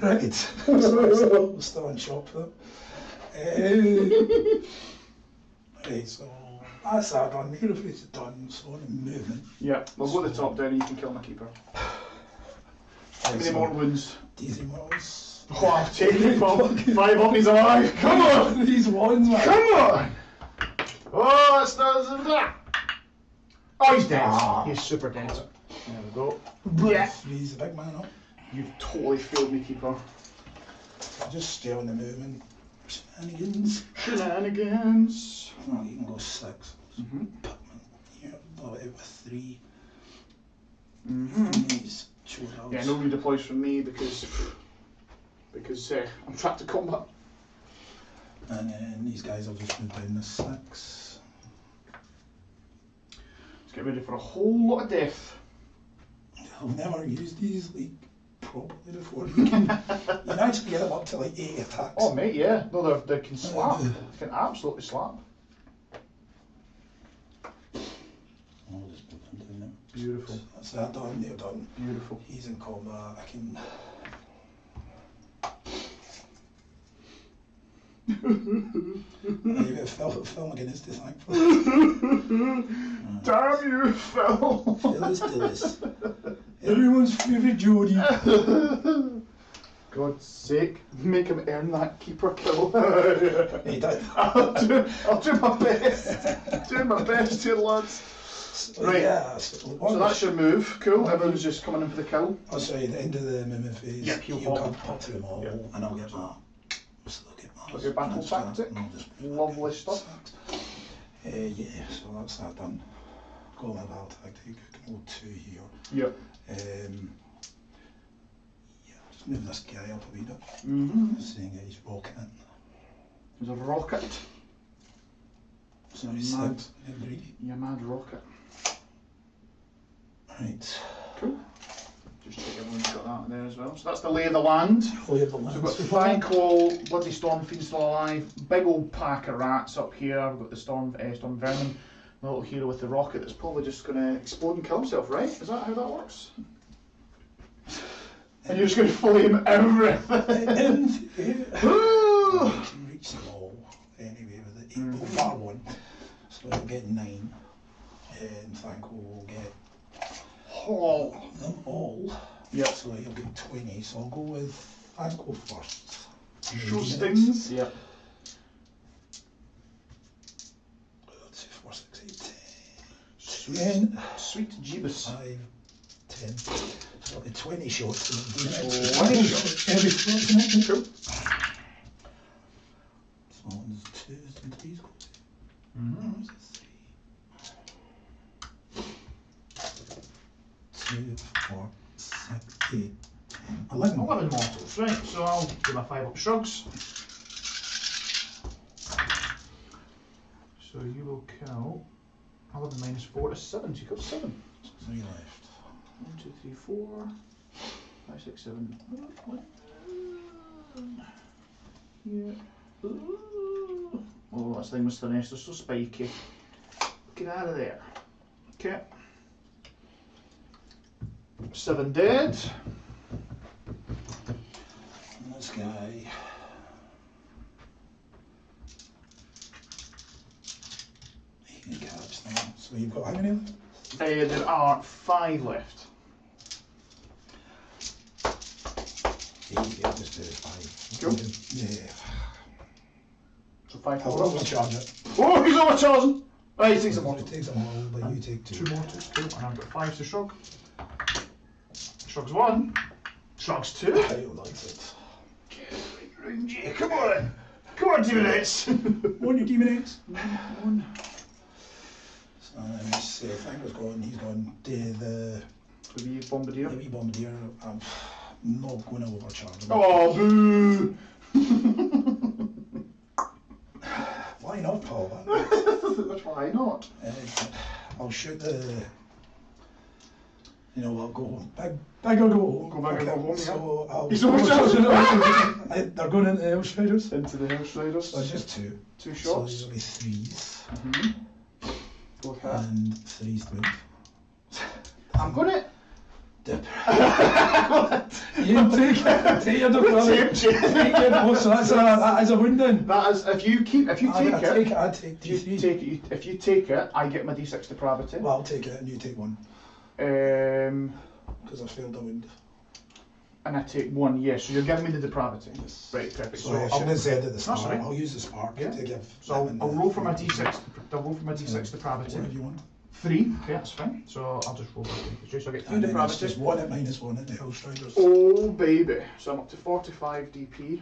Right. We're still on shop though. Right, so that's that done. Here if it's done, so on in movement. Yeah, we'll go to the top down and you can kill my keeper. How many more wounds? Daisy Mills. Oh, I've taken him. 5 up, he's alive. Come on! These ones, man. Come on! Oh, that's that. Oh, he's dead. Ah. He's super dead. There we go. Yeah. He's a big man up. You've totally failed me, keeper. I'll just stay on the movement. Shenanigans. Oh, you can go 6. Mm-hmm. Yeah, blow it out with 3. Mm-hmm. These short Yeah, no redeploys from me because I'm trapped to combat. And then these guys will just move down to 6. Let's get ready for a whole lot of death. I've never used these like properly before. You can actually get them up to like 8 attacks. Oh mate, yeah. No, they can slap. They can absolutely slap. I'll just put them down there. Beautiful. So that's that done, they're done. Beautiful. He's in combat, I can... You get Phil against this, thankfully. Damn you, Phil! Phyllis. Everyone's favourite Jody. God's sake, make him earn that keeper kill. He did. I'll do my best. Do my best here, lads. Right, Yeah, so that's your move. Cool, everyone's just coming in for the kill. Oh, sorry, the end of the movement phase. Yeah, he'll come pop. up to them all, Yeah. and I'll get that. So they'll get that. That's your battle tactic. Lovely stuff. Yeah, so that's that done. Go on my battle tactic. I can hold 2 here. Yep. Yeah, just move this guy up a wee bit. Mm-hmm. Seeing that he's rocketing. There's a rocket. So he's mad. greedy. You mad rocket. Right. Cool. Just check everyone's got that there as well. So that's the lay of the land. Lay of the So land. we've got Thankful, Bloody Storm Fiend still alive, big old pack of rats up here. We've got the Storm Vermin, the little hero with the rocket that's probably just going to explode and kill himself, right? Is that how that works? And you're just going to flame everything. You can reach them all anyway with the 8 bar one. So you'll get 9. And Thankful will get them all. Yep. So you'll get 20. So I'll go with Thankful first. Show stings. Yep. 2, 4, 6, 8, 10. Sweet, sweet Jeebus. 5, 10. So I'll get 20 shots. 20 shots. Every shot. Cool. So one's 2s and 3s. Mm-hmm. 2, 4, 6, 8, 10, 11. 11 mortals, right, so I'll do my 5 up shrugs. So you will kill 11 minus 4 is 7, so you got 7. 3 left. 1, 2, 3, 4, 5, 6, 7. Yeah. Oh, this thing was Slaanesh, they're so spiky. Get out of there. Okay. 7 dead. And this guy. He can catch them. So you've got how many left? There are 5 left. Yeah, just do 5. Cool. Yeah. So 5 I'll more. overcharge it. Oh, he's overcharging! Right, he takes a He mortal. takes them all, but you take 2. 2 mortals, cool. And I've got 5 to shrug. Shrugs 1. Shrugs 2. I like it. Come on! Come on, Demonites! 1 your Demonites. 1. So this thing was going, he's gone to the wee bombardier. wee bombardier. I'm not going to overcharge him. Oh, boo! Why not, Paul? Why not? I'll shoot the You know, I'll go home. Big or go home. Go big or go home, yeah. So I'll He's overcharging it. They're going into the Hell Striders. Into the Hell Striders. So just two. Two So shots. these will be threes. Both hit. And threes to win. I'm gonna. You take it. Take your depravity. Take it. Oh, so that is a win then. That is, if you take it, I'd take D3. if you take it, I get my D6 depravity. Well, I'll take it and you take one. Because I failed a wind. And I take one, yes. So you're giving me the depravity. Yes. Right, perfect. So I shouldn't have said at the start. right. I'll use the spark Yeah. to give. So I'll roll for my D6. I'll roll for my D6 depravity. Whatever you want. 3. Okay, that's fine. So I'll just roll for 3. So I get 3 And then it's depravity. just 1 at -1 at the Hell Striders. Oh baby. So I'm up to 45 DP.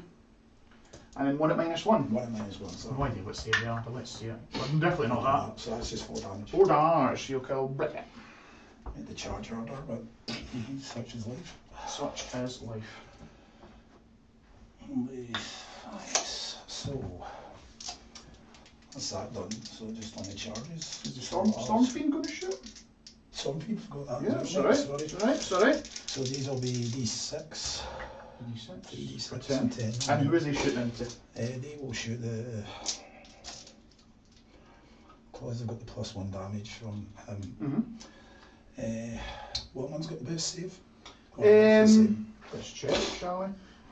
And then 1 at -1. 1 at -1. So No idea what save they are, but let's see it. But I'm definitely not that. So that's just 4 damage. 4 damage, you'll kill Brit. Hit the charge order, but such is life. Such as life. Only 5. So that's that done. So just on the charges. Is the Storm Fiend going to shoot? Some people got that. Yeah, as it's well. alright. It's alright, it's alright. So these will be D6. D6. 3d6 10. and 10. And who is he shooting into? They will shoot the. Because they've got the +1 damage from him. What one's got the best save? Let's check, shall we?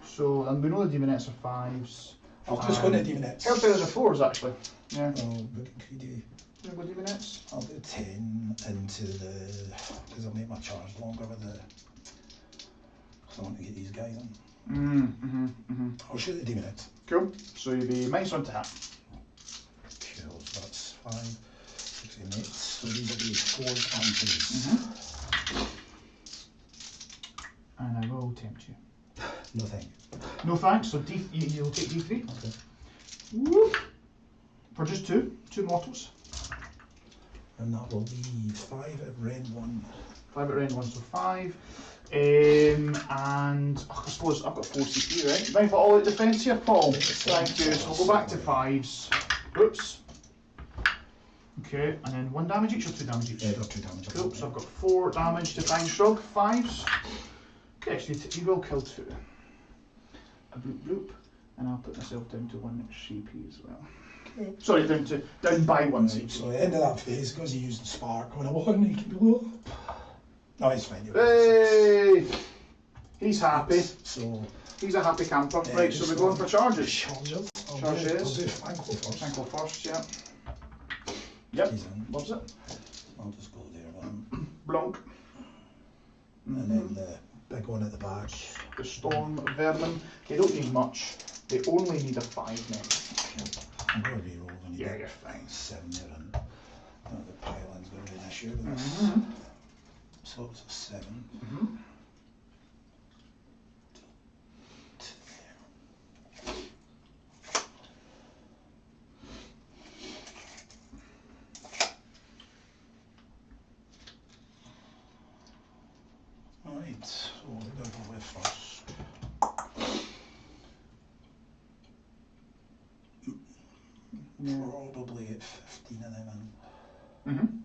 So, and we know the demonettes are 5s. I'll just go into demonettes. Hellstriders are 4s actually. Yeah. Oh, but could you? You go demonettes? I'll do 10 into the. Because I'll make my charge longer with the. Because I want to get these guys in. I'll shoot the demonettes. Cool. So you'll be -1 to hit. Cool, so that's 5, 6, and 8. So these will be 4s and 3s. And I will tempt you. No thank you. No thanks, so you'll take D3. Okay. Whoop. For just 2 mortals. And that will be 5 at Ren 1. 5 at round 1, so 5. And I suppose I've got 4 CP, right? Mind for all at defence here, Paul. Thank you. So we'll go back to 5s. Oops. Okay, and then 1 damage each or 2 damage each? Yeah, got 2 damage. Cool, so I've got 4 damage to Fine Shrug, 5s. Okay, so you will kill 2. A bloop bloop, and I'll put myself down to 1 CP as well. Okay. Sorry, down by 1 CP. So at the end of that phase, because he used the spark on a 1, he can be low. No, he's fine. Hey! He's happy. So He's a happy camper. Right, so we're going for charges. Charges. Charges. I'll do Franco first. Franco first, yeah. Yep, He's in. loves it. I'll just go there with him. Blanc. And then the big one at the back. The Storm Vermin. They don't need much. They only need a 5 now. I'm going to re-roll when you Yeah, get you're fine. 7 there, and the pylon's going to be an issue with this. So it's a 7. Right, so we're going to go with first. Probably at 15 of them in.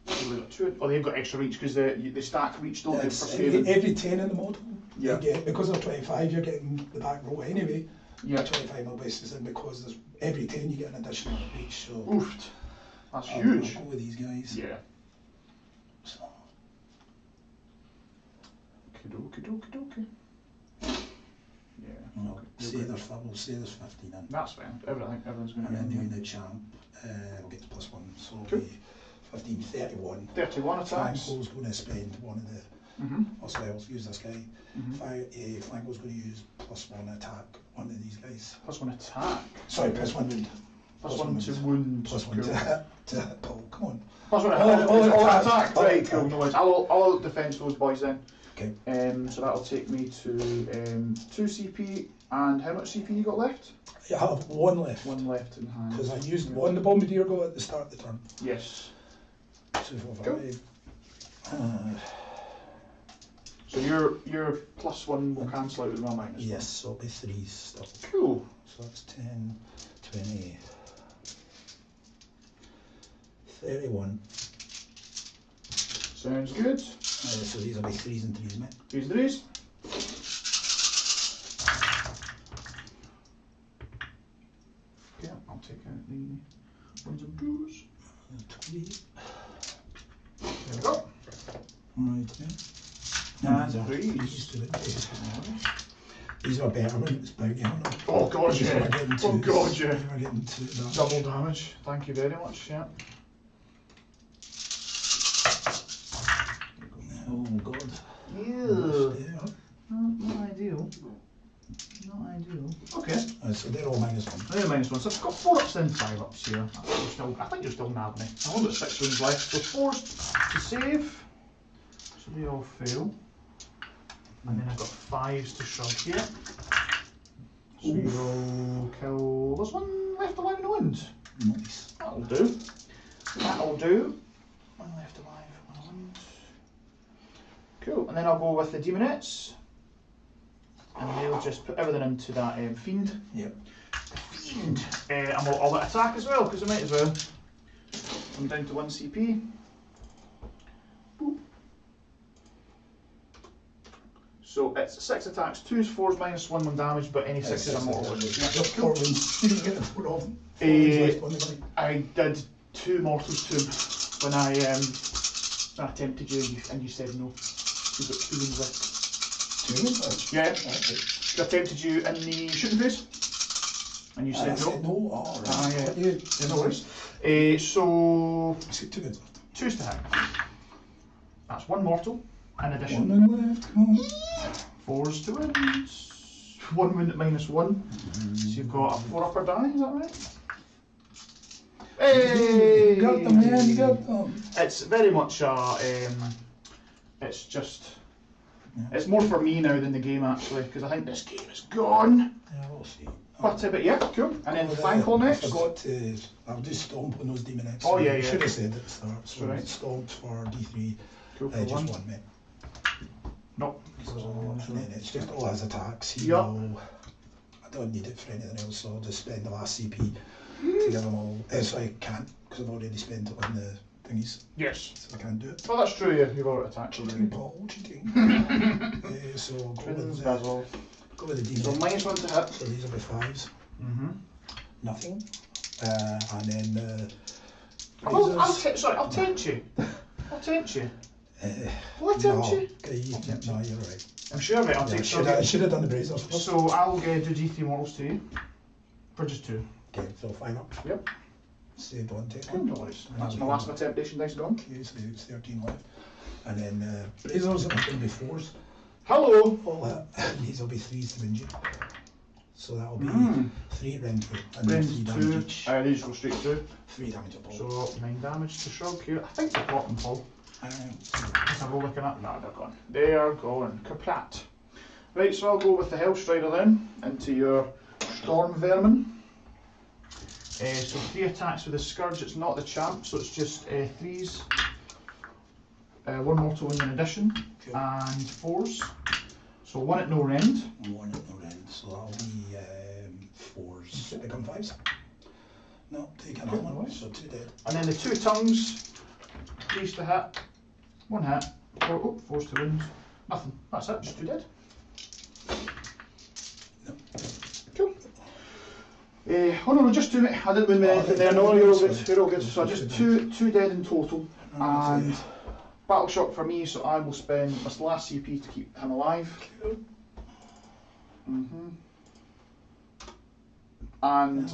So they've got 2. Oh, they've got extra reach because they stack reach, don't they? For Every 10 in the model, Yeah. you get, because of 25, you're getting the back row anyway. Yeah. 25 mil basis, and because there's every 10 you get an additional reach. So Oofed. That's I'll huge. go with these guys. Yeah. So, Okie. Yeah. well, say there's 15 in. That's fine. Everyone's going And then to doing get the champ, we'll get the +1, so it'll Cool. be 15, 31. 31 attacks. Franco's going to spend one of the, or sorry, I'll use this guy. Franco's going to use +1 attack one of these guys. +1 attack. Sorry, +1 wound. +1 to wound. +1 Cool. to hit Paul, come on. +1 All attack. Right, attack. cool. No worries. I'll defend those boys then. Okay. So that'll take me to 2 CP. And how much CP you got left? I have 1 left. 1 left in hand. Because I used 1 the bombardier go at the start of the turn. Yes. 2, 4, 5. So your +1 will cancel out with my -1. Yes, so it'll be 3s still. Cool. So that's 10, 20, 31. Sounds good. So these will be 3s and 3s, mate. 3s and 3s. Okay, I'll take out the ones and twos. 20. There we go. Right, And these are 3s. to the These are better when it's bounty hunter. Oh god, yeah. Oh god, yeah. We're getting to Double damage. Thank you very much, yeah. Oh god. Ew. Yeah. Not ideal. Not ideal. Okay. So they're all -1. They're -1. So I've got 4 ups and 5 ups here. I think you're still nabbing me. I've only got 6 wounds left. So 4s to save. So they all fail. And then I've got 5s to shrug here. So you'll kill. There's one left alive in the wound. Nice. That'll do. That'll do. One left alive on a wound. Cool. And then I'll go with the demonettes. And they'll just put everything into that fiend. Yep. Fiend. And I'll let attack as well, because I might as well. I'm down to 1 CP. Boop. So it's 6 attacks, 2s, 4s, -1 damage, but any 6s are mortal. Four wounds. You didn't get the 4 of them. I did 2 mortals to him when I tempted you and you said no. You got 2 wounds left. 2 wounds? Yeah. I tempted you in the shooting phase and you said no. Said no. Oh, right. Yeah, no worries. So I said 2 wounds left. 2s to hit. That's 1 mortal in addition. 1 wound left. Come on. 4s to wounds. 1 wound at -1. So you've got a 4 upper die, is that right? Hey! You got them, man, you got them. It's very much it's just, it's more for me now than the game actually, because I think this game is gone. Yeah, we'll see. But yeah, cool. And then Thankful next. I forgot to, I'll just stomp on those demonettes. Oh yeah, yeah. Should have said at the start. So right. Stomped for D3, Cool for just 1. 1 mate. No. So, and then it's just all his attacks. He Yep. will, I don't need it for anything else, so I'll just spend the last CP to give them all. So I can't, because I've already spent it on the thingies. Yes. So I can't do it. Oh, that's true, yeah. You've already attacked Cheating, already. Paul, cheating. So I'll Twins, Basil. go with the So demon. -1 to hit. So these will be 5s. Mm-hmm. Nothing. And then I'll tempt you. I'll tempt you. Will I tempt no, you? No, you're right. I'm sure, mate. I'll take I should have done the braziers first. So I'll do D3 mortals to you. For just 2. Okay, so 5 up. Yep. Saved 1 take. Cool, no worries. That's my last temptation dice gone. Okay, so there's 13 left. And then braziers are going to be 4s. Hello! All that. These will be 3s to win you. So that'll be 3 rend through. And then 3 Rend damage 2. each. They just go straight through. 3 damage a ball. So 9 damage to Shrug here. I think they've got them, Paul. Have a look at that. No, they're gone. They are gone. Kaplat. Right, so I'll go with the Hellstrider then into your Storm Vermin. So 3 attacks with the Scourge. It's not the champ, so it's just 3s. 1 mortal in addition, Cool. and 4s. So 1 at no rend. 1 at no rend, so that'll be 4s. Okay. Become 5s. No, take Okay, another no one, worries. so 2 dead. And then the 2 tongues. 3s to hit. 1 hit. 4s to wound. Nothing. That's it. Just 2 dead. No. Cool. Oh no, just 2, mate. I didn't win anything there. No, you're all good. You're all good. So just two dead in total. And battle shock for me, so I will spend my last CP to keep him alive. And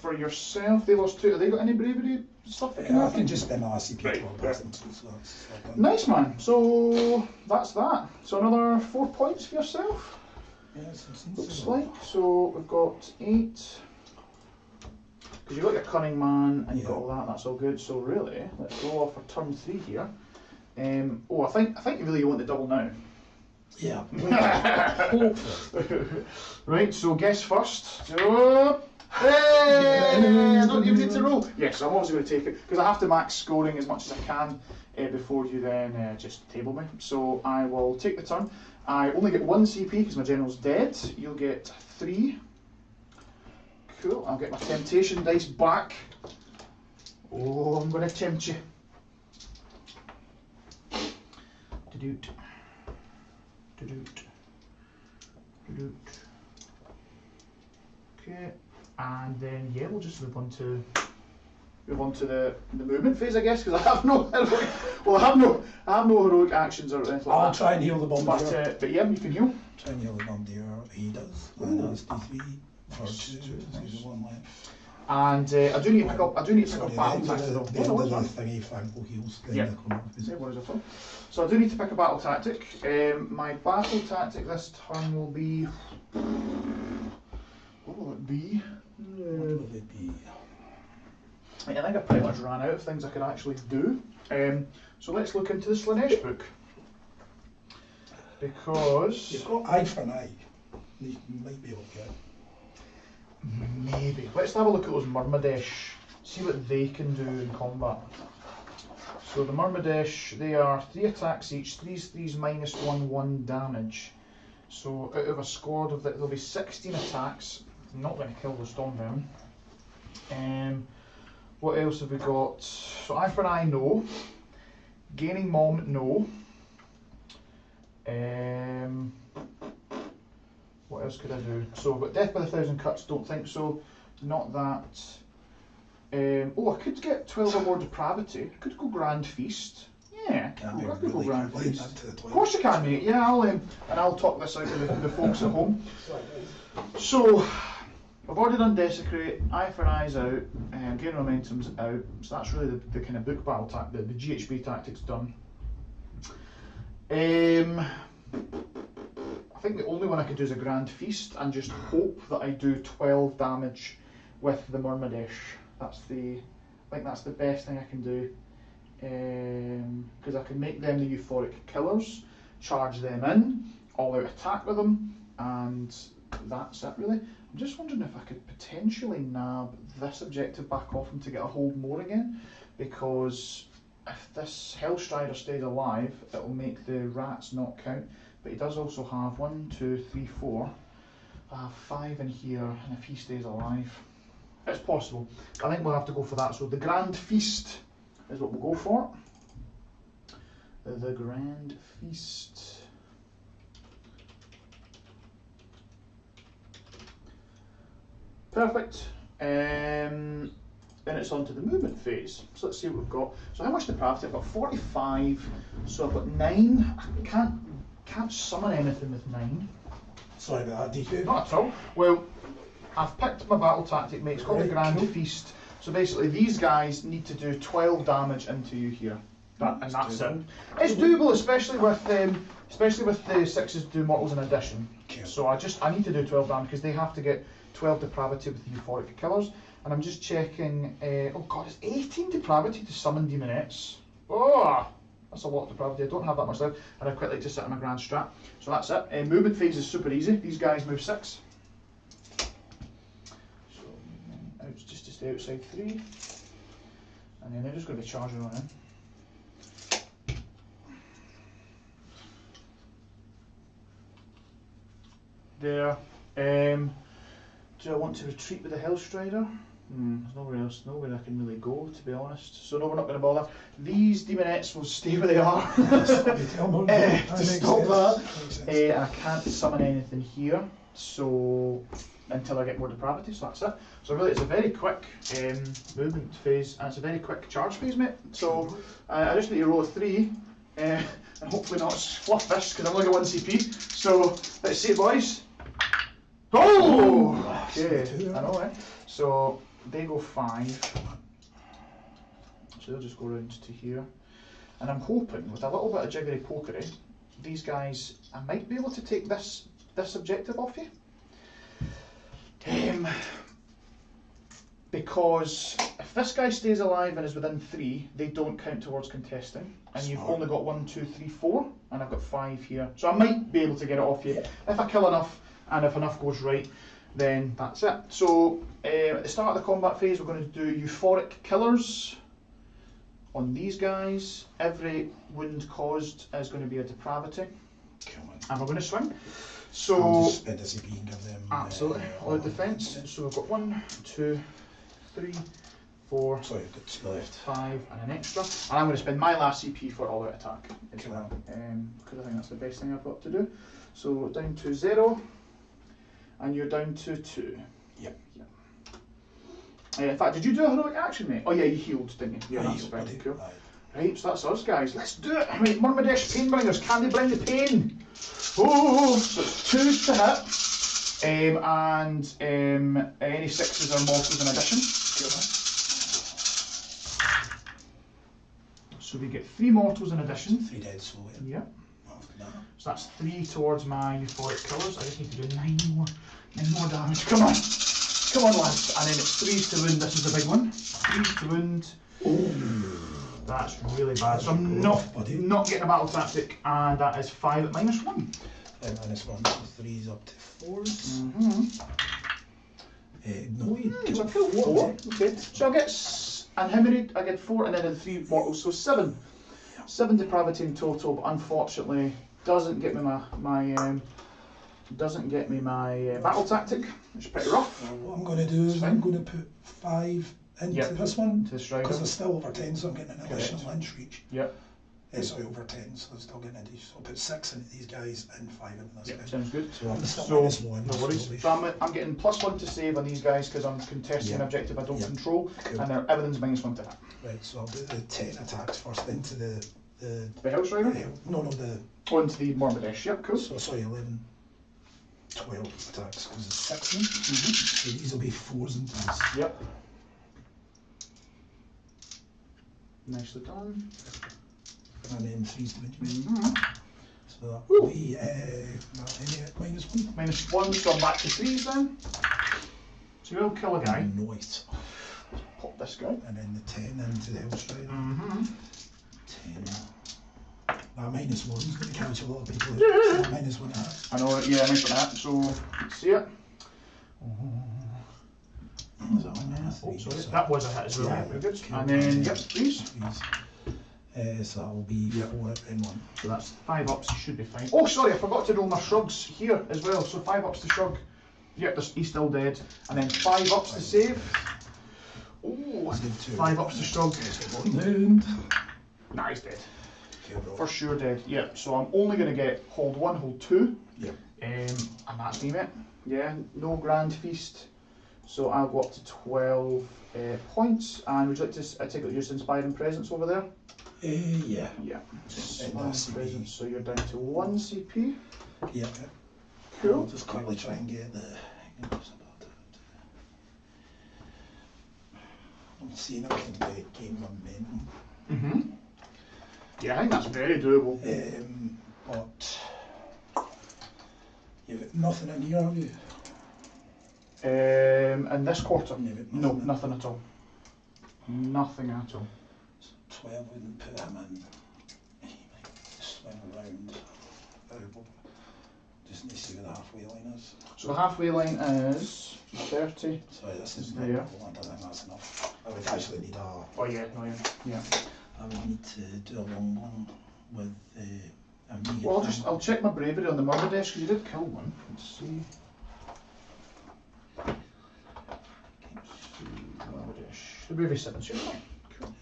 for yourself, they lost 2. Have they got any bravery stuff? I can just spend my last CP Right, to right. pass them through, so that's done. Nice, man. So that's that. So another 4 points for yourself. Yes, Looks like. So we've got 8. Because you've got your cunning man and you've got all that. That's all good. So really, let's go off for turn 3 here. I think really you want the double now. Yeah. Right. So guess first. So, hey, I don't even need to roll. Yes, I'm obviously going to take it because I have to max scoring as much as I can before you then just table me. So I will take the turn. I only get 1 CP because my general's dead. You'll get 3. Cool. I'll get my temptation dice back. Oh, I'm going to tempt you. Do-doot. Do-doot. Do-doot. Okay, and then yeah, we'll just move on to the movement phase, I guess, because I have no heroic. Well, I have no heroic actions or anything like I'll that. try and heal the bombardier. But yeah, you can heal. Try and heal the bombardier. He does. And that's D3 for 2. There's 1 left. And I do need to pick up. battle tactics. tactics. The end of the thingy, Franco heals. Yeah. So I do need to pick a battle tactic. My battle tactic this turn will be. What will it be? What will it be? I think I pretty much ran out of things I could actually do. So let's look into the Slaanesh book. Because... You've got eye for an eye. You might be able to get. Maybe. Let's have a look at those Myrmidesh. See what they can do in combat. So the Myrmidesh, they are 3 attacks each, 3's minus 1 damage. So out of a squad of there'll be 16 attacks. I'm not going to kill the Stormvermin. What else have we got? So eye for an eye, no. Gaining Mom, no. What else could I do? So I've got Death by the 1,000 Cuts, don't think so. Not that. Oh, I could get 12 or more depravity. I could go Grand Feast. Yeah, I could go Grand Feast. Of course you can, mate. Yeah, I'll talk this out to the folks at home. So I've already done Desecrate, Eye for Eye's out, Gain Momentum's out, so that's really the kind of book battle tactic, the GHB tactic's done. I think the only one I could do is a Grand Feast and just hope that I do 12 damage with the Myrmidesh. I think that's the best thing I can do. Because I can make them the euphoric killers, charge them in, all out attack with them, and that's it really. I'm just wondering if I could potentially nab this objective back off him to get a hold more again, because if this Hellstrider stays alive, it'll make the rats not count, but he does also have 1, 2, 3, 4, I have 5 in here, and if he stays alive, it's possible. I think we'll have to go for that, so the Grand Feast is what we'll go for. The Grand Feast. Perfect. Then it's on to the movement phase. So let's see what we've got. So how much depravity? I've got 45. So I've got 9. I can't summon anything with 9. Sorry about that, DQ. Not at all. Well, I've picked my battle tactic, mate. It's called the Grand Feast. So basically, these guys need to do 12 damage into you here, and that's it. It's doable, especially with the 6s do mortals in addition. So I need to do 12 damage because they have to get 12 depravity with the euphoric killers. And I'm just checking. Oh god, it's 18 depravity to summon demonettes. Oh, that's a lot of depravity. I don't have that much left, and I'd quite like to sit on my grand strat. So that's it. Movement phase is super easy. These guys move 6. It's just to stay outside 3, and then they're just going to be charging on in. There. Do I want to retreat with the Hellstrider? There's nowhere I can really go, to be honest. So no, we're not going to bother. These demonettes will stay where they are to stop that. And I can't summon anything here, so until I get more depravity. So that's it. So really, it's a very quick movement phase, and it's a very quick charge phase, mate. So I just need to roll a 3, and hopefully not fluff this because I'm only got 1 CP. So let's see it, boys. Oh! Okay, I know, eh? So they go 5. So they'll just go round to here. And I'm hoping, with a little bit of jiggery pokery, these guys, I might be able to take this objective off you. Because if this guy stays alive and is within 3, they don't count towards contesting. And you've only got 1, 2, 3, 4, and I've got 5 here. So I might be able to get it off you if I kill enough. And if enough goes right, then that's it. So at the start of the combat phase, we're going to do euphoric killers on these guys. Every wound caused is going to be a depravity, and we're going to swing. So I'll just spend a CP and give them absolutely all out defense. So we've got 1, 2, 3, 4, Sorry, I've got 2 left. 5, and an extra. And I'm going to spend my last CP for all-out attack as well, because I think that's the best thing I've got to do. So down to 0, and you're down to 2. Yep. In fact, did you do a heroic action, mate? Oh yeah, you healed, didn't you? Yeah, I that's healed, fine. buddy. Cool. Aye. Right, so that's us, guys. Let's do it. Right, Myrmidesh Painbringers, can they bring the pain? Oh, so it's 2 to hit, and any 6s or mortals in addition. So we get 3 mortals in addition. 3 dead, so yeah. Yep. So that's 3 towards my euphoric colours. I just need to do 9 more damage. Come on, lads. And then it's 3 to wound. This is the big one. 3 to wound. Oh. That's really bad. So I'm not getting a battle tactic, and that is 5 at -1. 5 -1, so 3's up to 4s. No, you So I kill 4. Okay. So I get, and how many? I get 4, and then 3 mortals, so 7. 7 depravity in total, but unfortunately doesn't get me my battle tactic. It's pretty rough. What I'm going to do is I'm going to put 5 into this one, to the strider. because it's still over 10, so I'm getting an additional inch reach. Yep. Sorry, over 10, so I'm still getting an additional. So I'll put 6 into these guys and 5 into this guy. Sounds good. So I'm still -1. No worries. So I'm getting +1 to save on these guys because I'm contesting an objective I don't control, Cool. and everything's -1 to hit. Right, so I'll do the 10 attacks first into the House Rider? Into the Myrmidesh. Yep, cool. So sorry, 11, 12 attacks because it's 6 of them. So these will be 4s and 3s. Yep. Nicely done. And then 3s to injury. So that will be -1. -1, so I'm back to 3s then. So we'll kill a guy. Nice. Pop this guy. And then the 10 into the House Rider. 10. That -1's going to catch a lot of people. That -1 hat. I know, yeah, nice on that. So let's see it. Is that one there? Oh, sorry. That was a hit as well. Yeah, Very good. okay. And then, yep, 3s. So that will be 4 in 1. So that's 5 ups, you should be fine. Oh, sorry, I forgot to roll my shrugs here as well. So 5 ups to shrug. Yep, he's still dead. And then 5 ups to save. Oh, 5 ups to shrug. Nah, he's dead. For sure dead. Yep, so I'm only going to get hold 1, hold 2. Yep. And that's me, mate. Yeah, no grand feast. So I'll go up to 12 points. And would you like to take it just Inspiring Presence over there? Yeah. Yeah. Inspiring Presence, so you're down to 1 CP. Yeah. Cool. I'll just quickly try and get the... I'm seeing if I can get game momentum. Yeah, I think that's very doable. But you've got nothing in here, have you? In this quarter? No, nothing at all. Nothing at all. 12 wouldn't put him in. He might swing around. Just need to see where the halfway line is. So the halfway line is 30. Sorry, this is there. I don't think that's enough. I would actually need a... Oh yeah, no, yeah. I would need to do a long one with a meager... Well, I'll check my bravery on the Myrmidesh because you did kill one. Let's see. Myrmidesh. The bravery 7, so you're fine. Cool.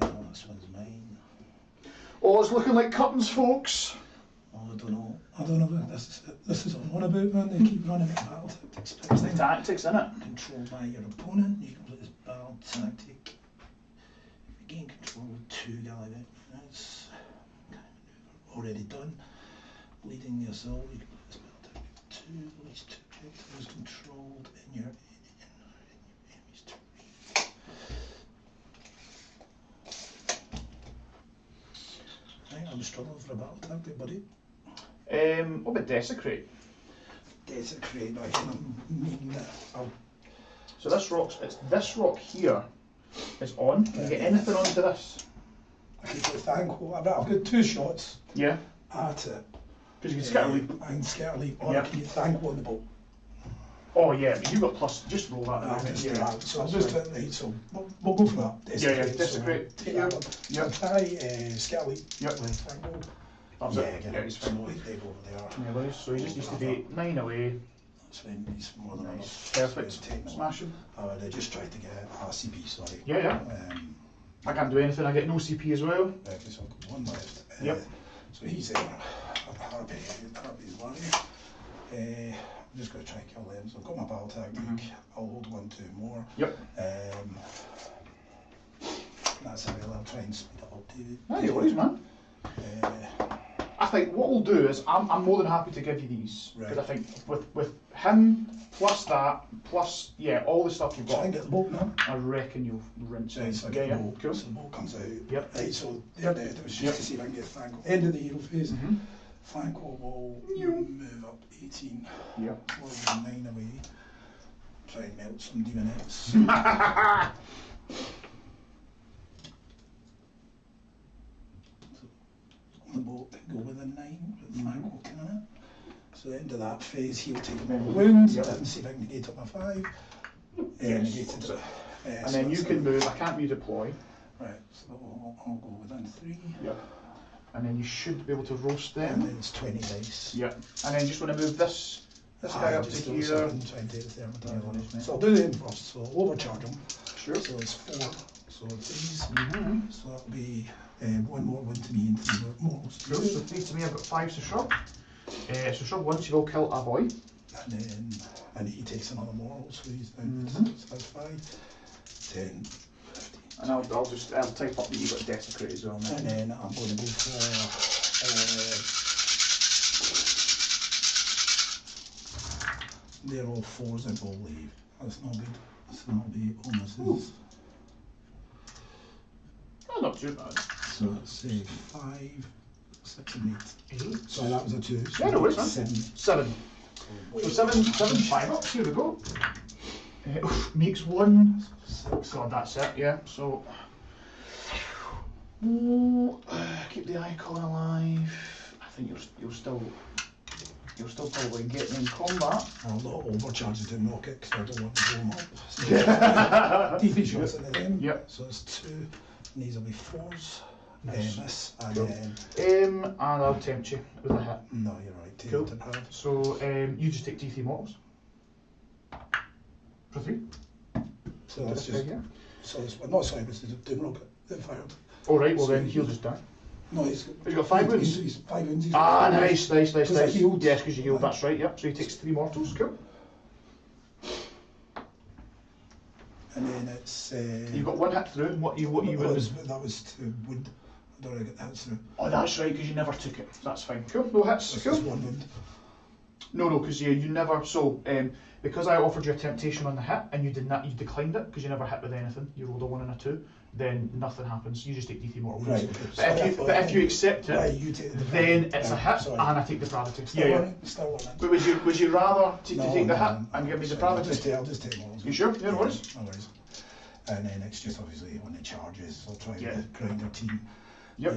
Oh, this one's mine. Oh, it's looking like curtains, folks. Oh, I don't know what this is on about, man. They keep running at battle tactics. It's the tactics, isn't it? Controlled by your opponent. You complete this battle tactic. If you gain control of 2 galley units, already done. Leading the assault, you complete this battle tactic. 2, release 2 objectives controlled in your enemy's turn. I'm struggling for a battle tactic, buddy. What about Desecrate? Desecrate, I can mean that. So this rock here is on. Can you get anything onto this? I can get thankful. I've got 2 shots Yeah. at it. Because you can scatter leap. I can scatter leap, or I can get thankful on the boat. Oh yeah, but you've got plus. Just roll that. I'll just do that. So I'll that's just fine. do it, right, so we'll go for that. Desecrate. Desecrate. So take that one. Yep. Try scatter leap. Yep. With thankful. That's it. Yeah, Yeah, he's fine. They go over there. Yeah, so he just needs to be 9 away. It's fine, he's more than Nice. enough. Perfect. Take more. Smash him. I would just try to get a CP, sorry. Yeah, yeah. I can't do anything, I get no CP as well. Okay, so I've got one left. Yep. So he's there. Happy as well. I'm just going to try and kill them. So I've got my battle tactic. I'll hold 1, 2 more. Yep. That's it, I'll try and speed it up, David. No worries, man. I think what we'll do is I'm more than happy to give you these because I think with him plus that plus all the stuff you've Try got, and get the boat now. I reckon you'll rinse Right, it. so I Yeah, get yeah, the boat. cool. So the boat comes out. Yep. Right, so they're dead. It was just to see if I can get Franco. End of the hero phase. Franco will move up 18. Yep. Or 9 away. Try and melt some demonettes. The boat can go with a 9 with Franco killing it. So the end of that phase, he'll take a mortal wound and see if I can negate up my 5. Negated it. And then you can move. I can't redeploy. Right, so I'll go within 3. Yep. And then you should be able to roast And them. then it's 20 dice. Yep. And then you just want to move this guy up to just here. try and take the thermidor on Yeah, it. So I'll do them first. So I'll overcharge them. Sure. So it's 4. So 3s. So that'll be 1 more wound to me and 3 more. Cool. So 3 to me, I've got 5 to shrub. So shrub once you will kill a boy. And he takes another moral, so he's down. So that's 5, 10, 15. And I'll type up that you've got desecrate as well. And then I'm going to go for they're all 4s, I believe. That's not good. That's not be bonuses. Oh, not too bad. So let's say 5, 6 and 8. Sorry, that was a 2. So Yeah, no worries, man. 7. 7. So 7, 5 up. Here we go. Makes 1. God, that's it. Yeah. So keep the icon alive. I think you'll still probably get me in combat. I'll not overcharge it in rocket because I don't want to blow them up. So DP shots into them. Yep. So it's 2. And these will be 4s. Nice. This and Cool. then And I'll tempt you with a hit. no, you're right. Cool. Didn't have. So you just take D3 mortals for 3. So that's Just just. here. So it's not sorry, but it's a doom rocket. Then fired. All right. Well So then he'll just die. No, he's got 5 wounds? He's 5 wounds. He's Ah, got nice. Because I healed. Yes, because you healed. That's right. Yep. So he takes 3 mortals. Cool. And then it's. You've got 1 hit through. What you would. that was to wound. I don't really get that through. Oh, that's right, because you never took it. That's fine. Cool. No hits. That's Cool. just 1 wound. No, because you never. So because I offered you a temptation on the hit and you declined it because you never hit with anything. You rolled a 1 and a 2. Then nothing happens. You just take D3 mortal wounds. Right. But if you accept it, right, you take the then it's a hit, sorry. and I take depravity. Still learning. Still learning. But would you rather to No, take the no, hit no, and give me sorry, depravity? I'll just take morals. You sure? Yeah, no worries. No worries. And then it's just obviously when it charges, I'll try Yeah. to grinder team. Yep.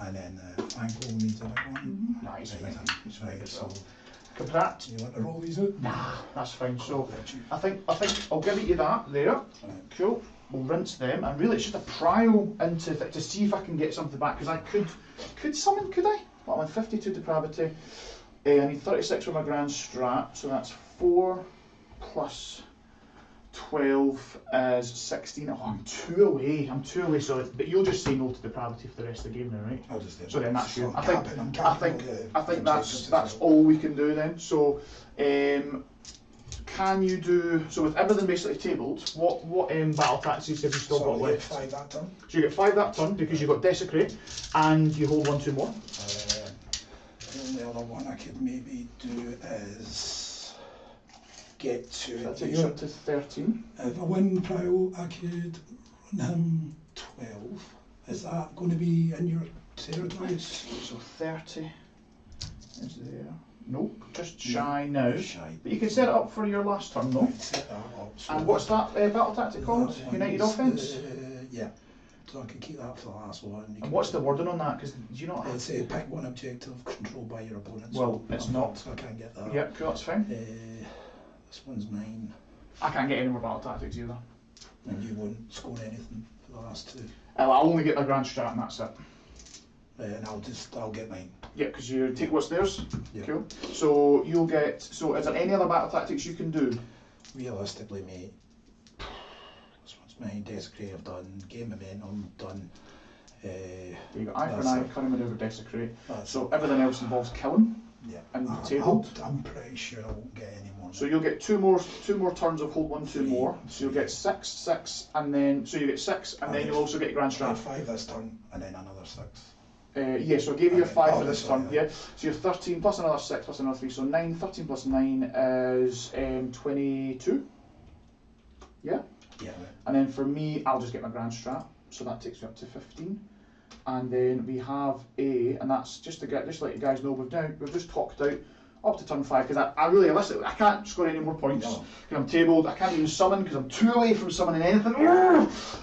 And then Franco needs a big one. Nice, Right, mate. right, so Caprat? you want to roll these out? Nah, that's fine. So I think I'll give you that there. Right. Cool. We'll rinse them, and really it's just a trial into to see if I can get something back because I could summon, could I? Well, I'm on 52 depravity. I need 36 for my grand strat, so that's 4 plus 12 is 16. Oh, I'm 2 away. So but you'll just say no to depravity for the rest of the game, then, right? I'll just do it. So then that's you. I'm I capping think the that's all we can do then. So, can you do so with everything basically tabled? What battle tactics have you still got I get left? 5 that turn. So you get 5 that turn because you've got desecrate, and you hold 1, 2 more. The only other one I could maybe do is get to That it takes here. up to 13. If I win Prowl, I could run him 12. Is that going to be in your territory? So 30 is there. Nope, just shy now. Shy. But you can set it up for your last turn though. Set that up. So And what's that battle tactic called? that one United is, Offence? Yeah. So I can keep that for the last one. You And can- what's the wording on that? Because do you not have... It's pick one objective controlled by your opponent. Well, so it's I'm not. So I can't get that. Yeah, cool, that's fine. This one's 9. I can't get any more battle tactics either. And you won't score anything for the last 2. I only get my grand strat and that's it. And I'll get mine. Yeah, because you take what's theirs. Yeah. Cool. So you'll get. So is there any other battle tactics you can do? Realistically, mate, this one's mine. Desecrate I've done. Game Momentum done. You got eye for an eye, cunning maneuver, desecrate. So it. everything else involves killing. Yeah. And table. I'm pretty sure I won't get any more. So you'll get two more turns of hold 1, 2 more. So you'll get 6, 6, and then you get 6, and then you'll also get your grand I strap. 5 this turn, and then another 6. Yeah, so I gave you a 5 for this sorry, turn, yeah. So you're 13 plus another 6 plus another 3, so 9, 13 plus 9 is 22. Yeah? Yeah. And then for me, I'll just get my grand strap, so that takes me up to 15. And then we have and that's just to let you guys know, we've just talked out up to turn 5, because I really realistically I can't score any more points because I'm tabled. I can't even summon because I'm 2 away from summoning anything.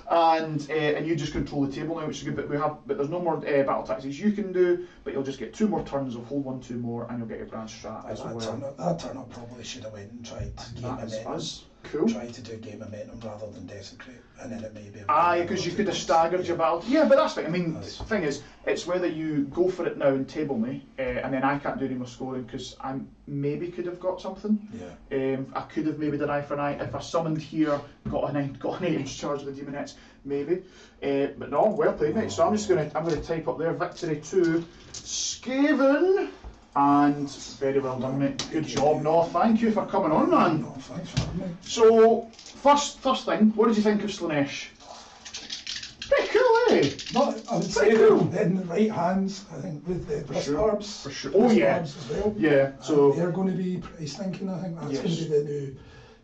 And you just control the table now, which is good. But there's no more battle tactics you can do. But you'll just get 2 more turns of hold 1, 2 more, and you'll get your grand strat as well. That turn I probably should have went and tried game momentum. Cool. Try to do game momentum rather than desecrate, and then it may be. Because you could have staggered your battle. Yeah, but that's fine. I mean, the thing is, it's whether you go for it now and table me, and then I can't do any more scoring because I maybe could have got something. Yeah. I could have maybe done eye for an eye if I summoned here, got an 8-inch charge with the Demonettes, maybe. But no, well played, mate. So I'm gonna type up there victory to Skaven. And very well done, mate. Good job. No, thank you for coming on, man. No, thanks for having me. So, first thing, what did you think of Slaanesh? Pretty cool, eh? But I would say cool. In the right hands, I think, with the bliss barbs. For sure. Oh yeah. As well. Yeah. So they're going to be pretty stinking. I think that's yes. going to be the new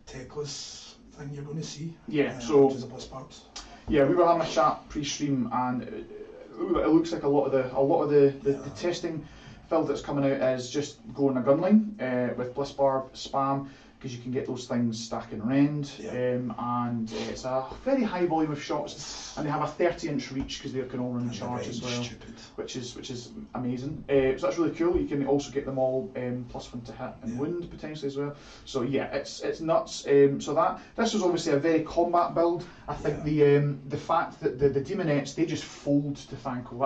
techless thing you're going to see. Yeah. So which is the bliss barbs. Yeah, we were having a chat pre-stream, and it looks like a lot of the testing build that's coming out is just going a gun line with bliss barb spam, because you can get those things stacking around, and it's a very high volume of shots, and they have a 30-inch reach because they can all run charge as well, which is amazing. So that's really cool. You can also get them all +1 to hit and wound potentially as well. So yeah, it's nuts. So this was obviously a very combat build. I think the fact that the Demonettes, they just fold to Thanko.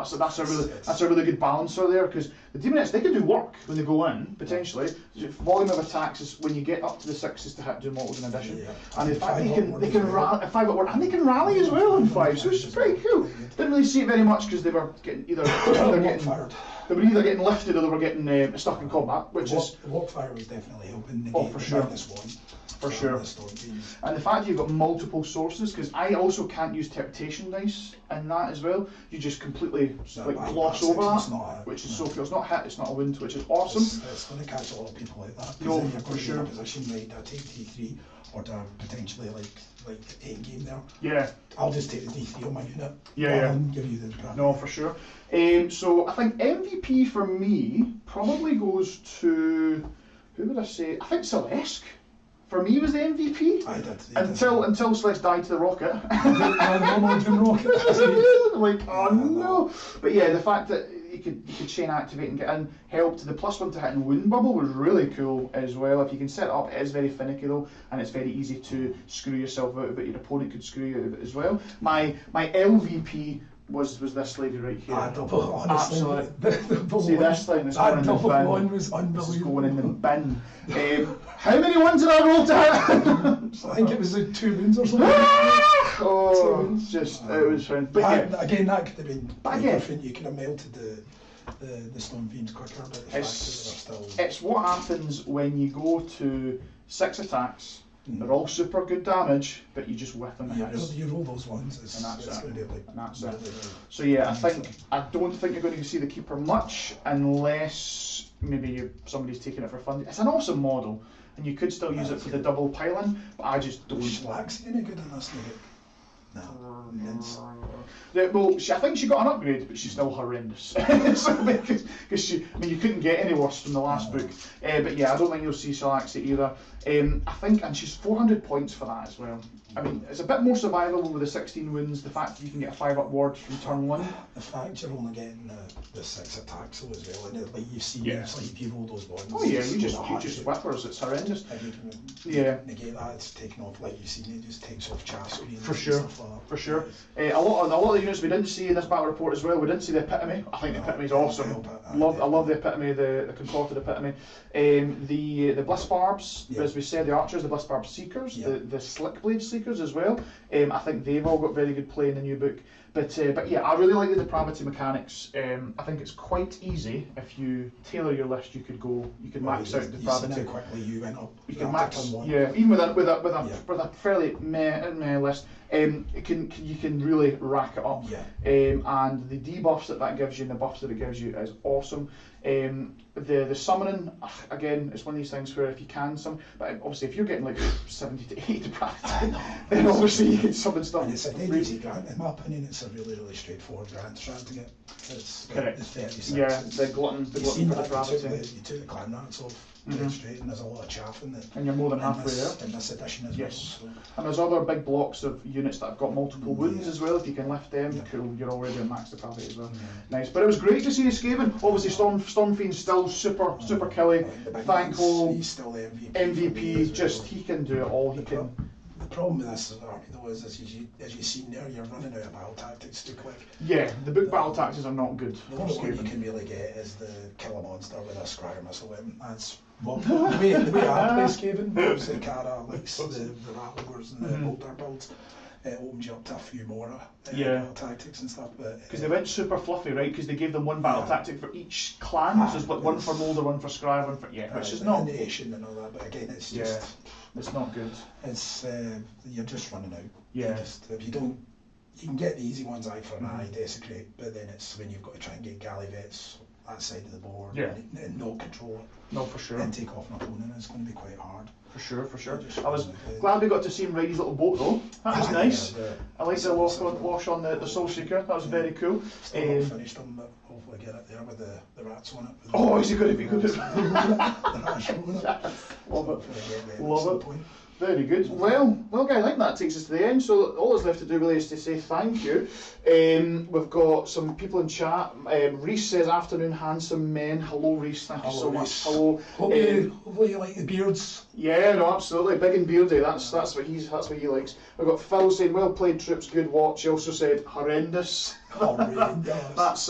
That's a really good balancer there, because the Demonettes, they can do work when they go in potentially. Volume of attacks is when you get up to the 6s to hit, do multiples in addition. And in fact, they can rally, 5 at work, and they can rally as well in 5. So it's pretty cool. Didn't really see it very much because they were getting either getting lifted or they were getting stuck in combat, which is Walkfire was definitely helping the game. For sure. This one. For sure. And the fact that you've got multiple sources, because I also can't use temptation dice in that as well. You just completely gloss over that, which is so cool. It's not hit, it's not a wound, which is awesome. It's going to catch a lot of people like that. No, you're for sure. In a position like to take D3 or to potentially like end game there. Yeah. I'll just take the D3 on my unit. Yeah. And give you the depravity. No, for sure. So I think MVP for me probably goes to, who would I say? I think Celeste. For me, was the MVP. I did. Until Celeste died to the rocket. Like, oh no. But yeah, the fact that you could chain activate and get in help to the +1 to hit and wound bubble was really cool as well. If you can set it up, it is very finicky though, and it's very easy to screw yourself out of it. Your opponent could screw you out of it as well. My LVP was this lady right here. Honestly, absolutely. See this thing, this going in the bin. One was unbelievable. This is going in the bin. How many ones did I roll to hit? I think it was 2 wounds or something. Oh, it was fun. But yeah, again, that could have been different. You could have melted the stone beams quicker, but the fact that they were still. It's what happens when you go to 6 attacks. They're all super good damage, but you just whiff them. You roll those ones, and that's it. So yeah, I don't think you're going to see the Keeper much unless maybe somebody's taking it for fun. It's an awesome model, and you could still use it for the double piling, but I just don't. Schlag's any good in this nugget? No. Well, I think she got an upgrade, but she's still horrendous. Because you couldn't get any worse from the last book. But yeah, I don't think you'll see Shalaxi either. I think, and she's 400 points for that as well. I mean, it's a bit more survivable with the 16 wounds, the fact that you can get a 5-up ward from turn 1. The fact you're only getting the 6 attacks though as well, and like you've seen, it's like if you roll those ones. Oh yeah, you just whippers, it's horrendous. If you can negate that, it's taken off, like you've seen, it just takes off chat screen. For sure, and stuff like that. For sure. A lot of the units we didn't see in this battle report as well, we didn't see the epitome. I think the epitome is awesome. I love the epitome, the contorted epitome. The Bliss Barbs, as we said, the archers, the Bliss Barb Seekers, the Slick Blade Seekers as well. I think they've all got very good play in the new book. But yeah, I really like the depravity mechanics. I think it's quite easy if you tailor your list. You could max out depravity. You see how quickly you went up. You can max, even with a fairly meh list. You can really rack it up. And the debuffs that gives you and the buffs that it gives you is awesome. The summoning, again, it's one of these things where if you can summon, but obviously if you're getting like 70 to 80 depravity, then obviously you can summon stuff. And it's a dead easy grant, in my opinion. It's a really straightforward grant to try to get. It's correct. It's 36. Yeah, the glutton for depravity. You took the clan rats off dead straight, and there's a lot of chaff in it. And you're more than halfway there. In this edition as well. So. And there's other big blocks of units that have got multiple wounds as well. If you can lift them, cool, you're already at max depravity as well. Nice. But it was great to see Skaven. Obviously Stormfiend's still super killy. Thankful. He's still the MVP. MVP, just he can do it all. He can. The problem with this army though is, as you've seen there, you're running out of battle tactics too quick. Yeah, the book battle tactics are not good. The only one you can really get is the kill a monster with a Scryer missile weapon. That's the way I play Skaven. Obviously Cara likes the Rattlers and the bolter builds. It opens you up to a few more battle tactics and stuff. Because they went super fluffy, right? Because they gave them one battle tactic for each clan. So it's like one for Molder, one for Scryer, one for which is not. Nation and all that, but again, it's just. It's not good. It's you're just running out. Yeah. If you don't, you can get the easy ones eye for an eye, desecrate, but then it's when you've got to try and get galley vets that side of the board and not control it. No, for sure. And take off an opponent. It's going to be quite hard. For sure. I was glad we got to see him ride his little boat though. That was nice. I liked the wash on the Soul Seeker. That was very cool. Still not finished them, but hopefully get it there with the rats on it. Oh, is he going to be good? Love it. Very good. Well, guys, I think that takes us to the end. So all that's left to do really is to say thank you. We've got some people in chat. Reese says, "Afternoon, handsome men." Hello, Reese. Thank you so much. Hello. Hopefully you like the beards. Yeah, no, absolutely. Big and beardy. That's what he likes. We've got Phil saying, "Well played, troops. Good watch." He also said, "Horrendous." That's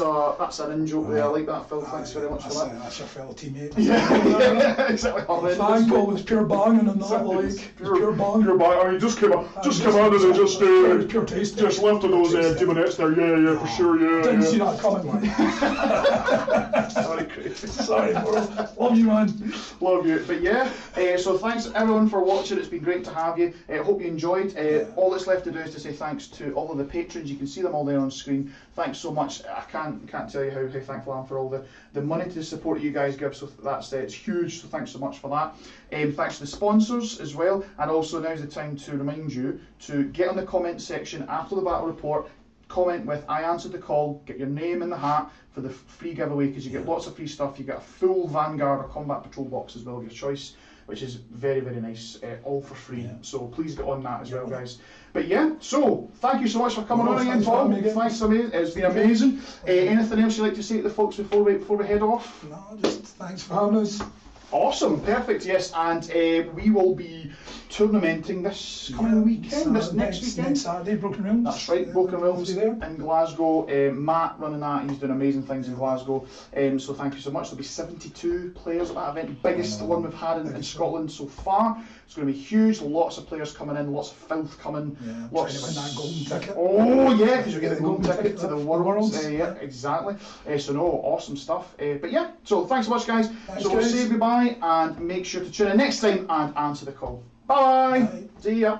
an in-joke there. I like that, Phil. Thanks very much for that. That's your fellow teammate. Yeah, exactly. Horrendous. Thank God, it's pure banging and not like pure bang. Pure bang. I mean, just come out and pure taste. Just lifted those demonettes there. Yeah, for sure. Yeah. Didn't see that coming, man. Sorry, Chris. Sorry, bro. Love you, man. Love you. But yeah, so thanks everyone for watching. It's been great to have you. Hope you enjoyed. All that's left to do is to say thanks to all of the patrons. You can see them all there on screen. Thanks so much. I can't tell you how thankful I am for all the money to support you guys give. So that's it's huge. So thanks so much for that. Thanks to the sponsors as well. And also now's the time to remind you to get on the comment section after the battle report. Comment with "I answered the call." Get your name in the hat for the free giveaway because you get lots of free stuff. You get a full Vanguard or Combat Patrol box as well of your choice, which is very nice, all for free. So please get on that as well, guys. But yeah, so thank you so much for coming on again, Paul. Thanks, amazing. It's been amazing. Anything else you'd like to say to the folks before we head off? No, just thanks for having us. Awesome, perfect, yes, and we will be tournamenting this coming weekend, next weekend. Next Saturday, Broken Realms. That's right, Broken Realms in Glasgow. Matt running that, he's doing amazing things in Glasgow, so thank you so much. There'll be 72 players at that event, biggest one we've had in Scotland so far. It's going to be huge, lots of players coming in, lots of filth coming. Trying to win that golden ticket. Oh yeah, because you get the golden ticket to the Worlds. Yeah, exactly. So no, awesome stuff. But yeah, so thanks so much, guys. So we'll say goodbye and make sure to tune in next time and answer the call. Bye. See ya.